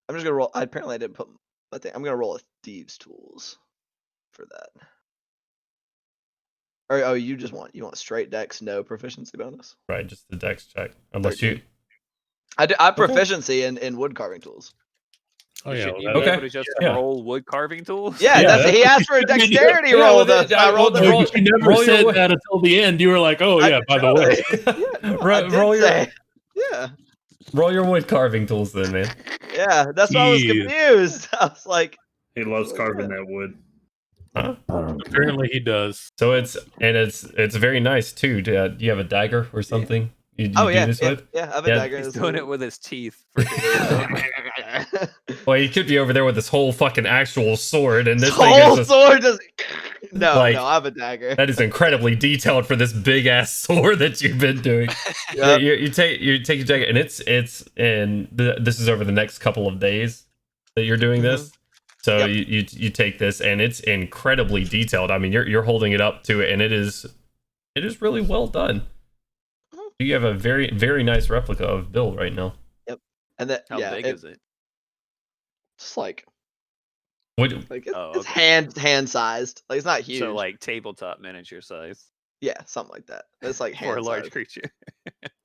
I'm just gonna roll. Apparently, I didn't put. I think I'm gonna roll a thieves tools for that. Or you want straight dex, no proficiency bonus. Right, just the dex check. Unless 13. you I have proficiency in wood carving tools. Oh yeah, Shouldn't you well, be Okay, able to just yeah. roll wood carving tools? Yeah, Yeah, he asked for a dexterity Yeah, roll. well, I rolled the roll- you never roll your said way- that until the end. You were like, "Oh I yeah, by the way." Ro- I did roll your say. Yeah, roll your wood carving tools then, man. yeah. That's why I was Jeez. confused. I was like, He loves Like carving that. that wood. Huh? Apparently he does. So it's very nice too. Do you have a dagger or something? You oh do yeah, this yeah, with? yeah. I have a Yeah. dagger. He's It's doing a- it with his teeth. Well, you could be over there with this whole fucking actual sword, and this whole thing is just, sword just. No, Like, no. I have a dagger. that is incredibly detailed for this big ass sword that you've been doing. Yep. You take your dagger, and this is over the next couple of days that you're doing this. So Yep. you take this, and it's incredibly detailed. I mean, you're holding it up to it, and it is really well done. You have a very, very nice replica of Bill right now. And that How big is it? Just like What? it's, Oh, it's okay. hand sized. Like it's not huge. So like tabletop miniature size yeah, something like that. It's like hand for a large sized. creature.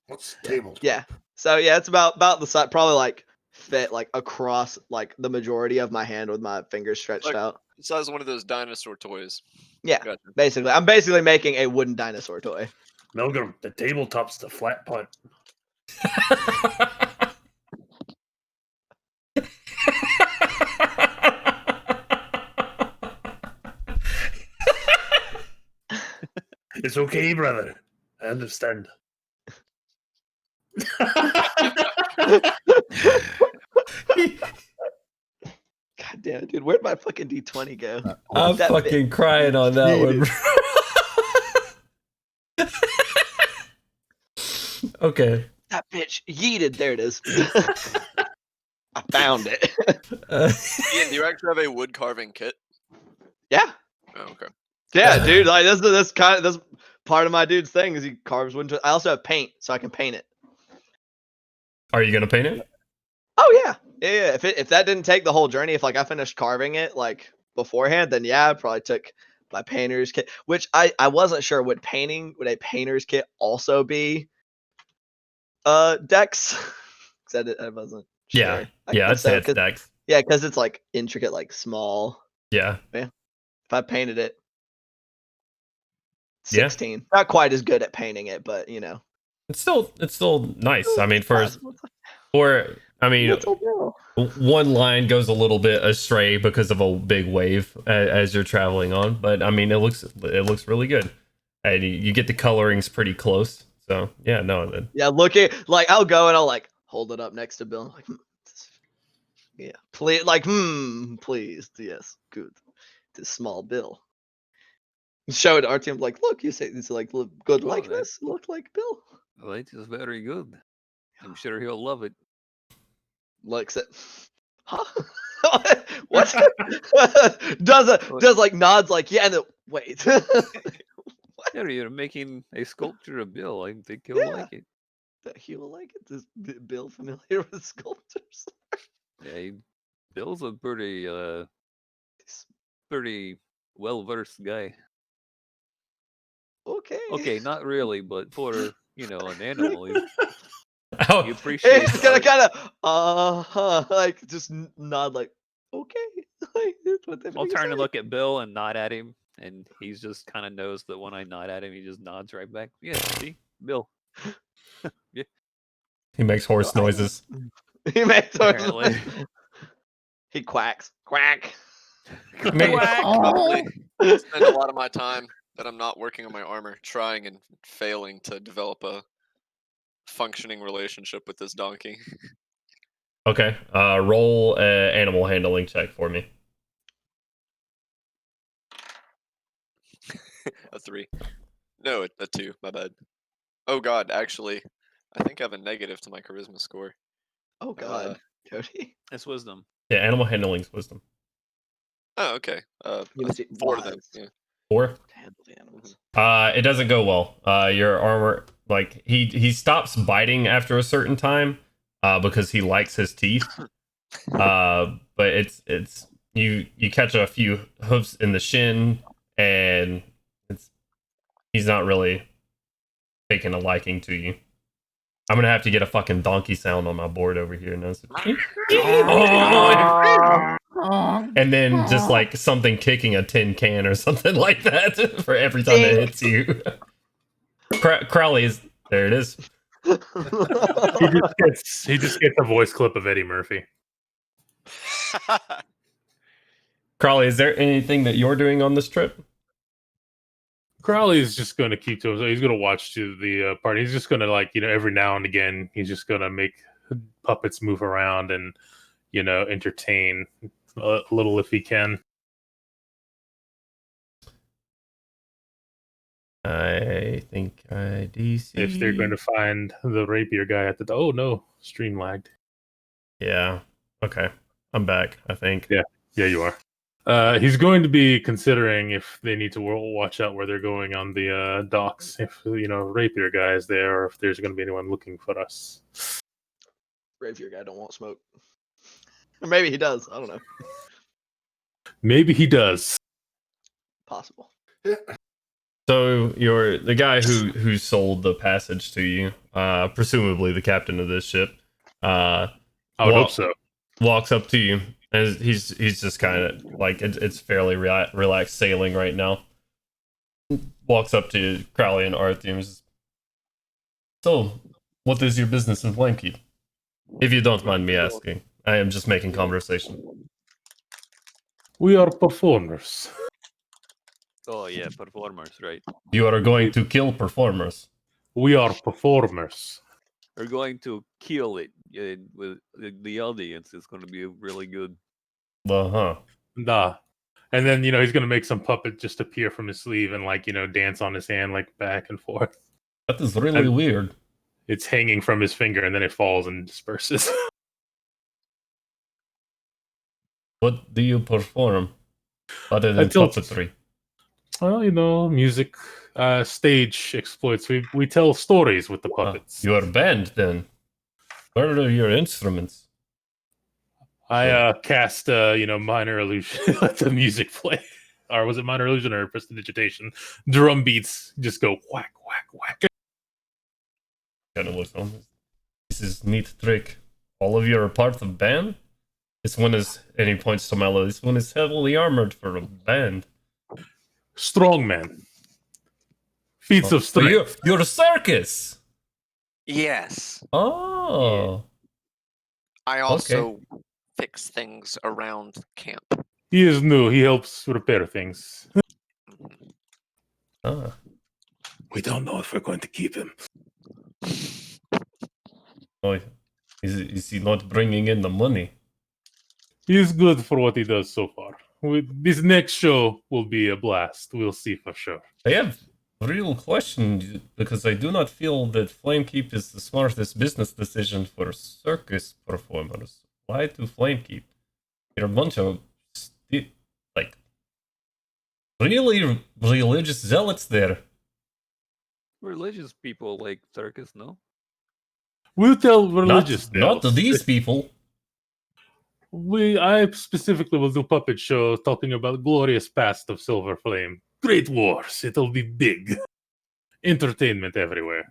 What's table? Yeah. So yeah, it's about the size, probably like fit like across like the majority of my hand with my fingers stretched Like- out. It's size one of those dinosaur toys. Yeah, Gotcha. basically, I'm basically making a wooden dinosaur toy. Milgram, the tabletop's the flat putt. It's okay, brother. I understand. God damn it, dude, where'd my fucking D20 go? I'm That fucking crying on that one. Okay. That bitch yeeted. There it is. I found it. Ian, do you actually have a wood carving kit? Yeah, Oh, okay. yeah, dude. Like this part of my dude's thing is he carves wood. I also have paint, so I can paint it. Are you gonna paint it? Oh yeah. If that didn't take the whole journey, if like I finished carving it like beforehand, then yeah, I probably took my painter's kit. Which I wasn't sure would a painter's kit also be Dex? Because I wasn't Yeah. Sure. I Yeah, I'd guess say so, it's 'cause- Dex. Yeah, because it's like intricate, like small. Yeah. If I painted it, Yeah. 16. Not quite as good at painting it, but It's still nice. I mean, possible. It's like I mean, little Bill. one line goes a little bit astray because of a big wave as you're traveling on, but I mean, it looks really good, and you get the colorings pretty close. So yeah, no, Yeah, looking like I'll go and I'll like hold it up next to Bill. Like, yeah, please, like, please, yes, good. This small Bill. Show it to our team. Like, look, you say it's like good Oh, likeness. Look like Bill. Well, it is very good. I'm sure he'll love it. Looks at, huh? What? does like nods like yeah. And then, wait. Yeah, you're making a sculpture of Bill. I think he'll Yeah. like it. That he will like it. Is Bill familiar with sculptors? Yeah, Bill's a pretty well versed guy. Okay. Okay, not really, but for an animal, he Oh, appreciates It's gonna art. kind of like just nod like okay. Like, whatever I'll you turn and say. look at Bill and nod at him, and he's just kind of knows that when I nod at him, he just nods right back. Yeah, see, Bill. he makes horse No, I- noises. He makes Apparently. He quacks. Quack. Maybe- Probably spend a lot of my time that I'm not working on my armor trying and failing to develop a functioning relationship with this donkey. Okay, roll animal handling check for me. A 3. No, a 2. My bad. Oh god, actually, I think I have a negative to my charisma score. Oh God, Cody. It's wisdom. Yeah, animal handling's wisdom. Oh, okay. You must be 4 then. wise Yeah. 4. to handle the animals. It doesn't go well. Your armor, like he stops biting after a certain time, because he likes his teeth. But it's you catch a few hoofs in the shin, and he's not really taking a liking to you. I'm gonna have to get a fucking donkey sound on my board over here now. And then just like something kicking a tin can or something like that for every time it hits you. Crowley is there. It is. He just gets a voice clip of Eddie Murphy. Crowley, is there anything that you're doing on this trip? Crowley is just going to keep to himself. He's going to watch to the party. He's just going to every now and again, he's just going to make puppets move around and entertain a little if he can. I think I DC. If they're going to find the rapier guy at the oh no, stream lagged. Yeah. Okay. I'm back, I think. Yeah, you are. He's going to be considering if they need to watch out where they're going on the docks. If rapier guy is there, or if there's going to be anyone looking for us. Rapier guy don't want smoke. Or maybe he does. I don't know. Maybe he does. Possible. So the guy who sold the passage to you, presumably the captain of this ship, I would hope so. walks up to you, and he's just kind of like it's fairly relaxed sailing right now. Walks up to Crowley and Arthur. So, what is your business in Flamekeep? If you don't mind me asking, I am just making conversation. We are performers. Oh yeah, performers, right? You are going to kill performers. We are performers. We're going to kill it with the audience. It's going to be really good. Uh-huh. Nah. And then, he's going to make some puppet just appear from his sleeve and, dance on his hand, back and forth. That is really And- weird. It's hanging from his finger and then it falls and disperses. What do you perform other than Until- puppetry? Well, music, stage exploits. We tell stories with the puppets. You are band then. Where are your instruments? I cast, minor illusion, let the music play. Or was it minor illusion or prestidigitation? Drum beats just go whack, whack, whack. Kind of looks on. This is neat trick. All of you are part of the band? This one is, and he points to Mello, this one is heavily armored for a band. Strong man. Feats of So strength. you're a circus! Yes. Oh. I also fix things around camp. He is new. He helps repair things. Ah. We don't know if we're going to keep him. Oh, is he not bringing in the money? He is good for what he does so far. This next show will be a blast. We'll see for sure. I have a real question because I do not feel that Flamekeep is the smartest business decision for circus performers. Why to Flamekeep? You're a bunch of like really religious zealots there. Religious people like circus, no? We'll tell religious Not to tales. these people. I specifically will do puppet show talking about glorious past of Silver Flame. Great wars. It'll be big. Entertainment everywhere.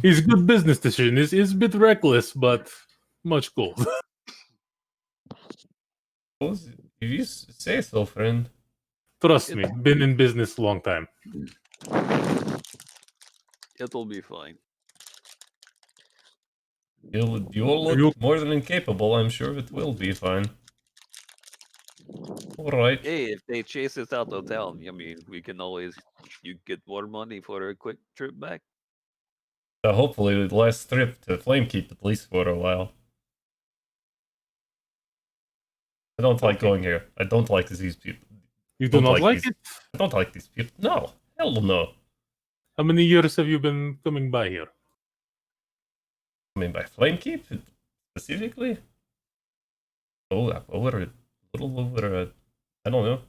His good business decision is a bit reckless, but much gold. If you say so, friend. Trust me, been in business a long time. It'll be fine. You all look more than incapable. I'm sure it will be fine. All right. Hey, if they chase us out of town, I mean, we can always you get more money for a quick trip back. Hopefully, the last trip to Flamekeep at least for a while. I don't like going here. I don't like these people. You do not like it? I don't like these people. No, hell no. How many years have you been coming by here? I mean, by Flamekeep specifically? Oh, a little over. I don't know.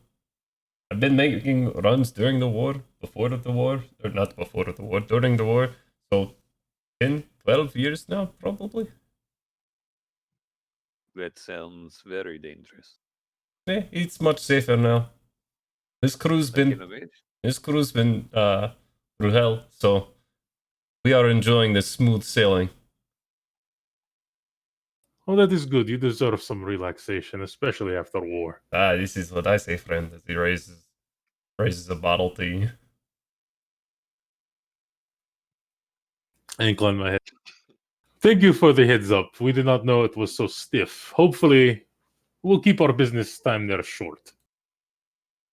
I've been making runs during the war, before the war, or not before the war, during the war. So 10, 12 years now, probably. That sounds very dangerous. Yeah, it's much safer now. This crew's been through hell, so we are enjoying this smooth sailing. Oh, that is good. You deserve some relaxation, especially after war. This is what I say, friend, as he raises a bottle to you. I incline my head. Thank you for the heads up. We did not know it was so stiff. Hopefully, we'll keep our business time there short.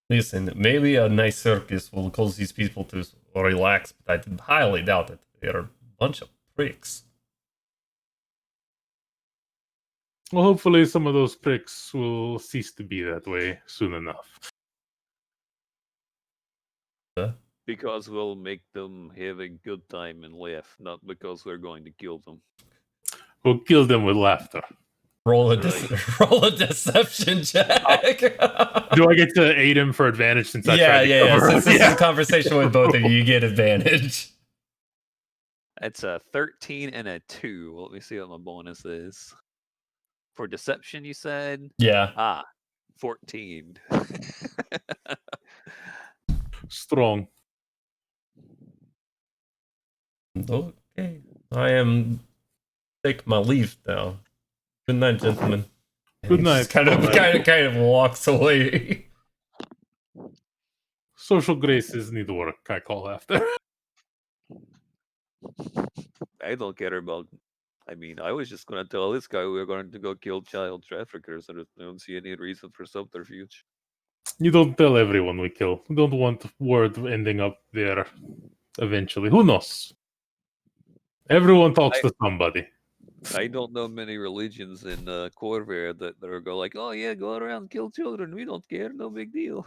Listen, maybe a nice circus will cause these people to relax, but I highly doubt it. They are a bunch of pricks. Well, hopefully some of those pricks will cease to be that way soon enough. Because we'll make them have a good time and laugh, not because we're going to kill them. We'll kill them with laughter. Roll a deception check. Do I get to aid him for advantage since I tried to cover? Since this is a conversation with both of you, you get advantage. It's a 13 and a 2. Let me see what my bonus is. For deception, you said? Yeah. 14. Strong. Okay. I am take my leave now. Good night, gentlemen. Good night. Kind of walks away. Social graces need work, I call after. I don't care about. I mean, I was just going to tell this guy we were going to go kill child traffickers. I don't see any reason for subterfuge. You don't tell everyone we kill. We don't want word ending up there eventually. Who knows? Everyone talks to somebody. I don't know many religions in Corvair that are go like, oh yeah, go around and kill children. We don't care. No big deal.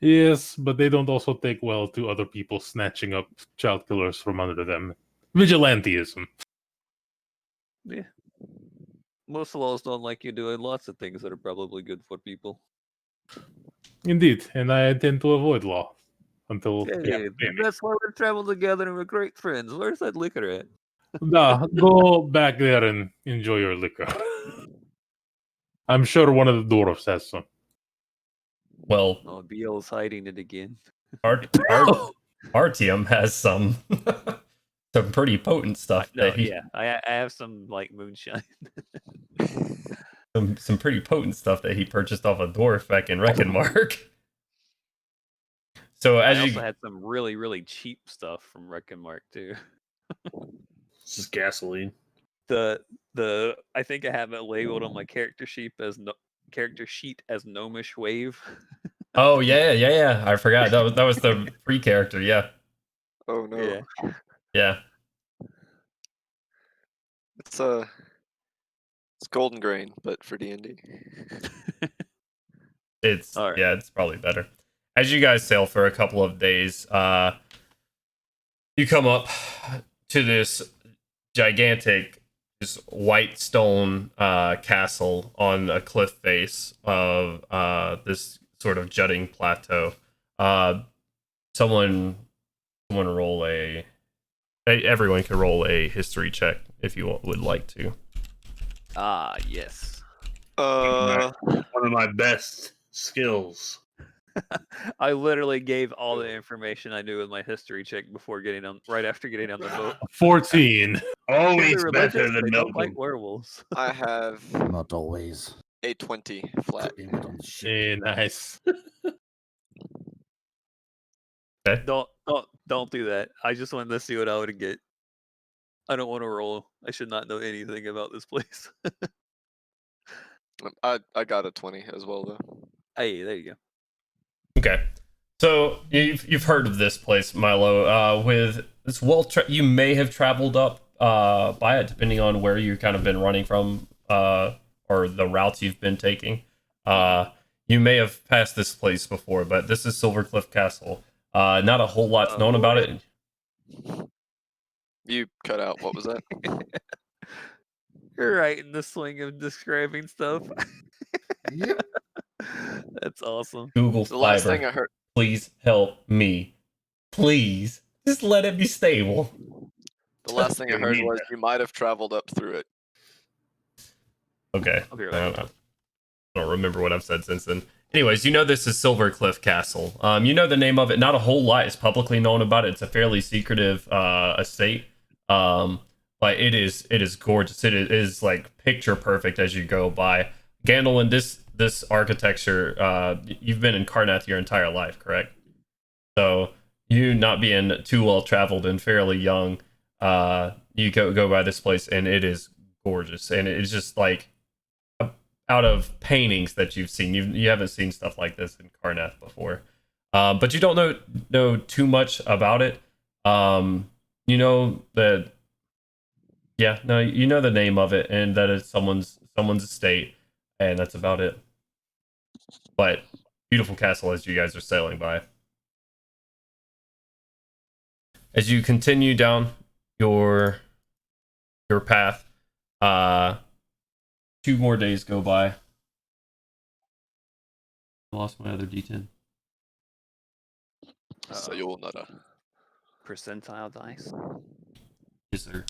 Yes, but they don't also take well to other people snatching up child killers from under them. Vigilantism. Yeah. Most laws don't like you doing lots of things that are probably good for people. Indeed, and I intend to avoid law until Hey, that's why we travel together and we're great friends. Where's that liquor at? Nah, go back there and enjoy your liquor. I'm sure one of the dwarves has some. Well, oh, Beal's hiding it again. Artyom has some. some pretty potent stuff. No, that he, yeah, I have some like moonshine. some pretty potent stuff that he purchased off a dwarf back in Reckonmark. So I as also you had some really, really cheap stuff from Reckonmark too. This is gasoline. The I think I have it labeled on my character sheet as gnomish wave. oh yeah, I forgot that was the free character. Yeah, Oh no. Yeah. yeah. It's golden grain, but for D&D. It's All right. yeah, it's probably better. As you guys sail for a couple of days, you come up to this gigantic, this white stone castle on a cliff face of this sort of jutting plateau. Someone roll everyone can roll a history check if you would like to. Ah, yes. Uh, One of my best skills. I literally gave all the information I knew with my history check before right after getting on the boat. 14. Always They're better religious, than they don't like Melvin. werewolves. I have Not always. a 20 flat. Blame it on the ship. Eh, nice. Don't do that. I just wanted to see what I would get. I don't want to roll. I should not know anything about this place. I got a 20 as well though. Hey, there you go. Okay, so you've heard of this place, Milo. With this you may have traveled up by it, depending on where you've kind of been running from, or the routes you've been taking. You may have passed this place before, but this is Silvercliff Castle. Not a whole lot's known about it. You cut out. What was that? You're right in the swing of describing stuff. Yep. That's awesome. Google The last Fiber, thing I heard. please help me. Please, just let it be stable. The last thing I We heard need was that. you might have traveled up through it. Okay. I'll be right I back. don't remember what I've said since then. Anyways, you know this is Silvercliff Castle. You know the name of it. Not a whole lot is publicly known about it. It's a fairly secretive estate. But it is gorgeous. It is like picture perfect as you go by. Gandalf, this architecture, you've been in Karnath your entire life, correct? So you not being too well traveled and fairly young, you go by this place and it is gorgeous. And it's just like out of paintings that you've seen. You haven't seen stuff like this in Karnath before. But you don't know too much about it. You know that, yeah, no, you know the name of it and that it's someone's estate, and that's about it. But beautiful castle as you guys are sailing by. As you continue down your path, 2 more days go by. I lost my other D10. Sayonara. Percentile dice. Yes, sir.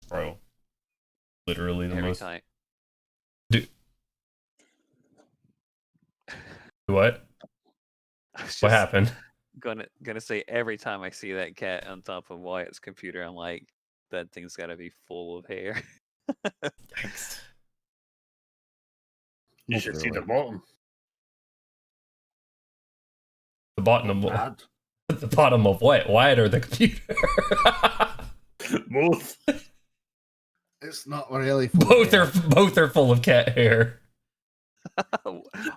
Bro. Literally the Every most. time. What? I was What just happened? Gonna say every time I see that cat on top of Wyatt's computer, I'm like, that thing's gotta be full of hair. Yikes. You should see the bottom. The bottom of Bad. the bottom of what? Wyatt or the computer? Both. It's not really full. both are full of cat hair.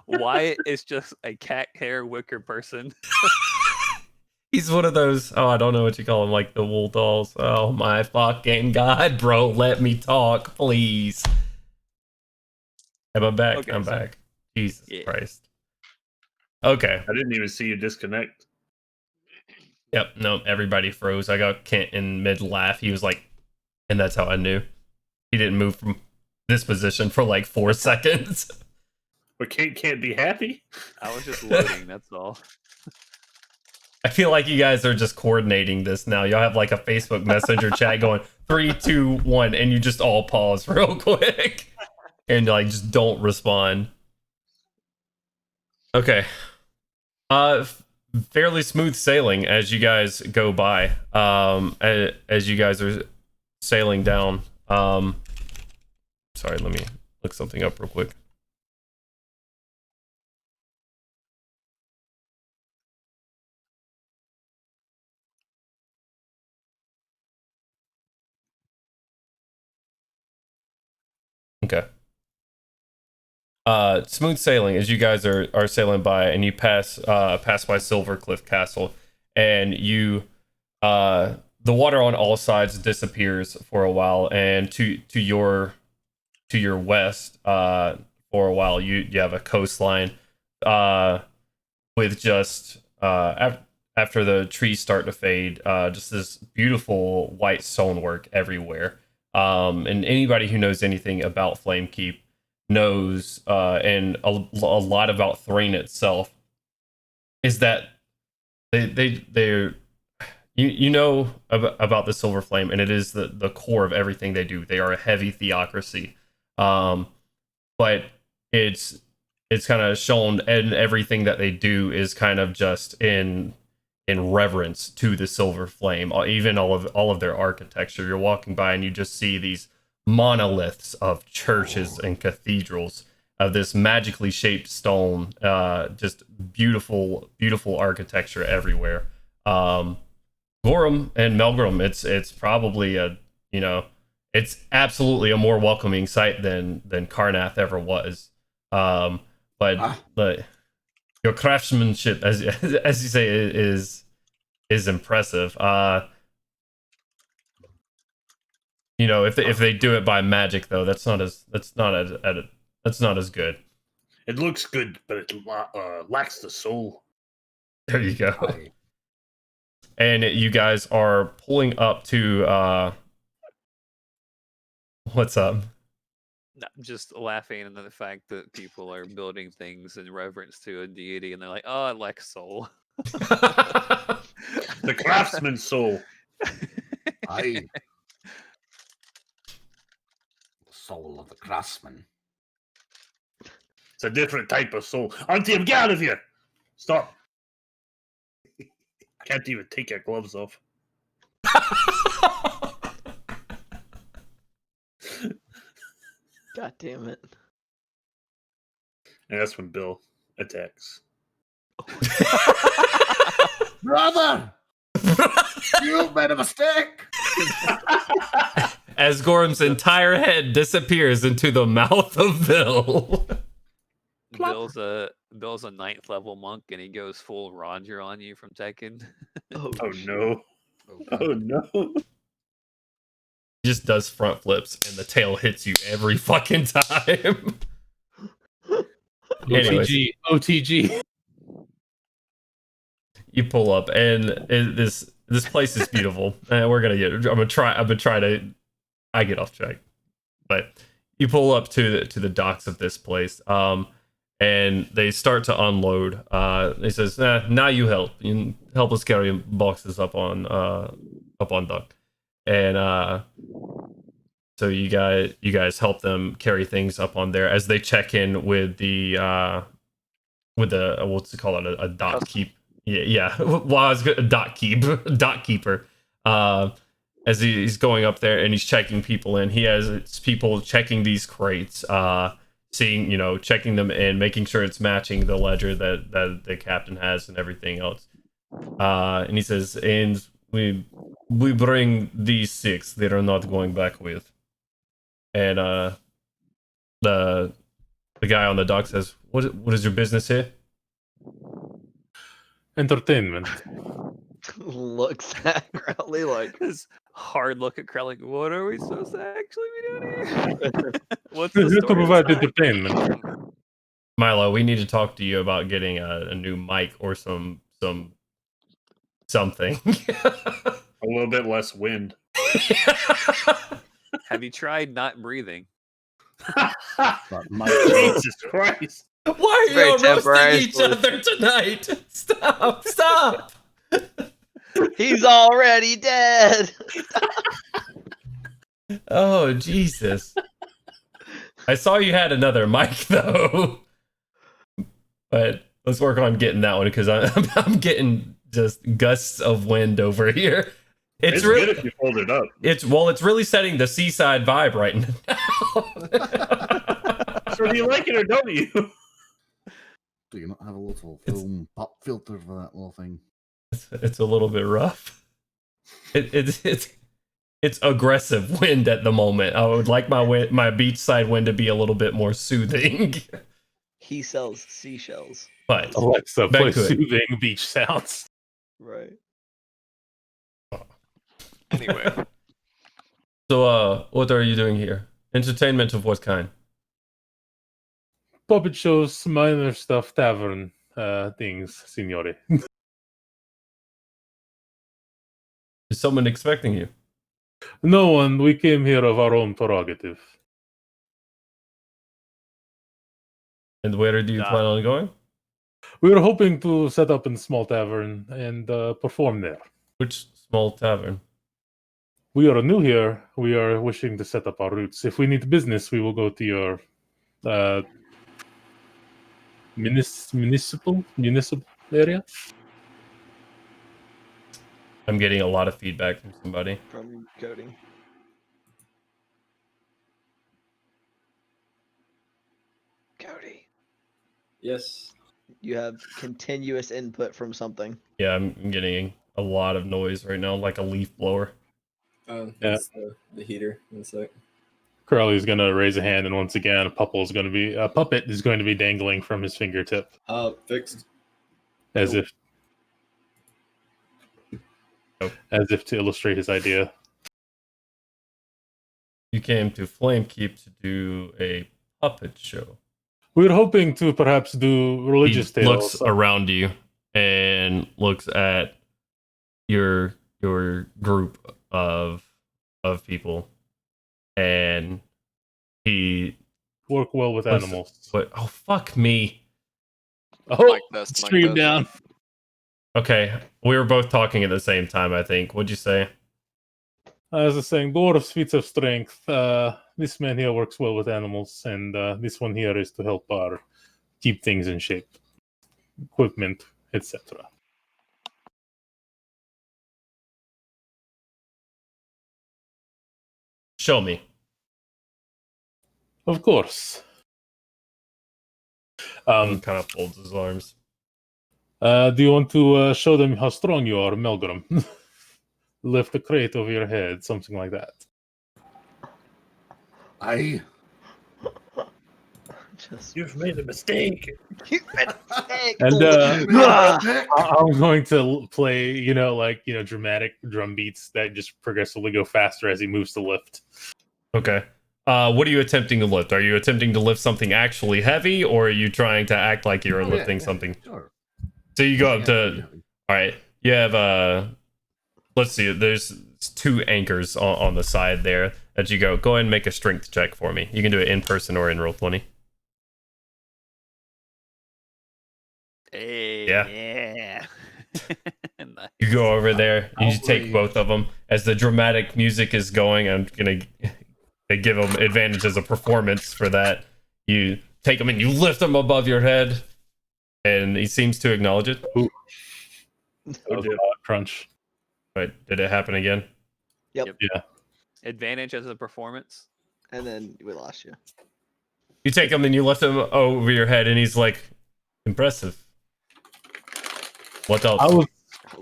Wyatt is just a cat hair wicker person. He's one of those, I don't know what you call them, like the wool dolls. Oh my fucking god, bro, let me talk, please. Am I back? Okay, I'm so- back. Jesus Yeah. Christ. Okay. I didn't even see you disconnect. Yep, no, everybody froze. I got Kent in mid laugh. He was like, and that's how I knew. He didn't move from this position for like 4 seconds. But Kate can't be happy. I was just loading, that's all. I feel like you guys are just coordinating this now. Y'all have like a Facebook Messenger chat going 3, 2, 1, and you just all pause real quick and like just don't respond. Okay. fairly smooth sailing as you guys go by. As you guys are sailing down. Sorry, let me look something up real quick. Okay. Smooth sailing as you guys are sailing by, and you pass by Silver Cliff Castle, and you the water on all sides disappears for a while, and to your west for a while you have a coastline with just after the trees start to fade, just this beautiful white stonework everywhere. And anybody who knows anything about Flame Keep knows, and a lot about Thrain itself, is that they're you know about the Silver Flame, and it is the core of everything they do. They are a heavy theocracy, but it's kind of shown, and everything that they do is kind of just in reverence to the Silver Flame. Even all of their architecture, you're walking by and you just see these monoliths of churches and cathedrals of this magically shaped stone, just beautiful architecture everywhere. Gorham and Melgrim, it's probably it's absolutely a more welcoming sight than Karnath ever was. But your craftsmanship, as you say, is impressive. If they do it by magic, though, that's not as good. It looks good, but it lacks the soul. There you go. And you guys are pulling up to what's up? I'm just laughing at the fact that people are building things in reverence to a deity, and they're like, "Oh, I like soul." The craftsman's soul. Aye. The soul of the craftsman. It's a different type of soul. Antium, get out of here! Stop. Can't even take your gloves off. God damn it. And that's when Bill attacks. Brother! You made a mistake! As Gorham's entire head disappears into the mouth of Bill. Bill's a 9th level monk, and he goes full Roger on you from Tekken. Oh no. Oh no. He just does front flips, and the tail hits you every fucking time. OTG. You pull up, and this place is beautiful. And I'm gonna try to. I get off track, but you pull up to the docks of this place, and they start to unload. He says, "Now you help us carry boxes up on dock," and so you guys help them carry things up on there as they check in with the what's it called, a dock keep. Yeah. Well, I was good. Dock keeper. As he's going up there and he's checking people in, he has people checking these crates, checking them and making sure it's matching the ledger that the captain has and everything else. And he says, and we bring these 6 that are not going back with. And the guy on the dock says, what is your business here? Entertainment. Looks at Crowley like This hard look at Krell, like, what are we supposed to actually be doing here? What's Here the to story? provide entertainment. Milo, we need to talk to you about getting a new mic or something. A little bit less wind. Have you tried not breathing? Jesus Christ. Why are Very you all temporary roasting each other tonight? Stop! he's already dead. Oh, Jesus. I saw you had another mic, though. But Let's work on getting that one because I'm getting just gusts of wind over here. It's really good if you fold it up. It's really setting the seaside vibe right now. So do you like it or don't you? Do you not have a little film pop filter for that little thing? It's a little bit rough. It's aggressive wind at the moment. I would like my beachside wind to be a little bit more soothing. He sells seashells. But Alexa, back play to it. soothing beach sounds. Right. Anyway, So, what are you doing here? Entertainment of what kind? Puppet shows, minor stuff, tavern things, signore. Is someone expecting you? No one. We came here of our own prerogative. And where do you plan on going? We were hoping to set up in a small tavern and perform there. Which small tavern? We are new here. We are wishing to set up our roots. If we need business, we will go to your municipal area. I'm getting a lot of feedback from somebody. From Cody. Cody. Yes. You have continuous input from something. Yeah, I'm getting a lot of noise right now, like a leaf blower. That's the heater. One sec. Crowley's going to raise a hand, and once again, a puppet is going to be dangling from his fingertip, Fixed. as if to illustrate his idea. You came to Flamekeep to do a puppet show. We were hoping to perhaps do religious He tales. looks around you and looks at your group of people, and he Work well with animals. What? Oh, fuck me. Oh, Mic test, mic stream test. down. Okay, we were both talking at the same time, I think. What'd you say? As I was saying, dwarves, feats of strength. This man here works well with animals, and this one here is to help our keep things in shape, equipment, etc. Show me. Of course. He kind of folds his arms. Do you want to show them how strong you are, Melgrim? Lift a crate over your head, something like that. You've made a mistake. And I'm going to play, dramatic drum beats that just progressively go faster as he moves to lift. Okay. What are you attempting to lift? Are you attempting to lift something actually heavy, or are you trying to act like you're lifting something? Sure. So you go up to... All right. You have... let's see. There's 2 anchors on the side there that you go. Go ahead and make a strength check for me. You can do it in person or in Roll20. Hey, Yeah. Nice. You go over there. You Outrage. take both of them. As the dramatic music is going, I'm going to give them advantage as a performance for that. You take them and you lift them above your head. And he seems to acknowledge it. That was a crunch. But did it happen again? Yep. Yeah. Advantage as a performance. And then we lost you. You take him and you lift him over your head, and he's like, impressive. What else? Oh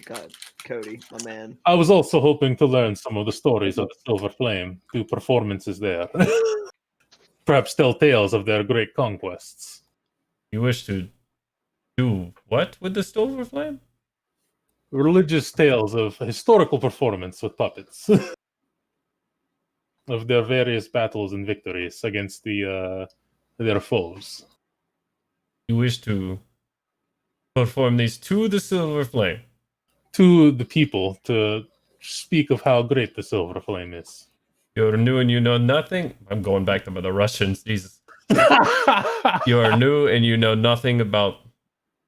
god, Cody, my man. I was also hoping to learn some of the stories of the Silver Flame, do performances there. Perhaps tell tales of their great conquests. You wish to do what with the Silver Flame? Religious tales of historical performance with puppets. Of their various battles and victories against their foes. You wish to perform these to the Silver Flame? To the people, to speak of how great the Silver Flame is. You're new and you know nothing? I'm going back to the Russians, Jesus. You are new and you know nothing about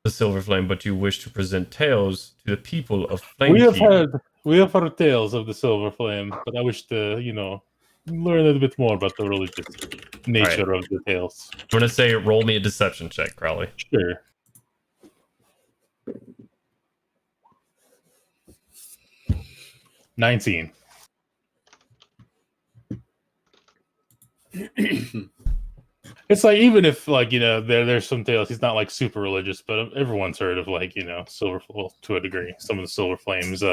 the Silver Flame, but you wish to present tales to the people of Flamekeep. We have heard tales of the Silver Flame, but I wish to, learn a little bit more about the religious nature of the tales. I'm going to say roll me a deception check, Crowley. Sure. 19. It's like, even if, like, there's some tales, he's not like super religious, but everyone's heard of, like, Silver, well, to a degree, some of the Silver Flames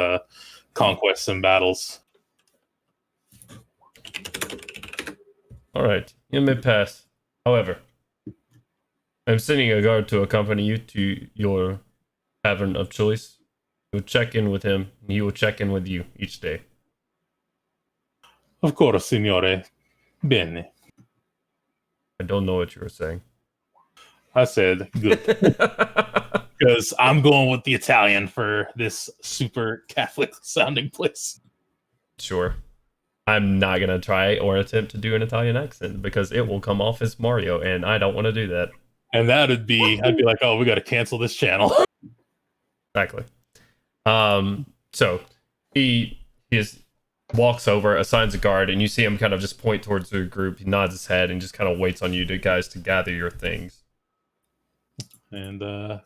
conquests and battles. All right, you may pass. However, I'm sending a guard to accompany you to your tavern of choice. You'll check in with him, and he will check in with you each day. Of course, signore. Bene. I don't know what you were saying. I said good. Because I'm going with the Italian for this super Catholic sounding place. Sure. I'm not going to try or attempt to do an Italian accent because it will come off as Mario, and I don't want to do that. And I'd be like, oh, we got to cancel this channel. Exactly. So he just walks over, assigns a guard, and you see him kind of just point towards the group. He nods his head and just kind of waits on you guys to gather your things. And the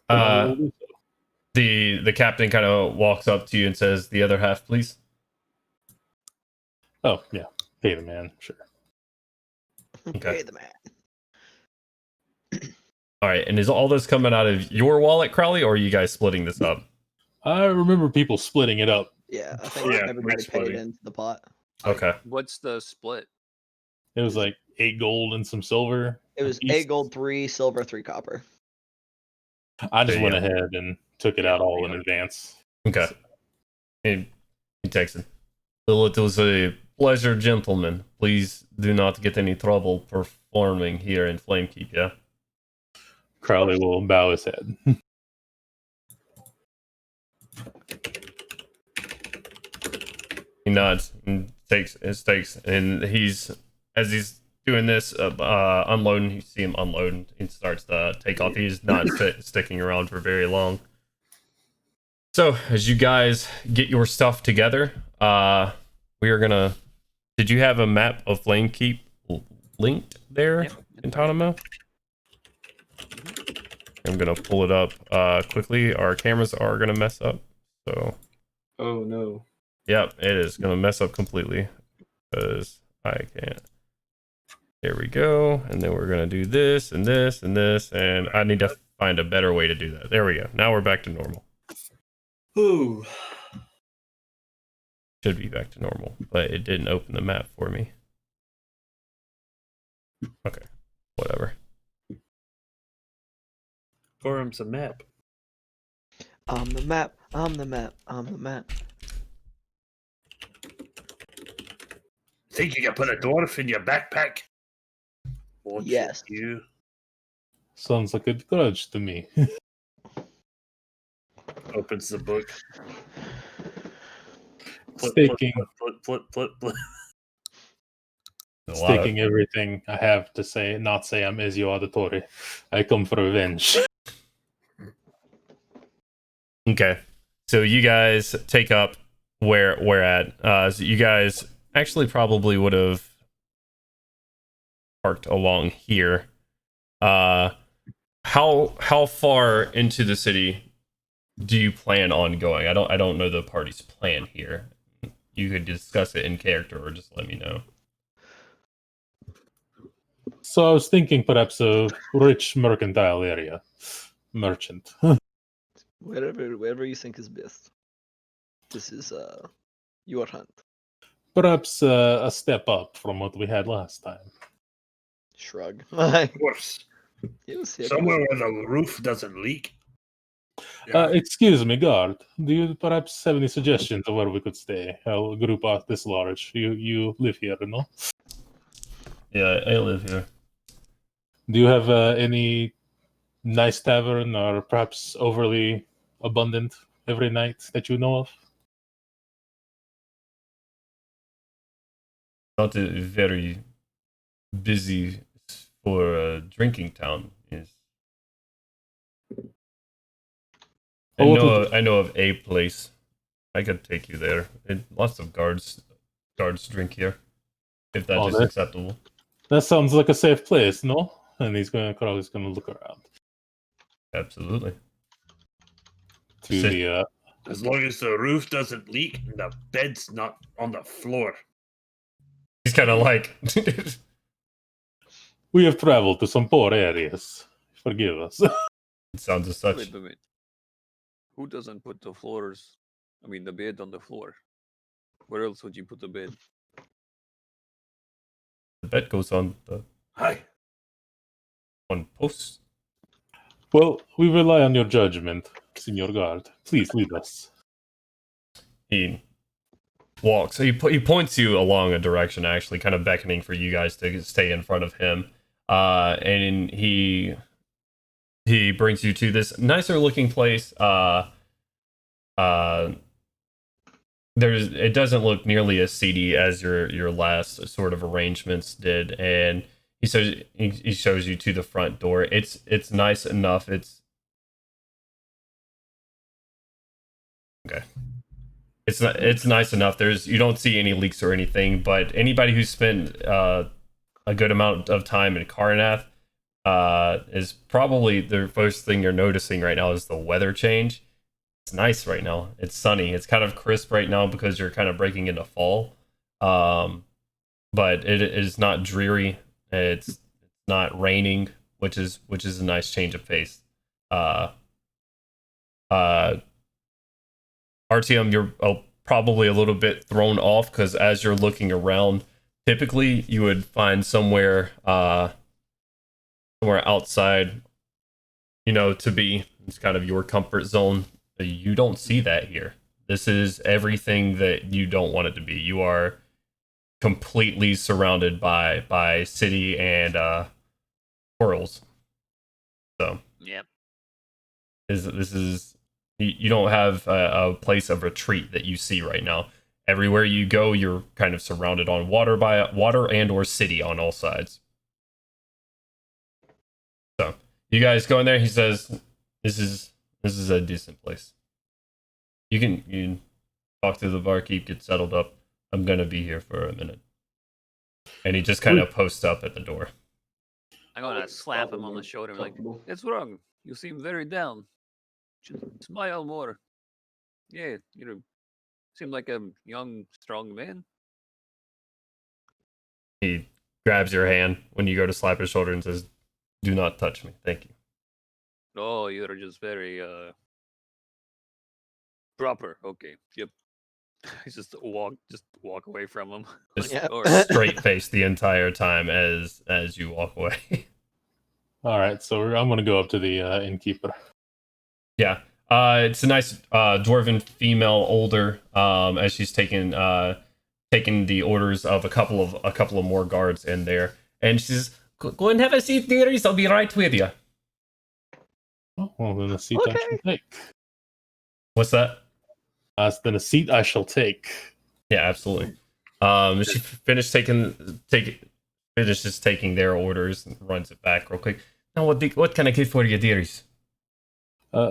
captain kind of walks up to you and says, "The other half, please." Oh yeah, pay the man, sure. Okay. Pay the man. All right, and is all this coming out of your wallet, Crowley, or are you guys splitting this up? I remember people splitting it up. Yeah, I think everybody paid into the pot. Okay. What's the split? It was like 8 gold and some silver. It was 8 gold, 3 silver, 3 copper. I just went ahead and took it out all in advance. Okay. He takes it. Well, it was a pleasure, gentlemen. Please do not get any trouble performing here in Flamekeep, yeah? Crowley will bow his head. He nods and takes his stakes, and as he's doing this, unloading, you see him unload, he starts to take off. He's not sticking around for very long. So, as you guys get your stuff together, we are gonna... Did you have a map of Flamekeep linked there in Tanamo? I'm gonna pull it up quickly. Our cameras are gonna mess up, so... Oh, no. Yep, it is gonna mess up completely because I can't. There we go, and then we're gonna do this and this and this, and I need to find a better way to do that. There we go. Now we're back to normal. Ooh. Should be back to normal, but it didn't open the map for me. Okay, whatever. Forum's a map. I'm the map. I'm the map. I'm the map. Think you can put a dwarf in your backpack? Won't Yes. You? Sounds like a grudge to me. Opens the book. Staking Staking everything I have to say, not say I'm Ezio Auditore. I come for revenge. Okay, so you guys take up where we're at. So you guys actually probably would have parked along here. How far into the city do you plan on going? I don't know the party's plan here. You could discuss it in character or just let me know. So I was thinking perhaps a rich mercantile area. Merchant. Whatever you think is best. This is your hunt. Perhaps a step up from what we had last time. Shrug. Of course. Yes, Somewhere where the roof doesn't leak. Excuse me, guard. Do you perhaps have any suggestions of where we could stay? A group this large. You live here, no? Yeah, I live here. Do you have any nice tavern or perhaps overly abundant every night that you know of? Not a very busy for a drinking town. Yes. I know of a place. I could take you there. And lots of guards drink here. If that is acceptable. That sounds like a safe place, no? And Crowley's gonna look around. Absolutely. To As long as the roof doesn't leak and the bed's not on the floor. He's kind of like, We have traveled to some poor areas. Forgive us. it sounds as such. Wait. Who doesn't put the bed on the floor? Where else would you put the bed? The bed goes on Hi. on posts. Well, we rely on your judgment, Senor Guard. Please lead us. He walks. He points you along a direction, actually, kind of beckoning for you guys to stay in front of him. And he brings you to this nicer looking place. It doesn't look nearly as seedy as your last sort of arrangements did, and he shows you to the front door. It's nice enough. It's okay. It's nice enough. You don't see any leaks or anything, but anybody who's spent a good amount of time in Karnath is probably the first thing you're noticing right now is the weather change. It's nice right now. It's sunny. It's kind of crisp right now because you're kind of breaking into fall. But it is not dreary. It's not raining, which is a nice change of pace. RTM, you're probably a little bit thrown off because as you're looking around, typically you would find somewhere outside, to be. It's kind of your comfort zone. You don't see that here. This is everything that you don't want it to be. You are completely surrounded by city and squirrels. So Yep. this is you don't have a place of retreat that you see right now. Everywhere you go, you're kind of surrounded on water and or city on all sides. So you guys go in there. He says, "This is a decent place. You can talk to the barkeep, get settled up. I'm gonna be here for a minute." And he just kind of posts up at the door. I'm gonna slap him on the shoulder like, "What's wrong? You seem very down. Just smile more. Yeah, you seem like a young, strong man." He grabs your hand when you go to slap his shoulder and says, "Do not touch me. Thank you." Oh, you're just very proper. Okay. Yep. just walk away from him. Just Yeah. straight face the entire time as you walk away. All right, so I'm going to go up to the innkeeper. Yeah. It's a nice dwarven female, older, as she's taking the orders of a couple of more guards in there, and she says, "Go and have a seat, dearies. I'll be right with you." Oh, well, then a seat I shall take. What's that? Then a seat I shall take. Yeah, absolutely. She finishes taking their orders and runs it back real quick. Now, what can I get for you, dearies?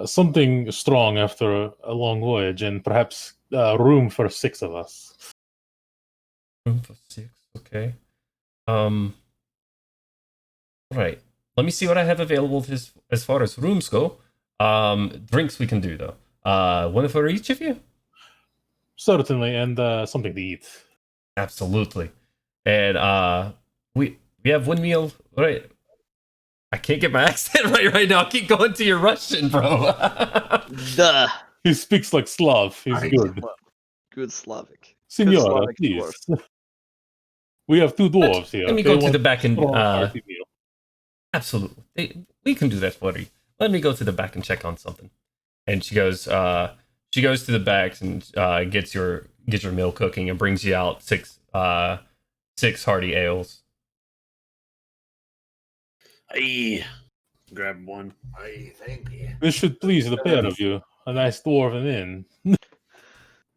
Something strong after a long voyage, and perhaps room for 6 of us. Room for 6, okay. Right. Let me see what I have available as far as rooms go. Drinks we can do though. One for each of you? Certainly, and something to eat. Absolutely. And we have one meal, right? I can't get my accent right now. I keep going to your Russian, bro. Duh. He speaks like Slav. He's good. Good Slavic. Senora, Slavic please. We have 2 dwarves here. Let me They go to want the back and strong, hearty meal. absolutely. We can do that for you. Let me go to the back and check on something. And she goes to the back and gets your meal cooking and brings you out 6 hearty ales. Hey, grab one. I thank you. This should please the pair of you. A nice dwarven inn.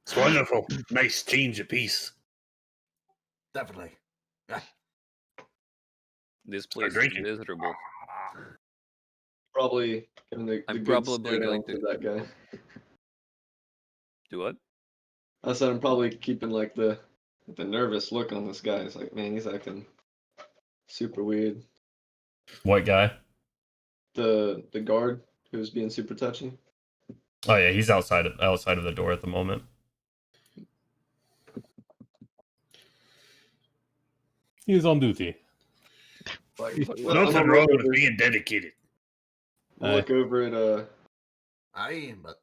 It's wonderful. Nice change of pace. Definitely. Yeah. This place is drinking. miserable. Probably giving the I'm good probably stare going down to- that guy. Do what? I said I'm probably keeping like the nervous look on this guy. It's like, man, he's acting super weird. What guy? The guard who's being super touchy. Oh yeah, he's outside of the door at the moment. He is on duty. Nothing wrong with being dedicated. Look over at Aye, but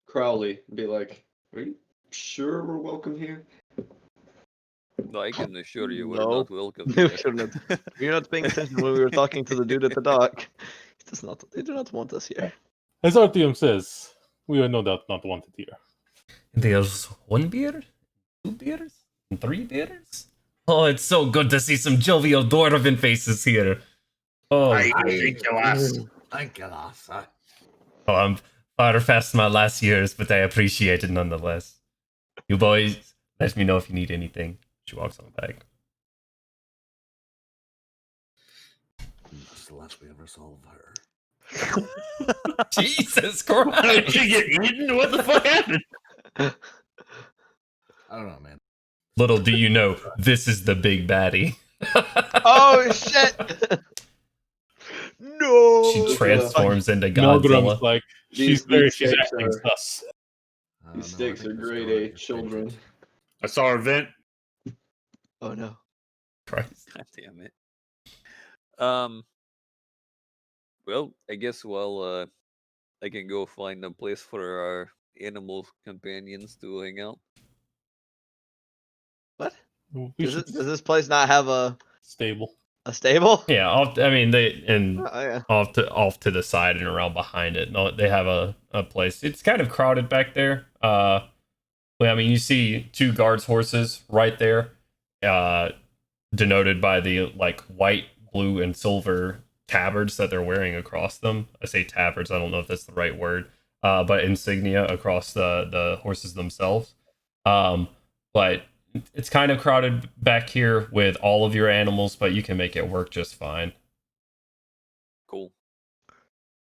Crowley and be like, "Are you sure we're welcome here?" No, I can assure you we're No. not welcome You here. shouldn't have- You're not paying attention when we were talking to the dude at the dock. He does not. They do not want us here. As Artyom says, we are no doubt not wanted here. There's 1 beer, 2 beers, and 3 beers. Oh, it's so good to see some jovial dwarven faces here. Oh, I think you last. thank you, lass. Aye. oh, I'm far past my last years, but I appreciate it nonetheless. You boys, let me know if you need anything. She walks on back. That's the last we ever saw of her. Jesus Did Christ! she get eaten? What the fuck happened? I don't know, man. Little do you know, this is the big baddie. Oh shit! No. She transforms into Milgram's Godzilla. like, These she's stakes acting are- sus. These No, I stakes think are the grade story A is children. painted. I saw her vent. Oh no. Christ. God damn it. Well, I guess I can go find a place for our animal companions to hang out. What? We Does, should does this place not have a stable. stable? Yeah, Oh yeah. off to the side and around behind it. No, they have a place. It's kind of crowded back there. Well, I mean, you see 2 guards' horses right there, denoted by the like white, blue, and silver tabards that they're wearing across them. I say tabards. I don't know if that's the right word, but insignia across the horses themselves. But it's kind of crowded back here with all of your animals, but you can make it work just fine. Cool.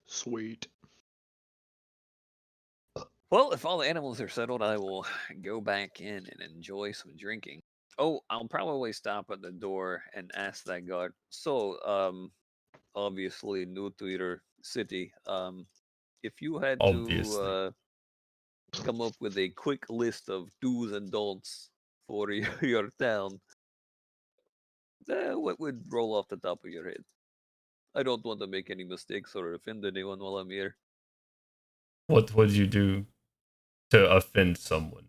Sweet. Well, if all the animals are settled, I will go back in and enjoy some drinking. Oh, I'll probably stop at the door and ask that guard. So, obviously new to your city. If you had Obviously. to come up with a quick list of do's and don'ts for your town, what would roll off the top of your head? I don't want to make any mistakes or offend anyone while I'm here. What would you do to offend someone?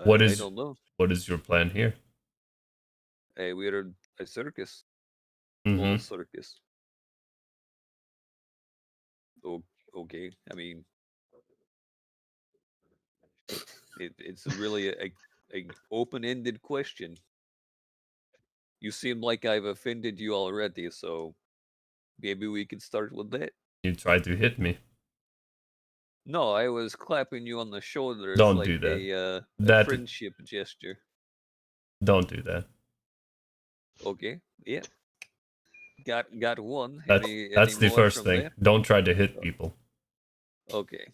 What I is don't know. what is your plan here? Hey, we're a circus. Mm-hmm. Small circus. Okay. I mean, it's really a open-ended question. You seem like I've offended you already, so maybe we could start with that. You tried to hit me. No, I was clapping you on the shoulder as Don't like do that. a That- friendship gesture. Don't do that. Okay, yeah. Got one. That's Any the more first from thing. there? Don't try to hit people. Okay.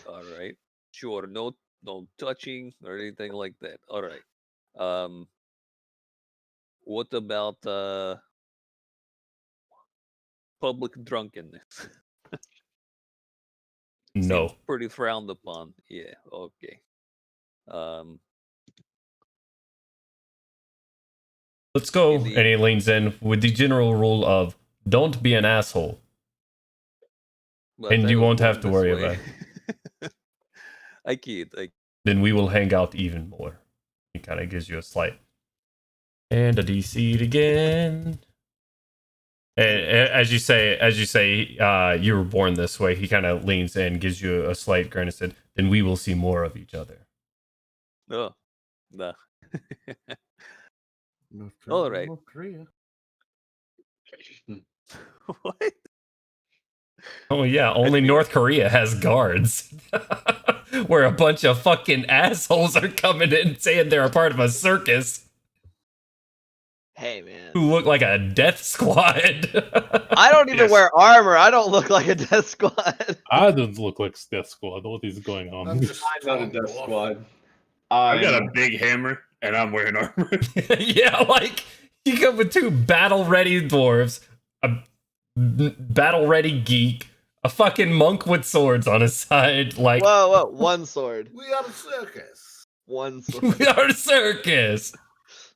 All right. Sure. No touching or anything like that. All right. What about public drunkenness? No. Seems pretty frowned upon. Yeah. Okay. Um. Let's go. Indeed. And he leans in with the general rule of don't be an asshole. but And I you was won't have born to this worry way. about I can't. Then we will hang out even more. He kind of gives you a slight. And a DC again. And as you say, you were born this way. He kind of leans in, gives you a slight grin, and said, "Then we will see more of each other." No. Nah. North All Korea, right. North Korea. What? Oh yeah, only mean- North Korea has guards. Where a bunch of fucking assholes are coming in saying they're a part of a circus Hey man. who look like a death squad. I don't even Yes. wear armor. I don't look like a death squad. I don't look like Death Squad. What is going on? I'm just I'm not a strong Death dwarf. Squad. I got a big hammer and I'm wearing armor. Yeah, like you come with 2 battle-ready dwarves, a battle ready geek, a fucking monk with swords on his side. Like, Whoa, one sword. We are a circus. One sword. we are a circus.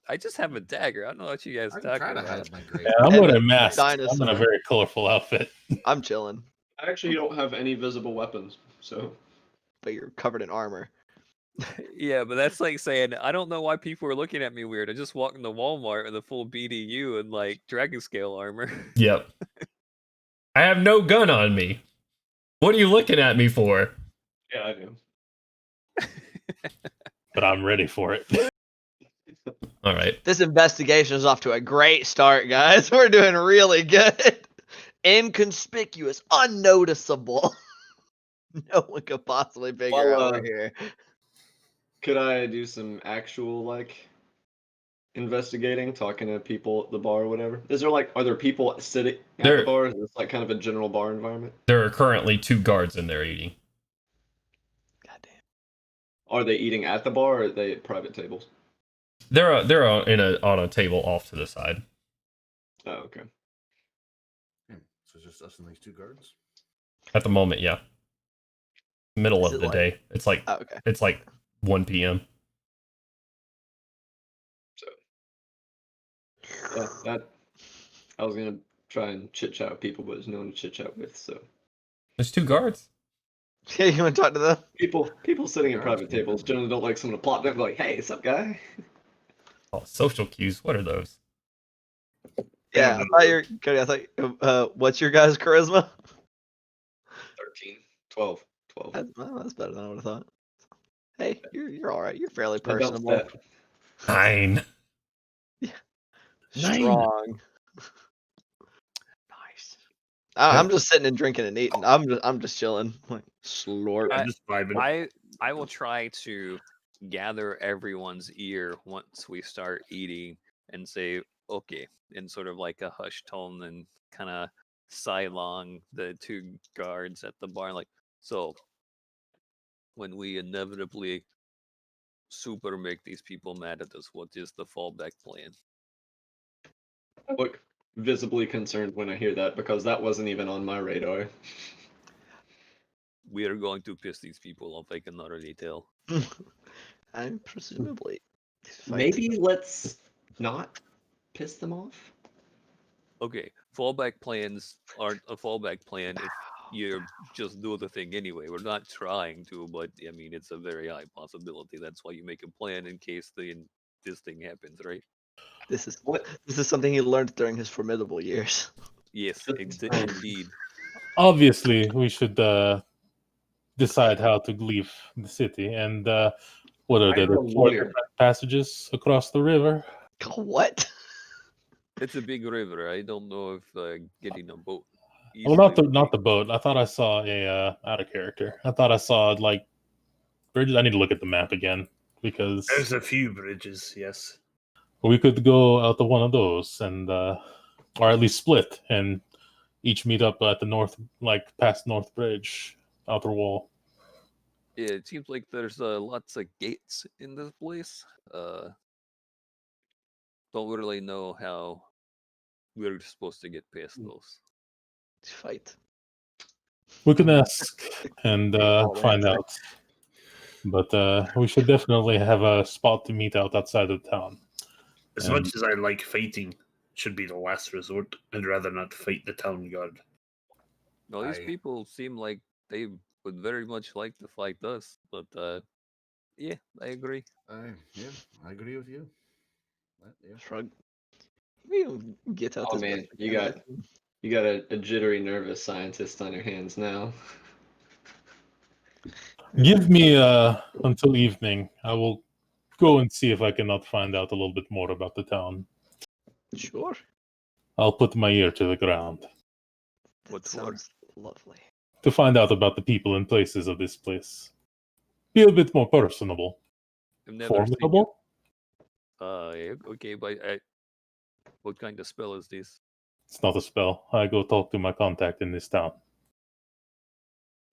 I just have a dagger. I don't know what you guys I talking kind of about. have my great. Yeah, I'm And wearing a mask. I'm dinosaur. in a very colorful outfit. I'm chilling, I actually don't have any visible weapons, so but you're covered in armor. Yeah, but that's like saying I don't know why people are looking at me weird. I just walked into Walmart with a full BDU and like dragon scale armor. Yep. I have no gun on me. What are you looking at me for? yeah, I do. But I'm ready for it. All right. This investigation is off to a great start, guys. We're doing really good. Inconspicuous, unnoticeable. No one could possibly figure Well, out we're here. Could I do some actual like investigating, talking to people at the bar or whatever? Are there people sitting at There- the bar? Is this like kind of a general bar environment? There are currently 2 guards in there eating. Goddamn. Are they eating at the bar or are they at private tables? They're on a table off to the side. Oh, okay. So it's just us and these 2 guards. At the moment, yeah. Middle Is of it the like- day. It's like Oh, okay. it's like 1 p.m. Yeah, that I was gonna try and chit chat with people, but there's no one to chit chat with. So There's 2 guards. Yeah, you want to talk to them? people sitting at private tables generally don't like someone to plop down and be like, "Hey, what's up, guy?" Oh, social cues. What are those? Yeah, I thought you're. Cody, I thought. What's your guys' charisma? 13, 12, 12. That's better than I would have thought. Hey, you're all right. You're fairly I bounced personable. that. 9. Strong. Nice. I'm just sitting and drinking and eating. I'm just chilling. Like slurp. I'm just vibing. I will try to gather everyone's ear once we start eating and say, okay, in sort of like a hushed tone and kind of sidelong the 2 guards at the bar, like, so when we inevitably super make these people mad at us, what is the fallback plan? I look visibly concerned when I hear that because that wasn't even on my radar. We are going to piss these people off. I can already tell. I'm presumably. Maybe let's not piss them off. Okay, fallback plans aren't a fallback plan if you just do the thing anyway. We're not trying to, but I mean, it's a very high possibility. That's why you make a plan in case this thing happens, right? This is something he learned during his formidable years. Yes, indeed. Obviously, we should decide how to leave the city. And what are I'm there? a 4 lawyer. different passages across the river. What? It's a big river. I don't know if getting a boat. Well, not easily would the be- boat. I thought I saw a out of character. I thought I saw like bridges. I need to look at the map again because There's a few bridges, yes. we could go out to one of those and or at least split and each meet up at the north, like past North Bridge, outer wall. Yeah, it seems like there's lots of gates in this place. Don't really know how we're supposed to get past those. Fight. We can ask and I'll find answer. out. But we should definitely have a spot to meet out outside of town. As much as I like fighting, it should be the last resort. I'd rather not fight the town guard. No, these people seem like they would very much like to fight us, but yeah, I agree. Yeah, I agree with you. Yeah. Shrug. We get out Oh this man, best we you can, got you got a jittery, nervous scientist on your hands now. Give me until evening. I will go and see if I cannot find out a little bit more about the town. Sure. I'll put my ear to the ground What That for? sounds lovely. to find out about the people and places of this place. Be a bit more personable. I've never seen you. Formidable? Yeah, okay, but what kind of spell is this? It's not a spell. I go talk to my contact in this town.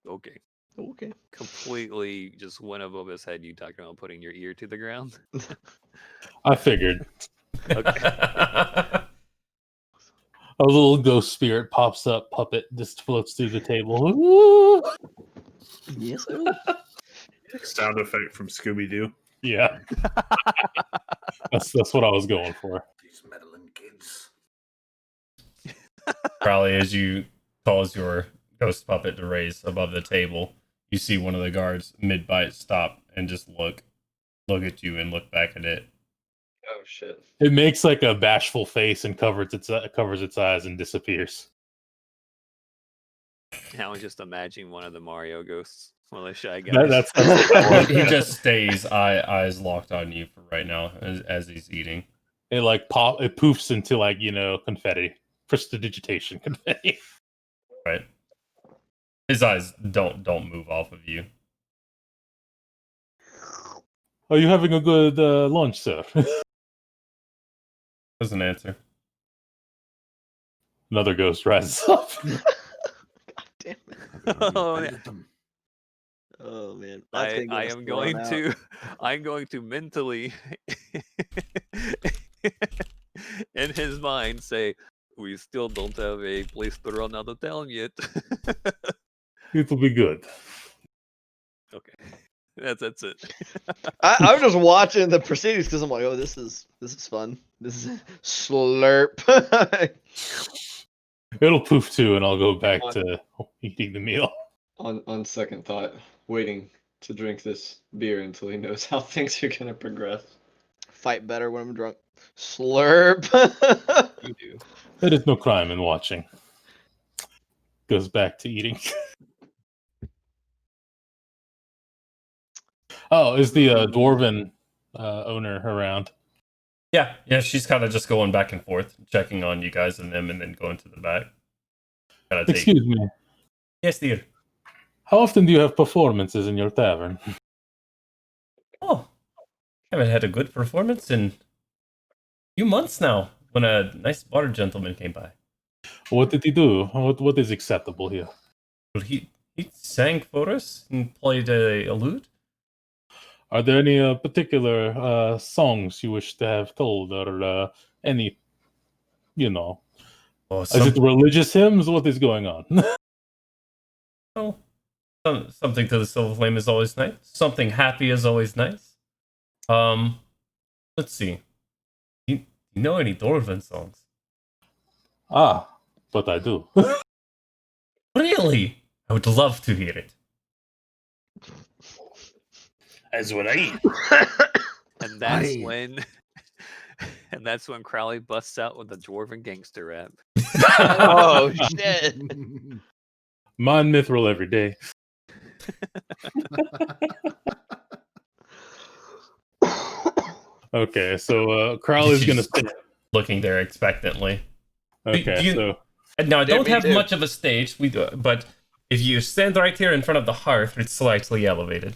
Okay. Okay. Completely just went above his head. You talking about putting your ear to the ground? I figured. Okay. A little ghost spirit pops up, puppet just floats through the table. Woo! Yes, sir. Sound effect from Scooby Doo. Yeah, that's what I was going for. These meddling kids. Crowley, as you cause your ghost puppet to raise above the table, you see one of the guards mid-bite stop and just look at you and look back at it. Oh shit. It makes like a bashful face and covers its eyes and disappears. Now I just imagine one of the Mario ghosts. Well, the shy guys. That's He just stays eyes locked on you for right now as he's eating. it. Like it poofs into like confetti, prestidigitation confetti. Right. His eyes don't move off of you. Are you having a good lunch, sir? Doesn't answer. Another ghost rises up. God damn it. Oh, Look yeah. at them. Oh man. I'm going to mentally in his mind say, we still don't have a place to run out of town yet. It'll be good. Okay. That's it. I'm just watching the proceedings because I'm like, oh, this is fun. This is slurp. It'll poof too, and I'll go back to eating the meal. On second thought, waiting to drink this beer until he knows how things are gonna progress. Fight better when I'm drunk. Slurp. You do. There is no crime in watching. Goes back to eating. Oh, is the dwarven owner around? Yeah, she's kind of just going back and forth, checking on you guys and them, and then going to the back. Excuse me. Yes, dear. How often do you have performances in your tavern? Oh, haven't had a good performance in a few months now. When a nice water gentleman came by. What did he do? What is acceptable here? Well, he sang for us and played a lute. Are there any particular songs you wish to have told, or any, Oh, is it religious hymns? What is going on? Oh, something to the Silver Flame is always nice. Something happy is always nice. Let's see. You know any Dwarven songs? Ah, but I do. Really? I would love to hear it. As would I. And that's Aye. when Crowley busts out with the Dwarven gangster rap. Oh shit. Mind Mithril every day. Okay, so Crowley's gonna sit. Looking there expectantly. Okay, so Now I don't me have too. much of a stage, but if you stand right here in front of the hearth, it's slightly elevated.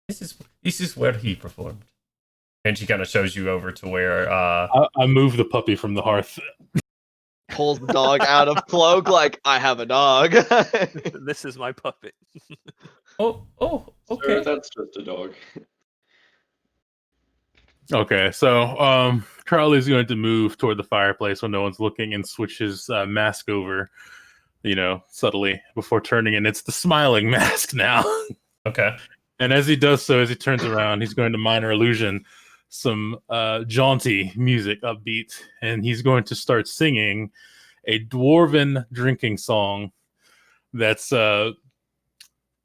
This is where he performed. And she kind of shows you over to where I move the puppy from the hearth. Pulls the dog out of cloak like I have a dog. This is my puppet. Oh, Sir, okay. that's just a dog. Okay, so Crowley's going to move toward the fireplace when no one's looking and switch his mask over, subtly before turning, and it's the smiling mask now. Okay. And as he does so, as he turns around, he's going to minor illusion some jaunty music, upbeat, and he's going to start singing a dwarven drinking song that's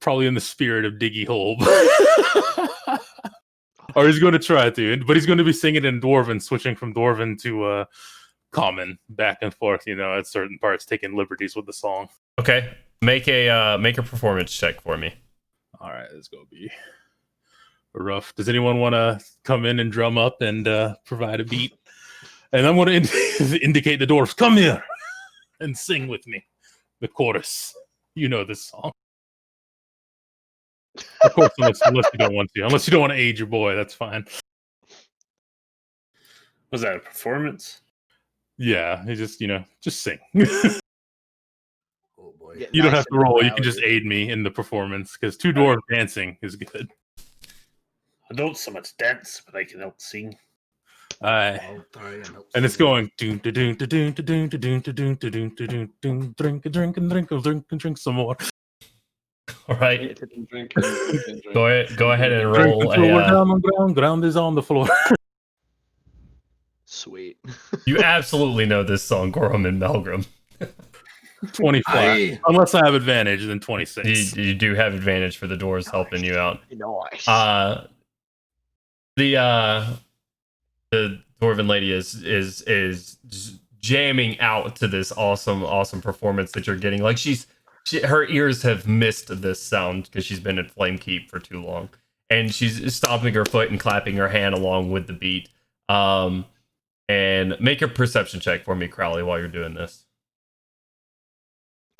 probably in the spirit of Diggy Holb. Or he's going to try to, but he's going to be singing in Dwarven, switching from Dwarven to Common back and forth, at certain parts, taking liberties with the song. Okay. Make a performance check for me. All right, this is going to be rough. Does anyone want to come in and drum up and provide a beat? And I'm going to indicate the dwarves, come here and sing with me. The chorus. You know this song. Of course, unless you don't want to. Unless you don't want to age your boy, that's fine. Was that a performance? Yeah, he just sing. Oh boy. Get You don't nice have to and roll. You can rowdy. just aid me in the performance because two dwarves dancing is good. I don't so much dance, but I can help sing. I'll try and help. And it's someone. going drink some more. All right. Eat it and drink and eat and drink. Go ahead and Drink roll until we're a. down on ground. Ground is on the floor. Sweet. You absolutely know this song, Gorham and Melgrim. 25. Aye. Unless I have advantage, then 26. You do have advantage for the doors helping you out. Nice. The dwarven lady is jamming out to this awesome performance that you're getting. Like her ears have missed this sound because she's been at Flame Keep for too long, and she's stomping her foot and clapping her hand along with the beat. And make a perception check for me, Crowley, while you're doing this.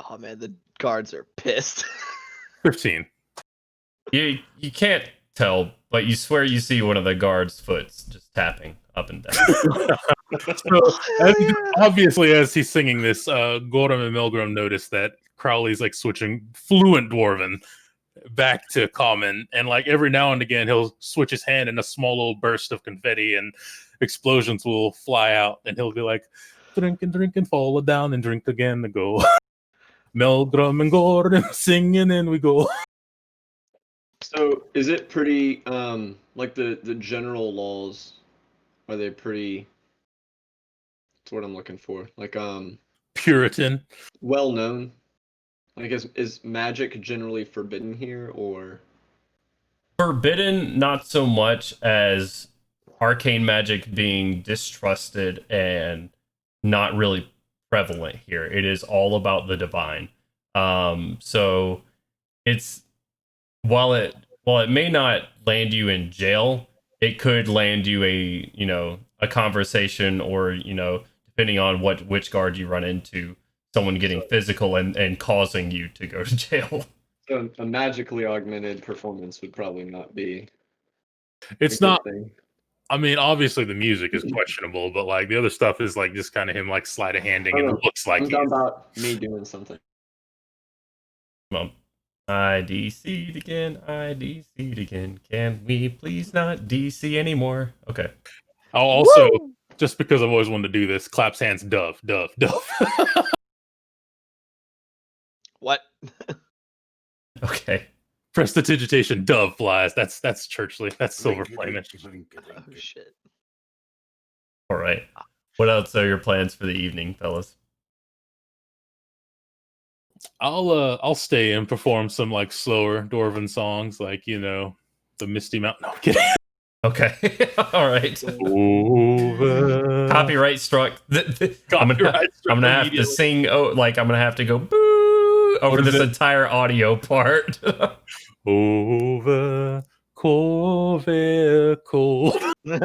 Oh man, the guards are pissed. 15. You can't tell, but you swear you see one of the guards' foots just tapping up and down. So, obviously, as he's singing this, Gorham and Milgram notice that Crowley's like switching fluent Dwarven back to common, and like every now and again he'll switch his hand and a small little burst of confetti and explosions will fly out, and he'll be like, drink and fall down and drink again and go. Milgram and Gordon singing and we go. So is it pretty like the general laws, are they pretty, that's what I'm looking for, like Puritan. well known? Like is magic generally forbidden here, or Forbidden, not so much as arcane magic being distrusted and not really prevalent here. It is all about the divine. So it's while it may not land you in jail, it could land you a conversation, or depending on which guard you run into, someone getting physical and causing you to go to jail. so a magically augmented performance would probably not be It's a good not. thing. I mean, obviously the music is questionable, but like the other stuff is like just kind of him like sleight of handing, and it looks like I'm talking about me doing something. Well, I DC'd again. Can we please not DC anymore? Okay. I'll also, just because I've always wanted to do this, claps hands, dove. What? Okay. Prestidigitation, dove flies. That's churchly. That's silver flaming. Oh shit. All right. What else are your plans for the evening, fellas? I'll stay and perform some like slower Dwarven songs, like the Misty Mountain. No, I'm kidding. Okay. All right. Over. Copyright struck. I'm gonna have to sing. I'm gonna have to go boo over this entire audio part. Over Corvette cold. Take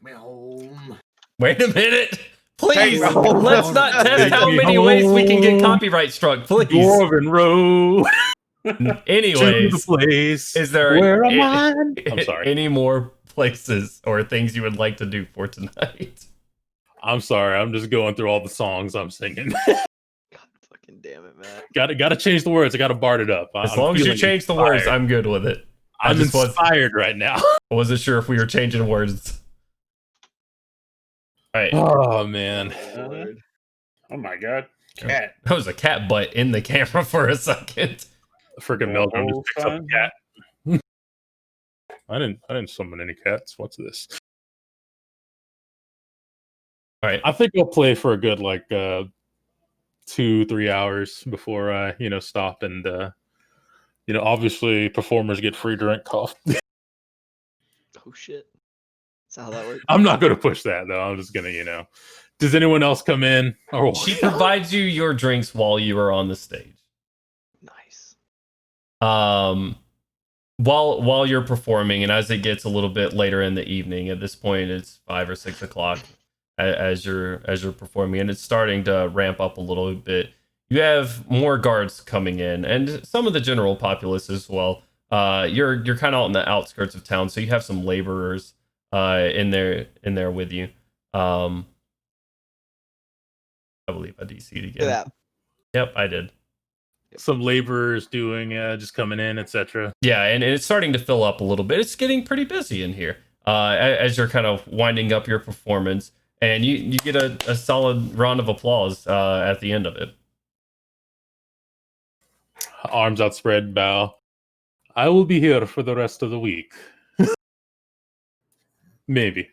me home. Wait a minute. Please, Take me home. let's not test Take how me many ways we can get home. copyright struck. Please. Dwarven Road. Anyways, To the place is there where am I? I'm sorry. any more places or things you would like to do for tonight? I'm sorry. I'm just going through all the songs I'm singing. God fucking damn it, Matt. Gotta change the words. I gotta bart it up. As I'm long as you feeling change the inspired. words, I'm good with it. I'm just inspired right now. wasn't sure if we were changing words. All right. Oh man. Oh my god. Cat. That was a cat butt in the camera for a second. Freaking The Melvin whole just picks up a time? cat. I didn't summon any cats. What's this? All right. I think I'll play for a good 2-3 hours before I stop and obviously performers get free drink coffee. Oh shit. Is that how that works? I'm not gonna push that though. I'm just gonna Does anyone else come in or what? She provides you your drinks while you are on the stage. Nice. While you're performing, and as it gets a little bit later in the evening, at this point it's 5 or 6 o'clock as you're performing, and it's starting to ramp up a little bit. You have more guards coming in, and some of the general populace as well. You're kind of out in the outskirts of town, so you have some laborers in there with you. I believe I DC'd again. Look at that. Yep, I did. Some laborers doing just coming in, etc. Yeah, and it's starting to fill up a little bit. It's getting pretty busy in here. as you're kind of winding up your performance, and you get a solid round of applause at the end of it. Arms outspread, bow. I will be here for the rest of the week. Maybe.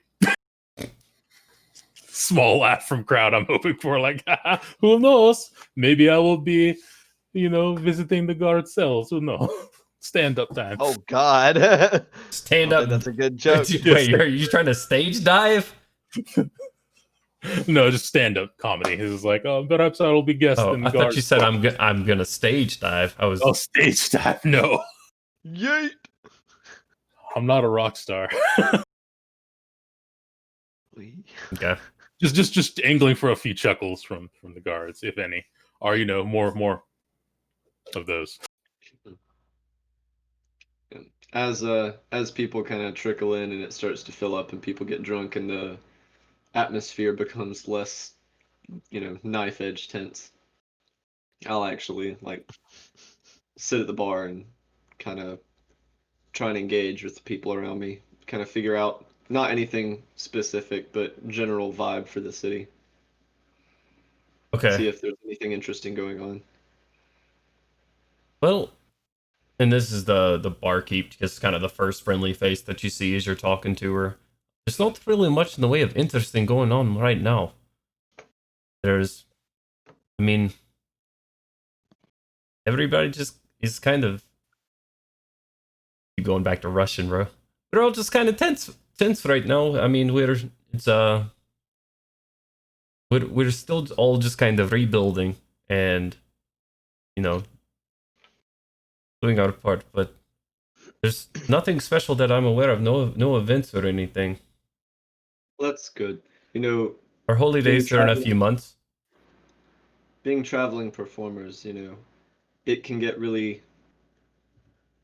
Small laugh from crowd. I'm hoping for, like, who knows? Maybe I will be, visiting the guard cells. Who knows? Stand up time. Oh God. Stand I up. think that's a good joke. Wait, are you trying to stage dive? No, just stand up comedy. He's like, perhaps I will be guest Oh, in I guard. thought you said I'm gonna stage dive. I was. Oh, stage dive. No, Yeet. I'm not a rock star. Okay. just angling for a few chuckles from the guards, if any, or more of those. As people kind of trickle in and it starts to fill up and people get drunk and the atmosphere becomes less, knife edge tense, I'll actually like sit at the bar and kind of try and engage with the people around me, kind of figure out not anything specific but general vibe for the city. Okay. See if there's anything interesting going on. Well, and this is the barkeep, just kind of the first friendly face that you see as you're talking to her. There's not really much in the way of interesting going on right now. I mean, everybody just is kind of. You going back to Russian, bro? We're all just kind of tense right now. I mean, we're still all just kind of rebuilding and doing our part, but there's nothing special that I'm aware of. No events or anything. Well, that's good. Our holy days are in a few months. Being traveling performers, it can get really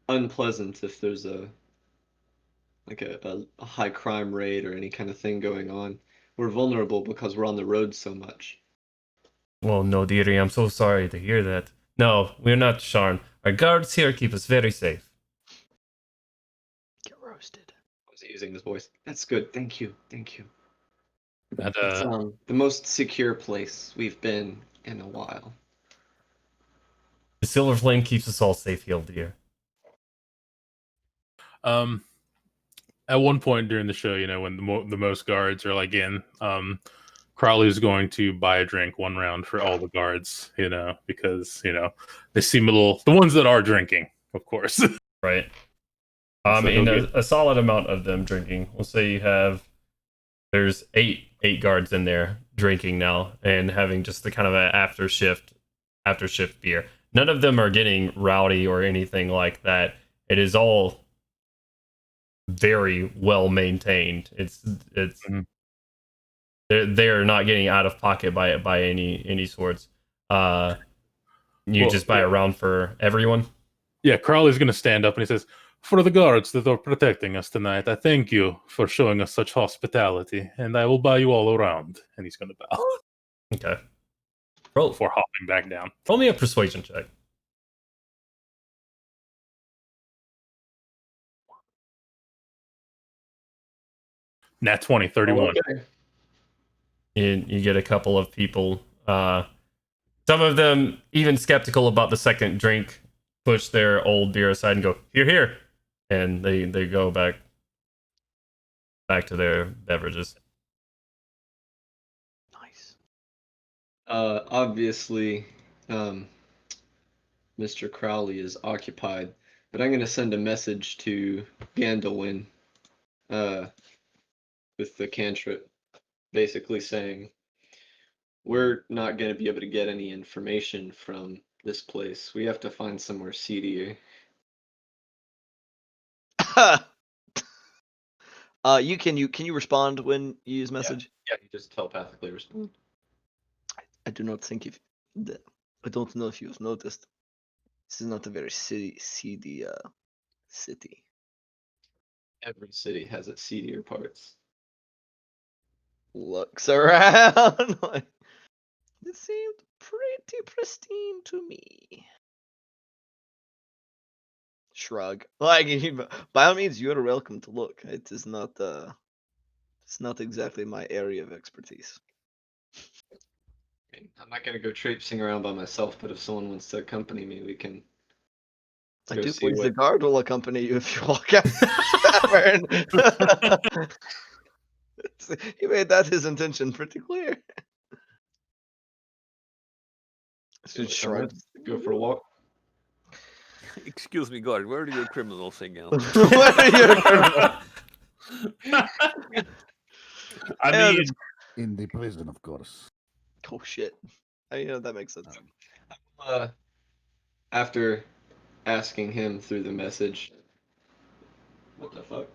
unpleasant if there's a high crime rate or any kind of thing going on. We're vulnerable because we're on the road so much. Well, no, dearie, I'm so sorry to hear that. No, we're not Sharn. Our guards here keep us very safe. Get roasted. I was using his voice. That's good. Thank you. That, It's the most secure place we've been in a while. The Silver Flame keeps us all safe here, dear. At one point during the show, when the most guards are like in, Crowley's going to buy a drink one round for all the guards, because they seem the ones that are drinking, of course. Right. So In a solid amount of them drinking. We'll say there's eight guards in there drinking now and having just the kind of an after shift beer. None of them are getting rowdy or anything like that. It is all very well maintained. It's they're not getting out of pocket by any sorts. Just buy a round for everyone. Yeah, Crowley's going to stand up and he says, "For the guards that are protecting us tonight, I thank you for showing us such hospitality, and I will buy you all around." And he's going to bow. Okay. Roll before hopping back down. Roll me a persuasion check. Nat 20, 31. Okay. You get a couple of people. Some of them even skeptical about the second drink, push their old beer aside and go, "Here," and they go back to their beverages. Nice. Obviously, Mr. Crowley is occupied, but I'm going to send a message to Gandalwin with the cantrip, basically saying, we're not going to be able to get any information from this place. We have to find somewhere seedier. Can you respond when you use message? Yeah, you just telepathically respond. I do not think I don't know if you've noticed. This is not a very seedy city. Every city has its seedier parts. Looks around. Like, it seemed pretty pristine to me. Shrug. Like, by all means, you are welcome to look. It is not. It's not exactly my area of expertise. I mean, I'm not gonna go traipsing around by myself, but if someone wants to accompany me, we can. I Go do see believe the what- guard will accompany you if you walk out the tavern. He made that his intention pretty clear. see what time Shrug. is. Go for a walk. Excuse me, guard. Where do your criminals hang out? What are your I Yeah, mean, In the prison, of course. Oh shit. That makes sense. After asking him through the message, what the fuck?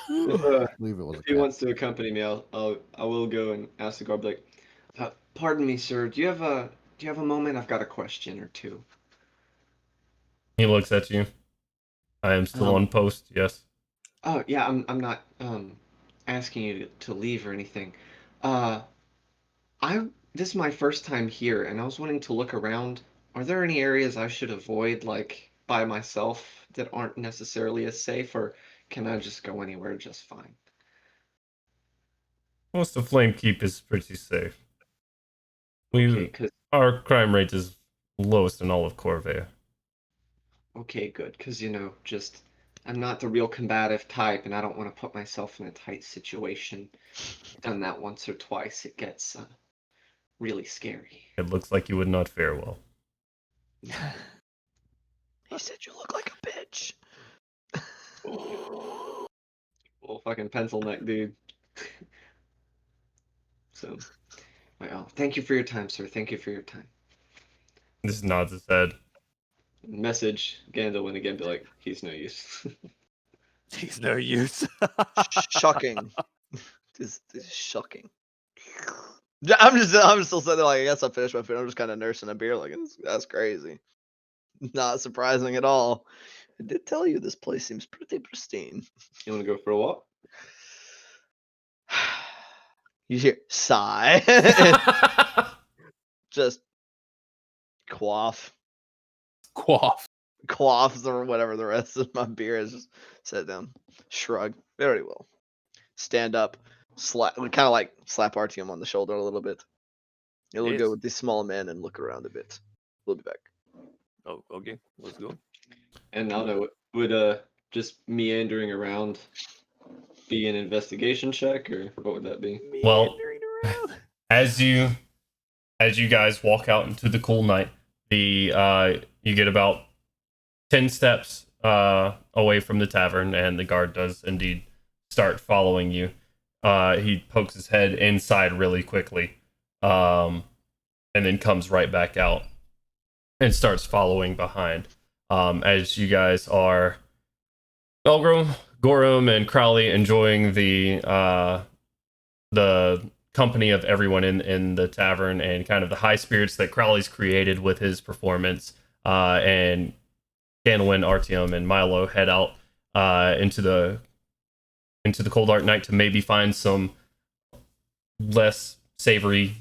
If, I believe it was if a he cat. wants to accompany me, I will go and ask the guard. Like, pardon me, sir. Do you have a moment? I've got a question or two. He looks at you. I am still on post. Yes. Oh yeah, I'm not asking you to leave or anything. Uh, this is my first time here, and I was wanting to look around. Are there any areas I should avoid, like by myself, that aren't necessarily as safe, or can I just go anywhere just fine? Most of Flame Keep is pretty safe. Okay, Our crime rate is lowest in all of Corvea. okay, good, because just I'm not the real combative type, and I don't want to put myself in a tight situation. Done that once or twice, it gets really scary. It looks like you would not fare well. He said you look like a bitch. Well, fucking pencil neck dude. So, well, thank you for your time, sir. Thank you for your time. This nods his head. Message Gandalf again, be like, he's no use. He's no use. Shocking. This is shocking. I'm still sitting there like, I guess I finished my food. I'm just kind of nursing a beer like, that's crazy. Not surprising at all. I did tell you this place seems pretty pristine. You want to go for a walk? You hear sigh. Just quaff. Quaffs or whatever the rest of my beer is. Just sit down. Shrug. Very well. Stand up. Kind of like slap Artyom on the shoulder a little bit. You'll Yes. go with the small man and look around a bit. We'll be back. Oh, okay. Let's go. And I don't know, would just meandering around be an investigation check, or what would that be? Well, as you guys walk out into the cool night, you get about 10 steps away from the tavern, and the guard does indeed start following you. He pokes his head inside really quickly, and then comes right back out and starts following behind. As you guys are, Melgrim, Gorham, and Crowley enjoying the company of everyone in the tavern and kind of the high spirits that Crowley's created with his performance, and Ganwin, Artyom, and Milo head out into the cold dark night to maybe find some less savory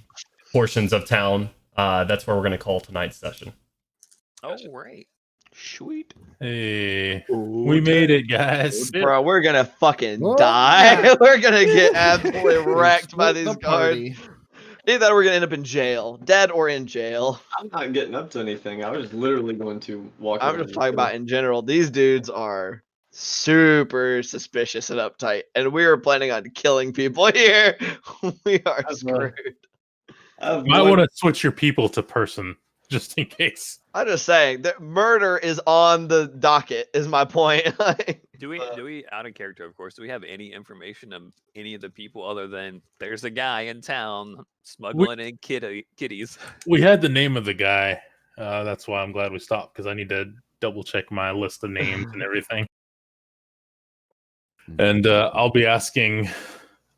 portions of town. That's where we're going to call tonight's session. Oh, right. Sweet. Hey, we made it, guys. Bro, we're gonna fucking Oh, die. yeah. We're gonna get absolutely wrecked by Split these the guards. party. Either we're gonna end up in jail, dead or in jail. I'm not getting up to anything. I was just literally going to walk. I'm around just talking and about in general. These dudes are super suspicious and uptight, and we were planning on killing people here. We are screwed. I've Might one- want to switch your people to person just in case. I'm just saying that murder is on the docket. Is my point. Do we out of character, of course, do we have any information of any of the people other than there's a guy in town smuggling in kitties? We had the name of the guy. That's why I'm glad we stopped, because I need to double check my list of names and everything. And I'll be asking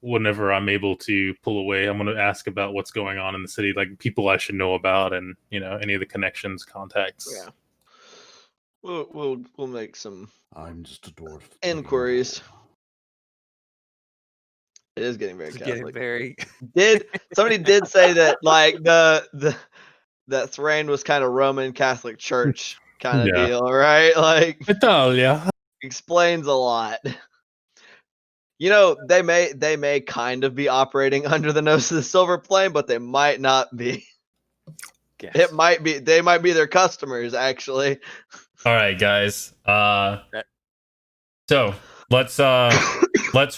whenever I'm able to pull away. I'm going to ask about what's going on in the city, like people I should know about, and any of the connections, contacts. Yeah. We'll make some I'm just a dwarf. inquiries. It is getting very It's Catholic. getting very. Somebody did say that like that Thrain was kind of Roman Catholic Church kind of Yeah. deal, right? Like Italia. explains a lot. You know, they may kind of be operating under the nose of the silver plane, but they might not be. Guess. It might be they might be their customers actually. All right, guys. So let's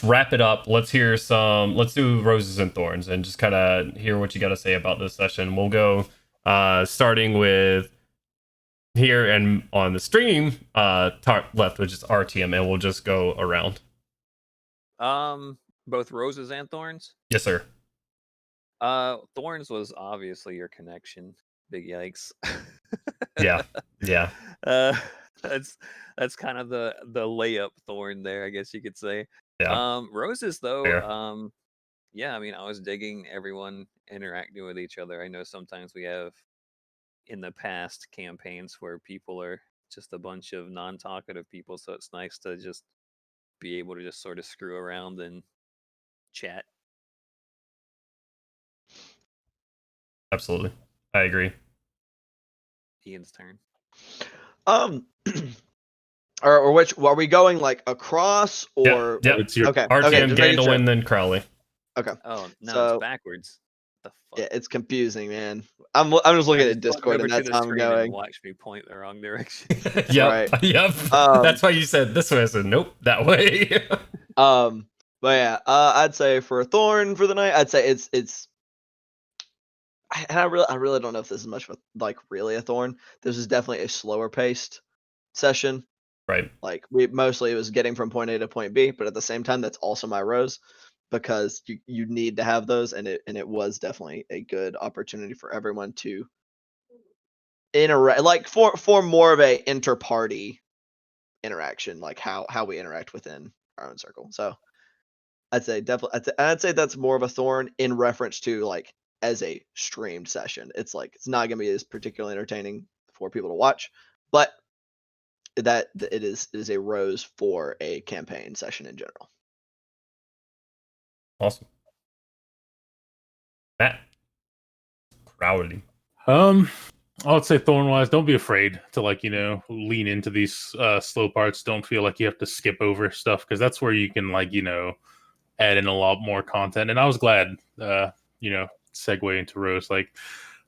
wrap it up. Let's do roses and thorns and just kind of hear what you got to say about this session. We'll go starting with here and on the stream left, which is RTM, and we'll just go around. Both roses and thorns. Yes, sir. Thorns was obviously your connection. Big yikes. Yeah. That's kind of the layup thorn there, I guess you could say. Yeah. Roses though, Fair. yeah, I mean, I was digging everyone interacting with each other. I know sometimes we have in the past campaigns where people are just a bunch of non-talkative people, so it's nice to just be able to just sort of screw around and chat. Absolutely. I agree. Ian's turn. Or which are we going like across or Yep. It's your okay? RTM, Okay, just making sure. Gandalf, then Crowley. Oh, no, So- it's backwards. The fuck? Yeah, it's confusing, man. I'm just looking I at just Discord went and over to that's the how I'm screen and going. watch me point the wrong direction. Yep. Right. Yep. That's why you said this way. I said nope, that way. But yeah, I'd say for Thorn for the night, I'd say it's. And I really don't know if this is much of a, like really a Thorn. This is definitely a slower paced session. Right. Like it was getting from point A to point B, but at the same time, that's also my rose because you need to have those, and it was definitely a good opportunity for everyone to interact, like for more of a inter-party interaction, like how we interact within our own circle. So I'd say definitely, I'd say that's more of a Thorn in reference to like as a streamed session. It's like it's not gonna be as particularly entertaining for people to watch, but that it is a rose for a campaign session in general. Awesome. Matt. Crowley. I would say Thornwise, don't be afraid to lean into these slow parts. Don't feel like you have to skip over stuff because that's where you can add in a lot more content. And I was glad, segue into Rose,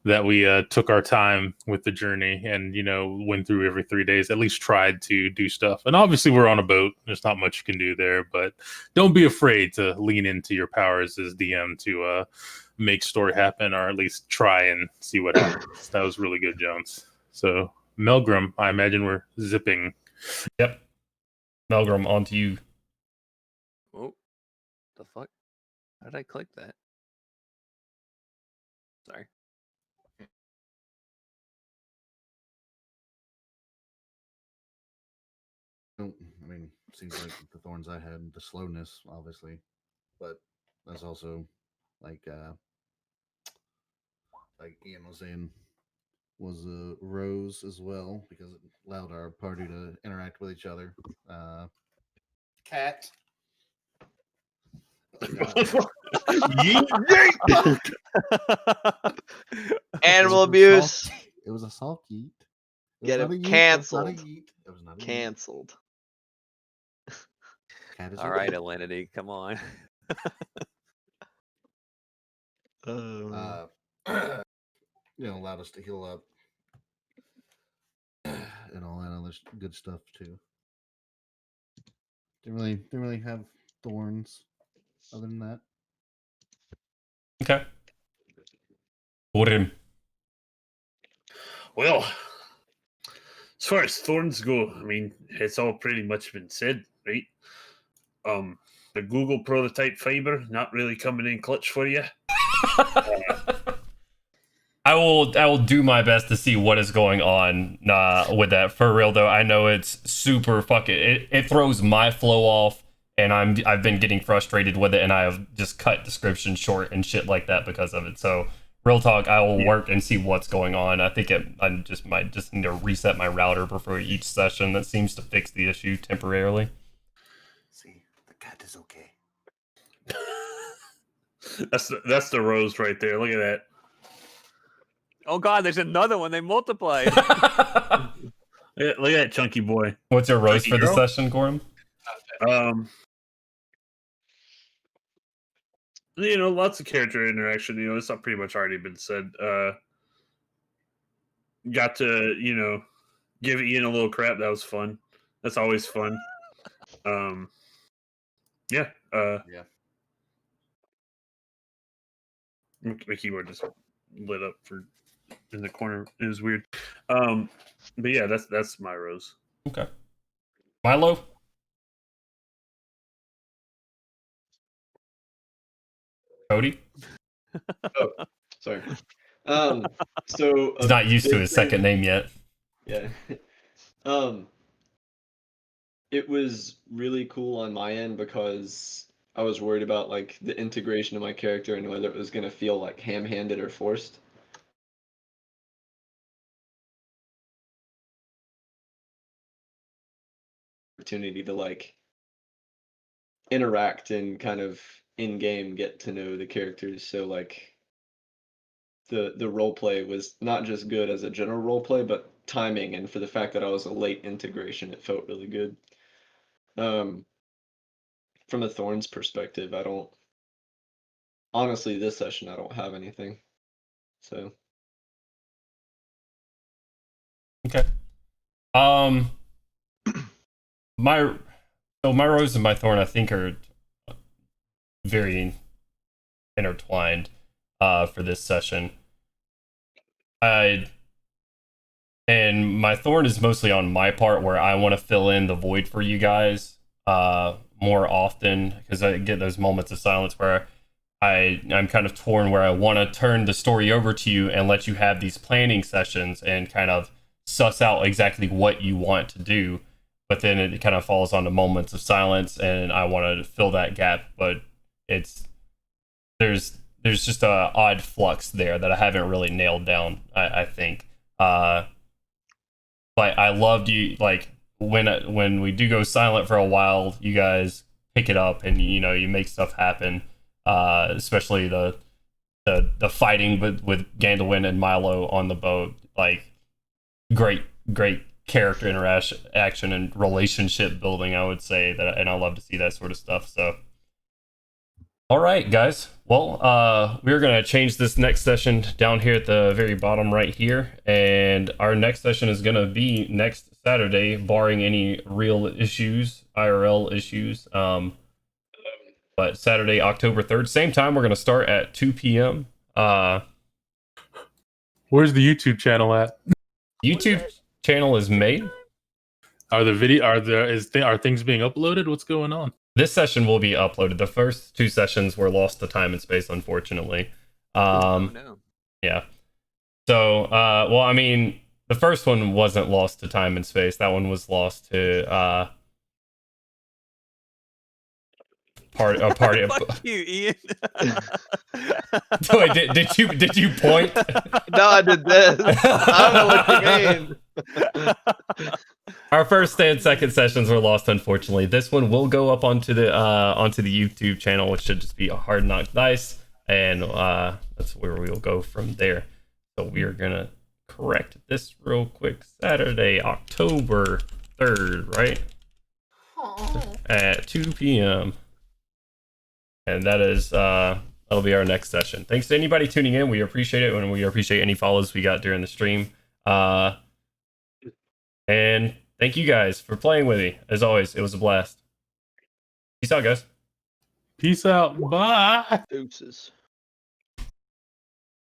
that we took our time with the journey and went through every 3 days, at least tried to do stuff. And obviously we're on a boat, there's not much you can do there, but don't be afraid to lean into your powers as DM to make story happen, or at least try and see what happens. That was really good, Jones. So Melgrim, I imagine we're zipping. Yep. Melgrim, on to you. Oh, the fuck? How did I click that? Sorry. No, I mean, seems like the thorns I had, the slowness, obviously, but that's also like Ian was saying, was a rose as well because it allowed our party to interact with each other. Cat. Animal abuse. It was a soft yeet. Get him canceled. Canceled. All right, Alinity, come on. Allowed us to heal up and all that other good stuff too. Didn't really have thorns other than that. Okay. Orim. Well, as far as thorns go, I mean, it's all pretty much been said, right? The Google prototype fiber not really coming in clutch for you. I will do my best to see what is going on with that. For real though, I know it's super fucking. It throws my flow off, and I've been getting frustrated with it, and I have just cut descriptions short and shit like that because of it. So real talk, I will work and see what's going on. I think I might just need to reset my router before each session. That seems to fix the issue temporarily. See, the cat is okay. That's the rose right there. Look at that. Oh god, there's another one. They multiplied. Look at that chunky boy. What's your roast Chunky for the girl? session, Gorham? Lots of character interaction. It's not pretty much already been said. Got to, give Ian a little crap. That was fun. That's always fun. Yeah. Yeah. My keyboard just lit up in the corner. It was weird. But yeah, that's my rose. Okay. Milo? Cody? Oh, sorry. So He's not used to his second name yet. Yeah. It was really cool on my end because I was worried about like the integration of my character and whether it was gonna feel like ham-handed or forced. Opportunity to like interact and kind of in game get to know the characters. So like the role play was not just good as a general role play, but timing and for the fact that I was a late integration, it felt really good. From a Thorns perspective, I don't honestly this session I don't have anything. So Okay. My rose and my thorn I think are very intertwined for this session. And my thorn is mostly on my part where I want to fill in the void for you guys more often because I get those moments of silence where I'm kind of torn where I want to turn the story over to you and let you have these planning sessions and kind of suss out exactly what you want to do, but then it kind of falls onto moments of silence and I want to fill that gap, but there's just a odd flux there that I haven't really nailed down, I think. But I loved you, like when we do go silent for a while, you guys pick it up and you make stuff happen. Especially the fighting with Gandalwin and Milo on the boat, like great character interaction and relationship building, I would say that, and I love to see that sort of stuff. So, all right, guys. Well, we're gonna change this next session down here at the very bottom right here, and our next session is gonna be next Saturday, barring any real issues, IRL issues. But Saturday, October 3rd, same time, we're going to start at 2 p.m. Where's the YouTube channel at? YouTube channel is made. Are things being uploaded? What's going on? This session will be uploaded. The first two sessions were lost to time and space, unfortunately. Oh, no. Yeah. So, well, I mean, the first one wasn't lost to time and space. That one was lost to party. Fuck you, Ian. Wait, did you point? No, I did this. I don't know what you mean. Our first and second sessions were lost, unfortunately. This one will go up onto the YouTube channel, which should just be a Hard Knock Dice, and that's where we'll go from there. So we are gonna correct this real quick. Saturday, October 3rd, right? At 2 p.m. And that is that'll be our next session. Thanks to anybody tuning in. We appreciate it, and we appreciate any follows we got during the stream. And thank you guys for playing with me. As always, it was a blast. Peace out, guys. Peace out. Bye. Deuces.